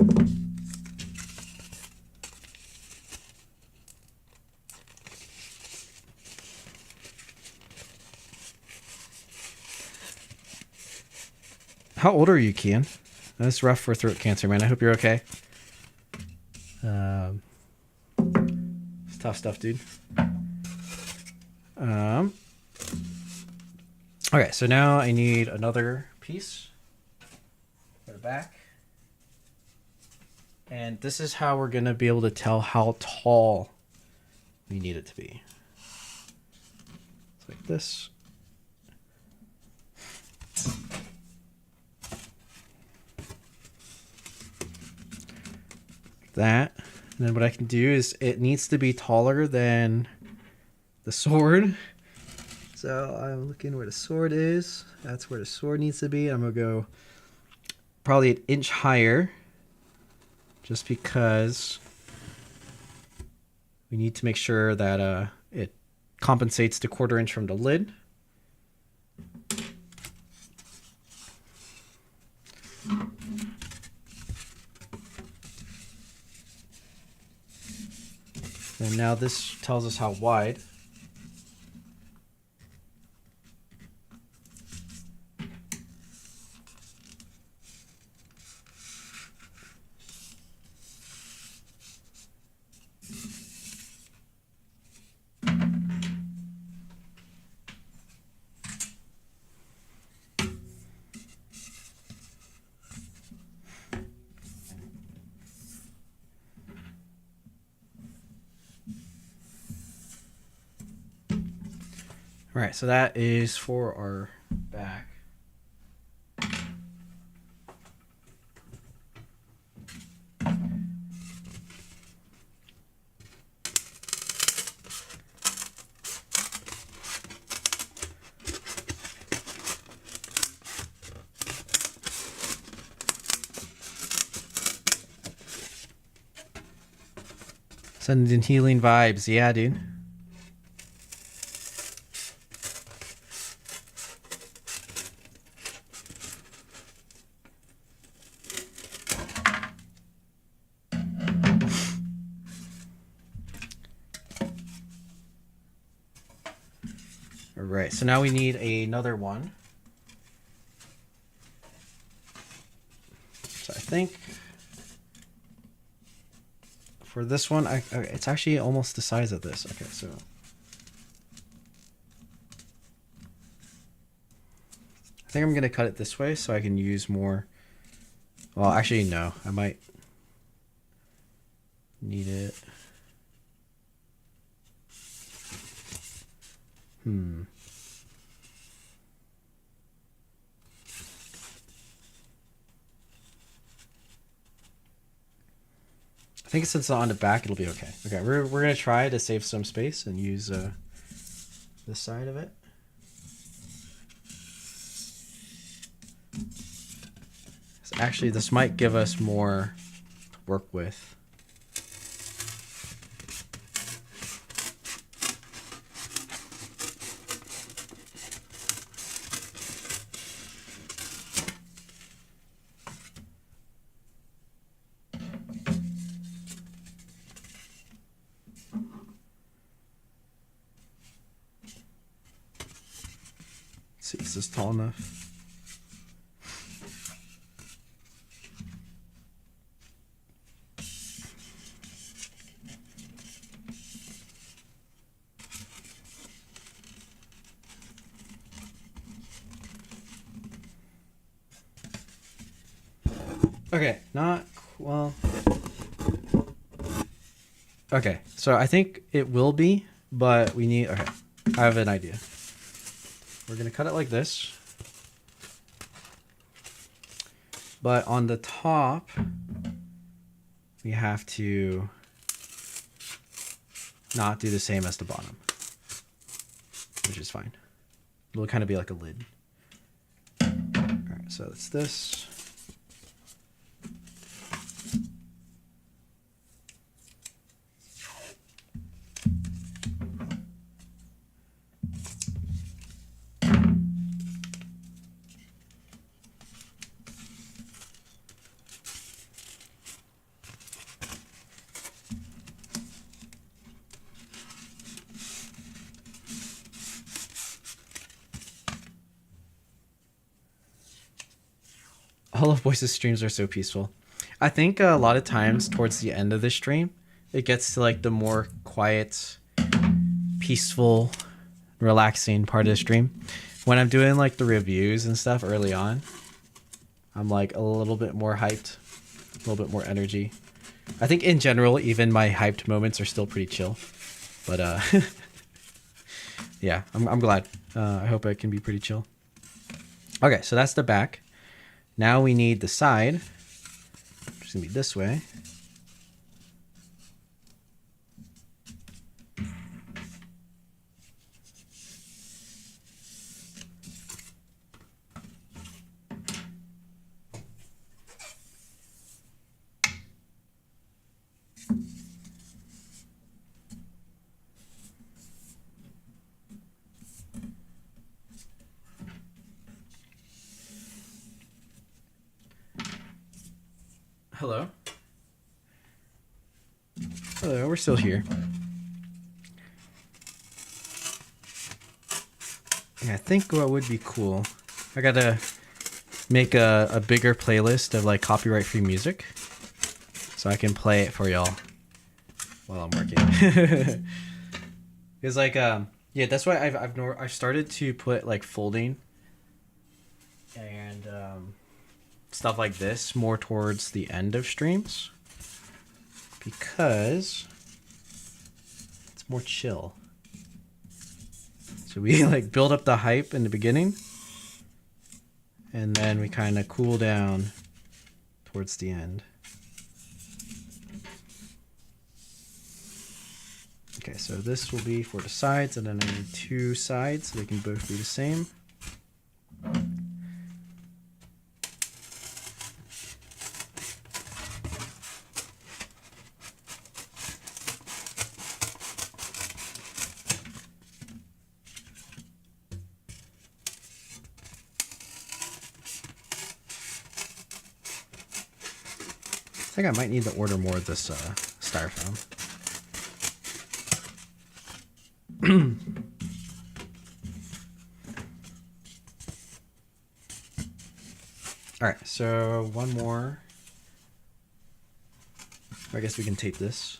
How old are you, Kian? That's rough for throat cancer, man. I hope you're okay. It's tough stuff, dude. Okay, so now I need another piece for the back. And this is how we're going to be able to tell how tall we need it to be. It's like this. That. And then what I can do is it needs to be taller than the sword. So I'm looking where the sword is. That's where the sword needs to be. I'm going to go probably an inch higher just because we need to make sure that it compensates the 1/4 inch from the lid. And now this tells us how wide. All right, so that is for our back. Sending healing vibes. Yeah, dude. All right, so now we need another one. So I think for this one, it's actually almost the size of this. Okay, so I think I'm going to cut it this way so I can use more. Well, actually, no. I might need it. I think since it's on the back, it'll be okay. Okay, we're going to try to save some space and use this side of it. So actually, this might give us more to work with. See, is this tall enough? Okay, not well. Okay, so I think it will be, but we need. Okay, I have an idea. We're gonna cut it like this, but on the top, we have to not do the same as the bottom, which is fine. It'll kind of be like a lid. All right, so it's this. All of Voice's streams are so peaceful. I think a lot of times towards the end of the stream, it gets to like the more quiet, peaceful, relaxing part of the stream. When I'm doing like the reviews and stuff early on, I'm like a little bit more hyped, a little bit more energy. I think in general, even my hyped moments are still pretty chill. But yeah, I'm glad. I hope it can be pretty chill. Okay, so that's the back. Now we need the side, which is going to be this way. Hello. Hello, we're still here. Yeah, I think what would be cool, I gotta make a bigger playlist of like copyright free music so I can play it for y'all while I'm working. It's like yeah, that's why I've started to put like folding and stuff like this more towards the end of streams because it's more chill. So we like build up the hype in the beginning and then we kind of cool down towards the end. Okay, so this will be for the sides, and then I need two sides so they can both be the same. I think I might need to order more of this styrofoam. All right, so one more. I guess we can tape this.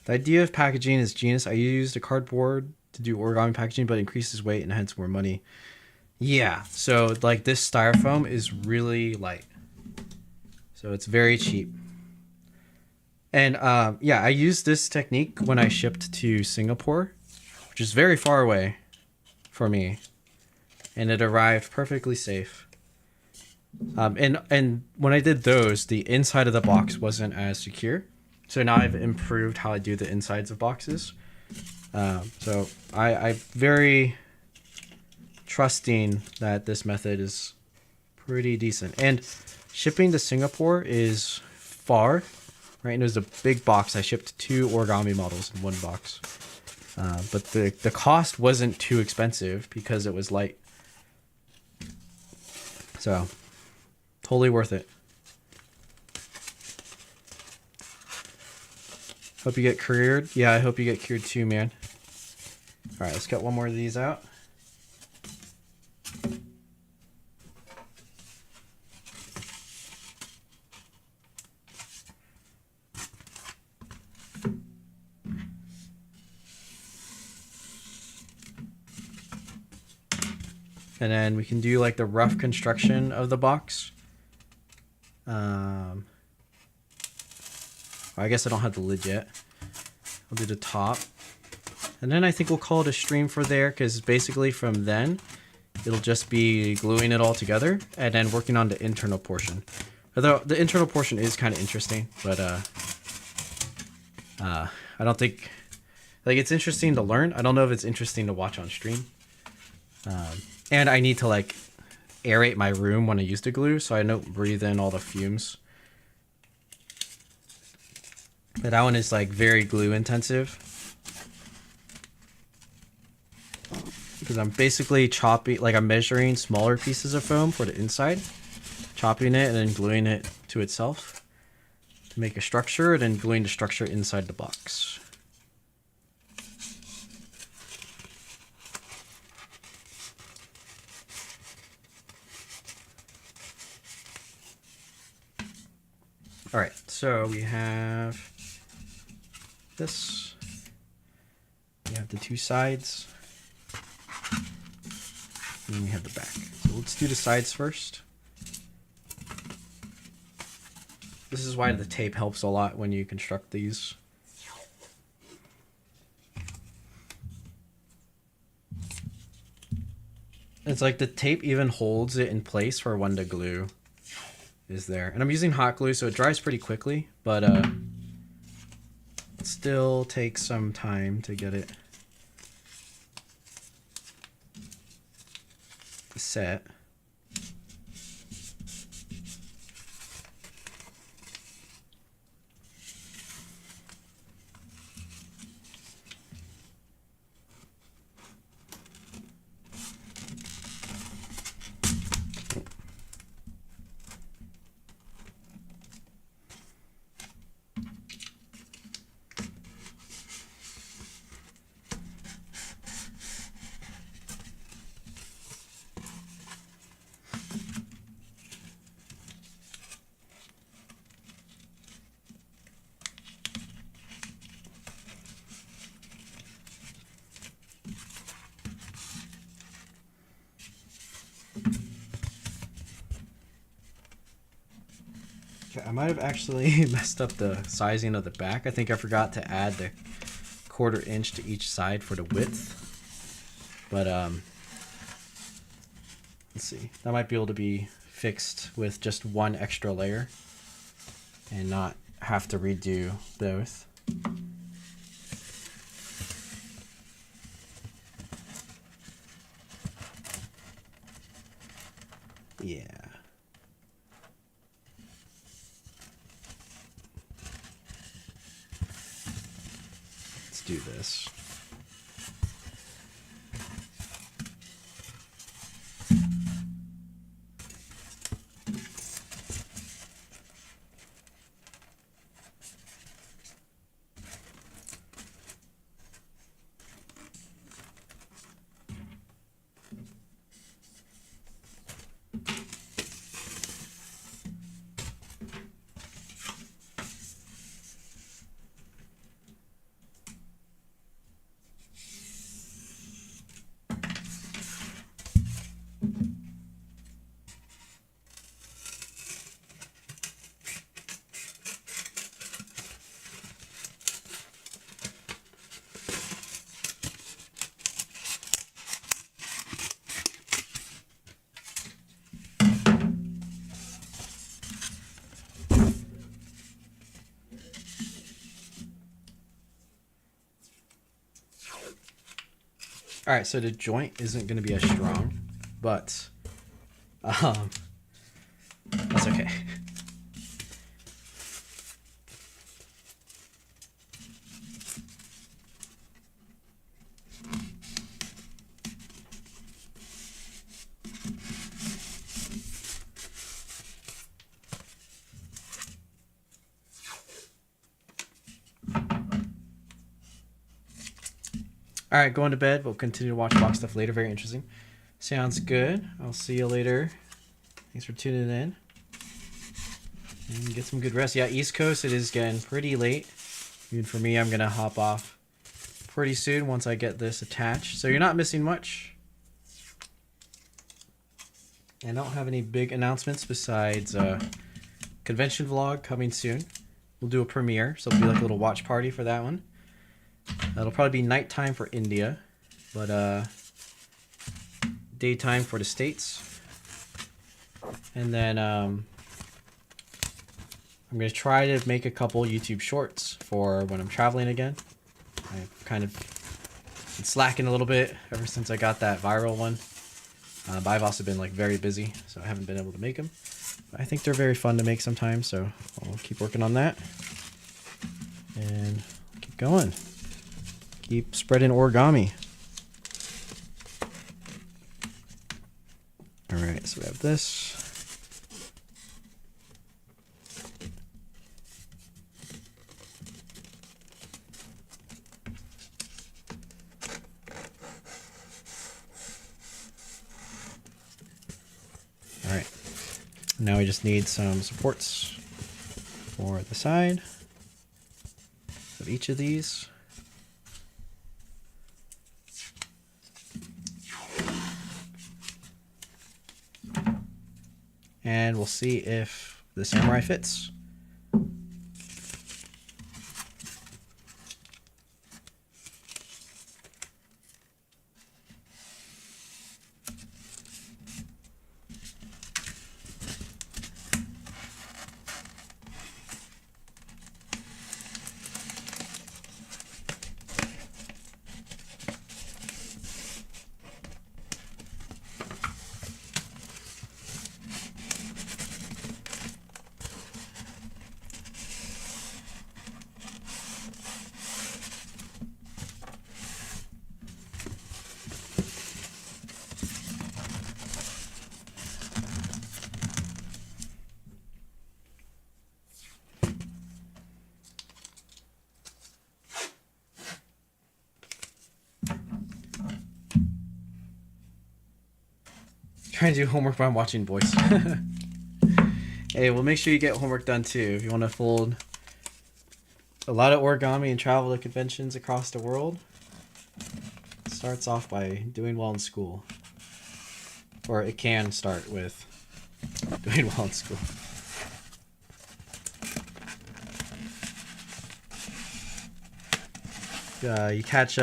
The idea of packaging is genius. I used a cardboard to do origami packaging, but it increases weight and hence more money. Yeah, so like this styrofoam is really light. So it's very cheap. And yeah, I used this technique when I shipped to Singapore, which is very far away for me. And it arrived perfectly safe. And when I did those, the inside of the box wasn't as secure. So now I've improved how I do the insides of boxes. So I'm very trusting that this method is pretty decent. And shipping to Singapore is far, right? And it was a big box. I shipped 2 origami models in one box. But the cost wasn't too expensive because it was light. So totally worth it. Hope you get cured. Yeah, I hope you get cured too, man. All right, let's get one more of these out. And then we can do like the rough construction of the box. I guess I don't have the lid yet. I'll do the top. And then I think we'll call it a stream for there, because basically from then, it'll just be gluing it all together and then working on the internal portion. Although the internal portion is kind of interesting, but I don't think, like, it's interesting to learn. I don't know if it's interesting to watch on stream. And I need to like aerate my room when I use the glue, so I don't breathe in all the fumes. But that one is like very glue intensive, because I'm basically chopping, like I'm measuring smaller pieces of foam for the inside, chopping it and then gluing it to itself to make a structure, and then gluing the structure inside the box. All right, so we have this. We have the two sides. And then we have the back. So let's do the sides first. This is why the tape helps a lot when you construct these. It's like the tape even holds it in place for when the glue is there. And I'm using hot glue, so it dries pretty quickly, but it still takes some time to get it set. I might have actually messed up the sizing of the back. I think I forgot to add the 1/4 inch to each side for the width. But let's see. That might be able to be fixed with just one extra layer and not have to redo both. Yeah. Do this. All right, so the joint isn't going to be as strong, but that's okay. All right, going to bed. We'll continue to watch box stuff later. Very interesting. Sounds good. I'll see you later. Thanks for tuning in. And get some good rest. Yeah, East Coast, it is getting pretty late. Even for me, I'm going to hop off pretty soon once I get this attached. So you're not missing much. I don't have any big announcements besides convention vlog coming soon. We'll do a premiere, so it'll be like a little watch party for that one. It'll probably be nighttime for India, but daytime for the States. And then I'm going to try to make a couple YouTube shorts for when I'm traveling again. I've kind of been slacking a little bit ever since I got that viral one. But I've also been like very busy, so I haven't been able to make them. But I think they're very fun to make sometimes, so I'll keep working on that. And keep going. Keep spreading origami. Alright, so we have this. Alright, now we just need some supports for the side of each of these. And we'll see if the samurai fits. Trying to do homework while I'm watching voice. Hey, well, make sure you get homework done too. If you want to fold a lot of origami and travel to conventions across the world, it starts off by doing well in school. Or it can start with doing well in school. You catch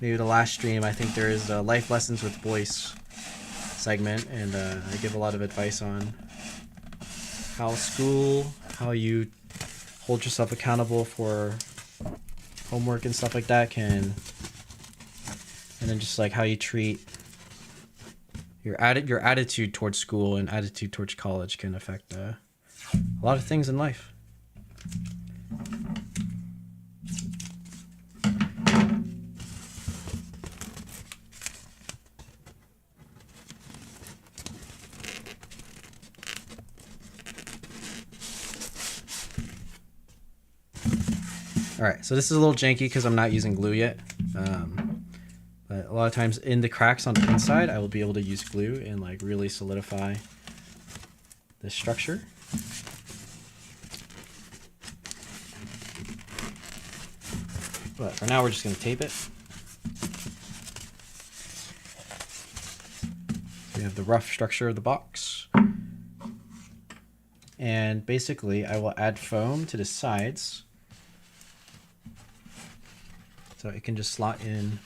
maybe the last stream, I think there is Life Lessons with Voice segment, and I give a lot of advice on how you hold yourself accountable for homework and stuff like that and then just like how you treat your attitude towards school and attitude towards college can affect a lot of things in life. Alright, so this is a little janky because I'm not using glue yet. But a lot of times in the cracks on the inside, I will be able to use glue and like really solidify the structure. But for now, we're just going to tape it. So we have the rough structure of the box. And basically, I will add foam to the sides, so it can just slot in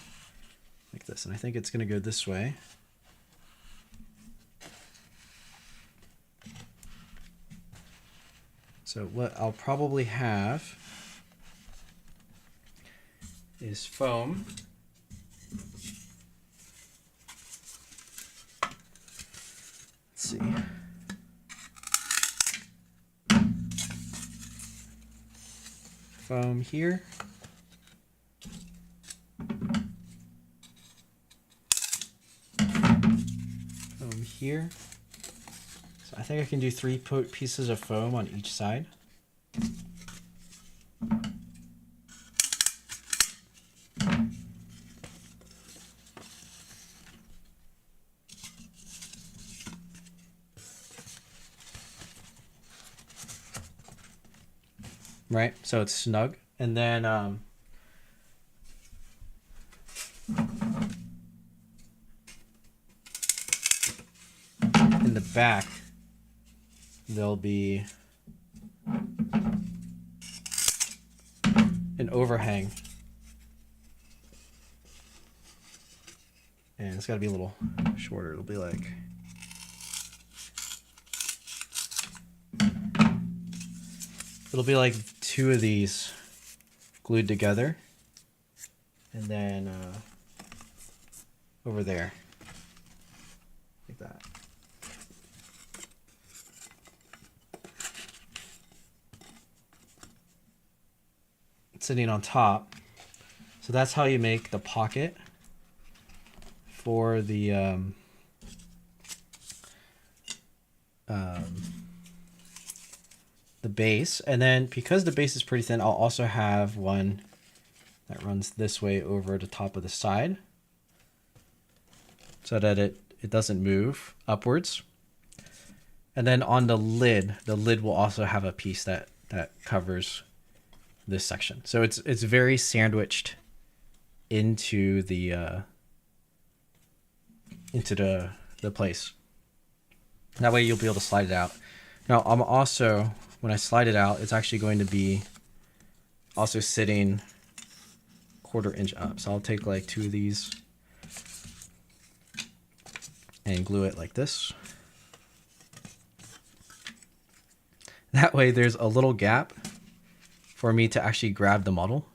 like this. And I think it's going to go this way. So what I'll probably have is foam. Let's see. Foam here. Foam here. So I think I can do 3 pieces of foam on each side. Right, so it's snug, and then back, there'll be an overhang. And it's got to be a little shorter. It'll be like... It'll be like 2 of these glued together. And then over there. Like that. Sitting on top. So that's how you make the pocket for the base. And then because the base is pretty thin, I'll also have one that runs this way over the top of the side so that it doesn't move upwards. And then on the lid will also have a piece that covers this section. So it's very sandwiched into the place. That way you'll be able to slide it out. Now I'm also, when I slide it out, it's actually going to be also sitting 1/4 inch up. So I'll take like 2 of these and glue it like this. That way there's a little gap for me to actually grab the model.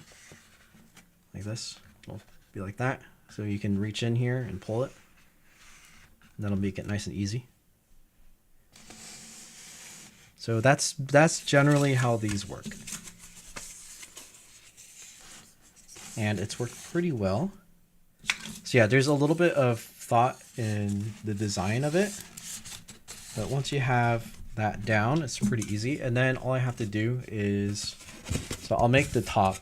Like this. It'll be like that. So you can reach in here and pull it. And that'll make it nice and easy. So that's generally how these work. And it's worked pretty well. So yeah, there's a little bit of thought in the design of it. But once you have that down, it's pretty easy. And then all I have to do is, so I'll make the top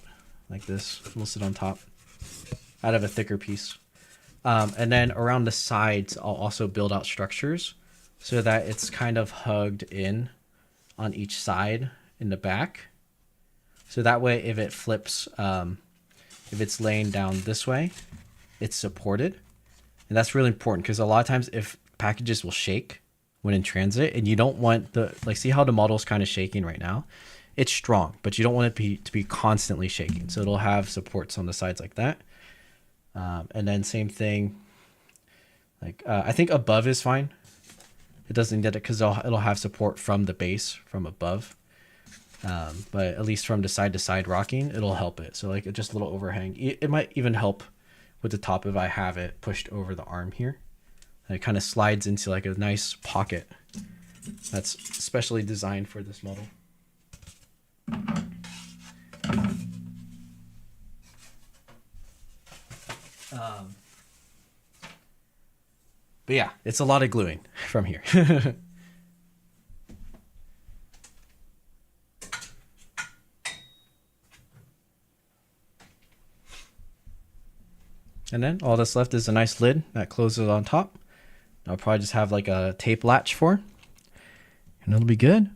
like this. We'll sit on top out of a thicker piece. And then around the sides, I'll also build out structures so that it's kind of hugged in on each side in the back. So that way, if it flips, if it's laying down this way, it's supported. And that's really important because a lot of times if packages will shake when in transit, and you don't want the, like, see how the model's kind of shaking right now? It's strong, but you don't want it to be constantly shaking. So it'll have supports on the sides like that. And then same thing, like I think above is fine. It doesn't get it because it'll have support from the base from above. But at least from the side to side rocking, it'll help it. So like just a little overhang. It might even help with the top if I have it pushed over the arm here. And it kind of slides into like a nice pocket that's specially designed for this model. But yeah, it's a lot of gluing from here. And then all that's left is a nice lid that closes on top. I'll probably just have like a tape latch for, and it'll be good.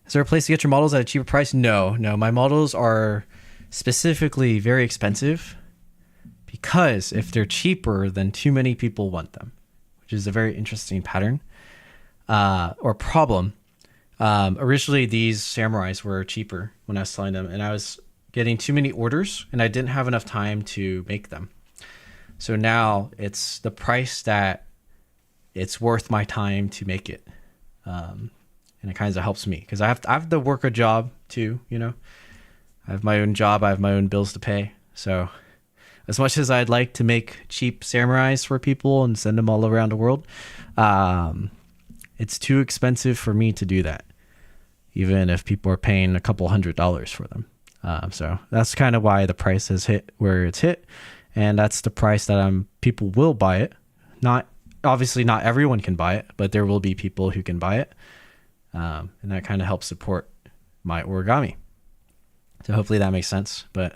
Is there a place to get your models at a cheaper price? No, my models are specifically very expensive because if they're cheaper, then too many people want them, which is a very interesting pattern or problem. Originally, these samurais were cheaper when I was selling them, and I was getting too many orders, and I didn't have enough time to make them. So now it's the price that it's worth my time to make it. And it kind of helps me because I have to work a job too, you know. I have my own job, I have my own bills to pay. So as much as I'd like to make cheap samurais for people and send them all around the world, it's too expensive for me to do that, even if people are paying a couple $100s for them. So that's kind of why the price has hit where it's hit. And that's the price that people will buy it. Obviously not everyone can buy it, but there will be people who can buy it. And that kind of helps support my origami. So hopefully that makes sense. But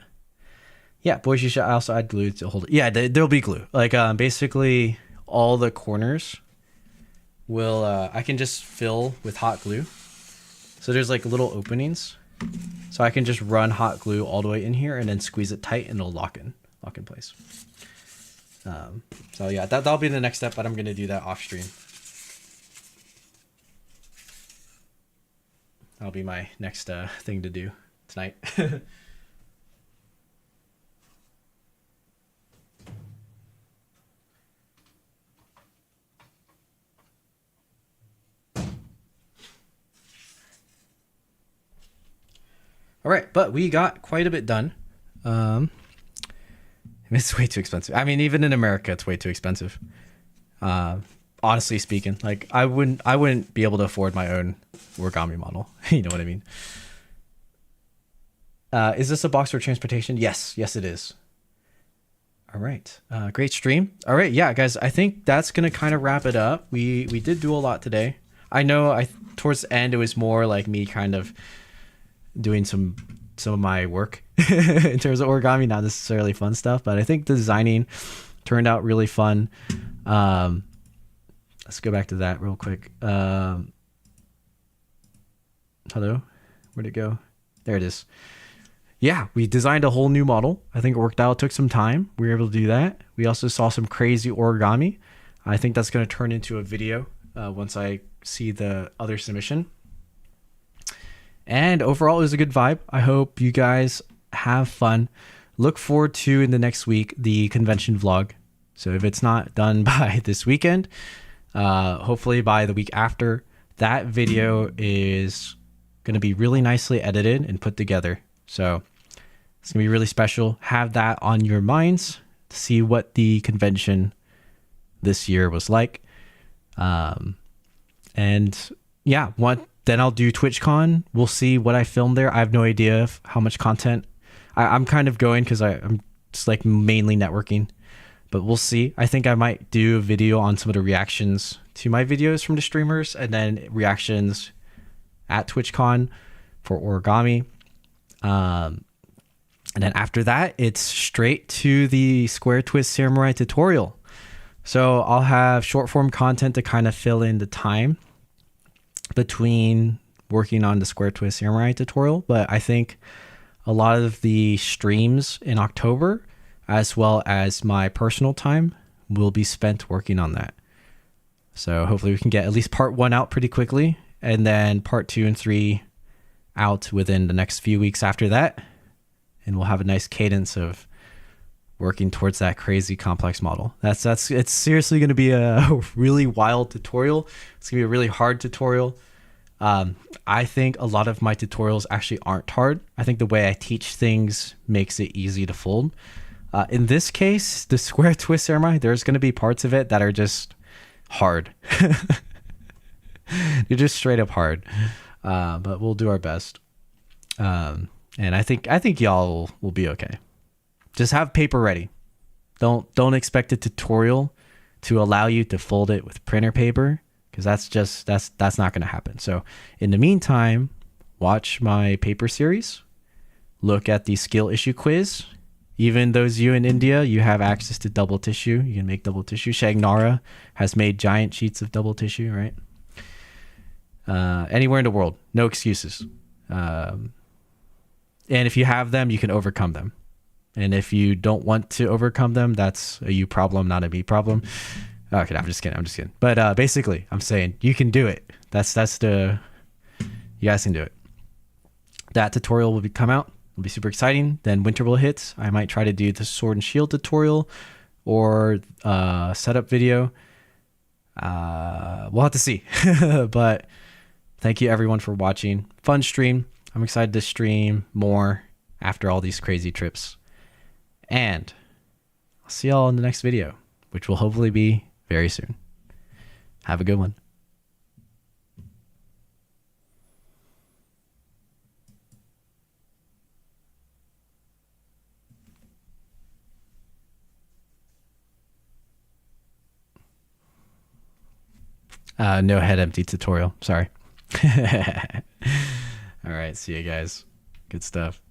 yeah, boys, you should also add glue to hold it. Yeah, there'll be glue. Like basically all the corners will, I can just fill with hot glue. So there's like little openings. So I can just run hot glue all the way in here and then squeeze it tight and it'll lock in place. So yeah, that'll be the next step, but I'm going to do that off stream. That'll be my next thing to do tonight. All right, but we got quite a bit done. It's way too expensive. I mean, even in America, it's way too expensive. Honestly speaking, like I wouldn't be able to afford my own origami model. You know what I mean? Is this a box for transportation? Yes, it is. All right, great stream. All right, yeah, guys, I think that's gonna kind of wrap it up. We did do a lot today. I know towards the end it was more like me kind of doing some of my work in terms of origami, not necessarily fun stuff, but I think the designing turned out really fun. Let's go back to that real quick. Hello, where'd it go? There it is. Yeah, we designed a whole new model. I think it worked out. It took some time. We were able to do that. We also saw some crazy origami. I think that's going to turn into a video once I see the other submission. And overall, it was a good vibe. I hope you guys have fun. Look forward to, in the next week, the convention vlog. So if it's not done by this weekend, hopefully by the week after, that video is going to be really nicely edited and put together. So it's going to be really special. Have that on your minds to see what the convention this year was like. And yeah, then I'll do TwitchCon. We'll see what I filmed there. I have no idea how much content. I'm kind of going because I'm just like mainly networking, but we'll see. I think I might do a video on some of the reactions to my videos from the streamers, and then reactions at TwitchCon for origami. And then after that, it's straight to the Square Twist Samurai tutorial. So I'll have short form content to kind of fill in the time between working on the Square Twist Samurai tutorial, but I think a lot of the streams in October, as well as my personal time, will be spent working on that. So hopefully we can get at least part 1 out pretty quickly, and then part 2 and 3 out within the next few weeks after that, and we'll have a nice cadence of working towards that crazy complex model. It's seriously going to be a really wild tutorial. It's going to be a really hard tutorial. I think a lot of my tutorials actually aren't hard. I think the way I teach things makes it easy to fold. In this case, the Square Twist Samurai, there's going to be parts of it that are just hard. They're just straight up hard. But we'll do our best. And I think y'all will be okay. Just have paper ready. Don't expect a tutorial to allow you to fold it with printer paper, because that's not going to happen. So in the meantime, watch my paper series, look at the skill issue quiz. Even those you in India, you have access to double tissue. You can make double tissue. Shagnara has made giant sheets of double tissue, right? Anywhere in the world, no excuses. And if you have them, you can overcome them. And if you don't want to overcome them, that's a you problem, not a me problem. Okay, I'm just kidding. But basically, I'm saying you can do it. You guys can do it. That tutorial will come out. It'll be super exciting. Then winter will hit. I might try to do the sword and shield tutorial or setup video. We'll have to see. But thank you everyone for watching. Fun stream. I'm excited to stream more after all these crazy trips. And I'll see y'all in the next video, which will hopefully be very soon. Have a good one. No head empty tutorial. Sorry. All right. See you guys. Good stuff.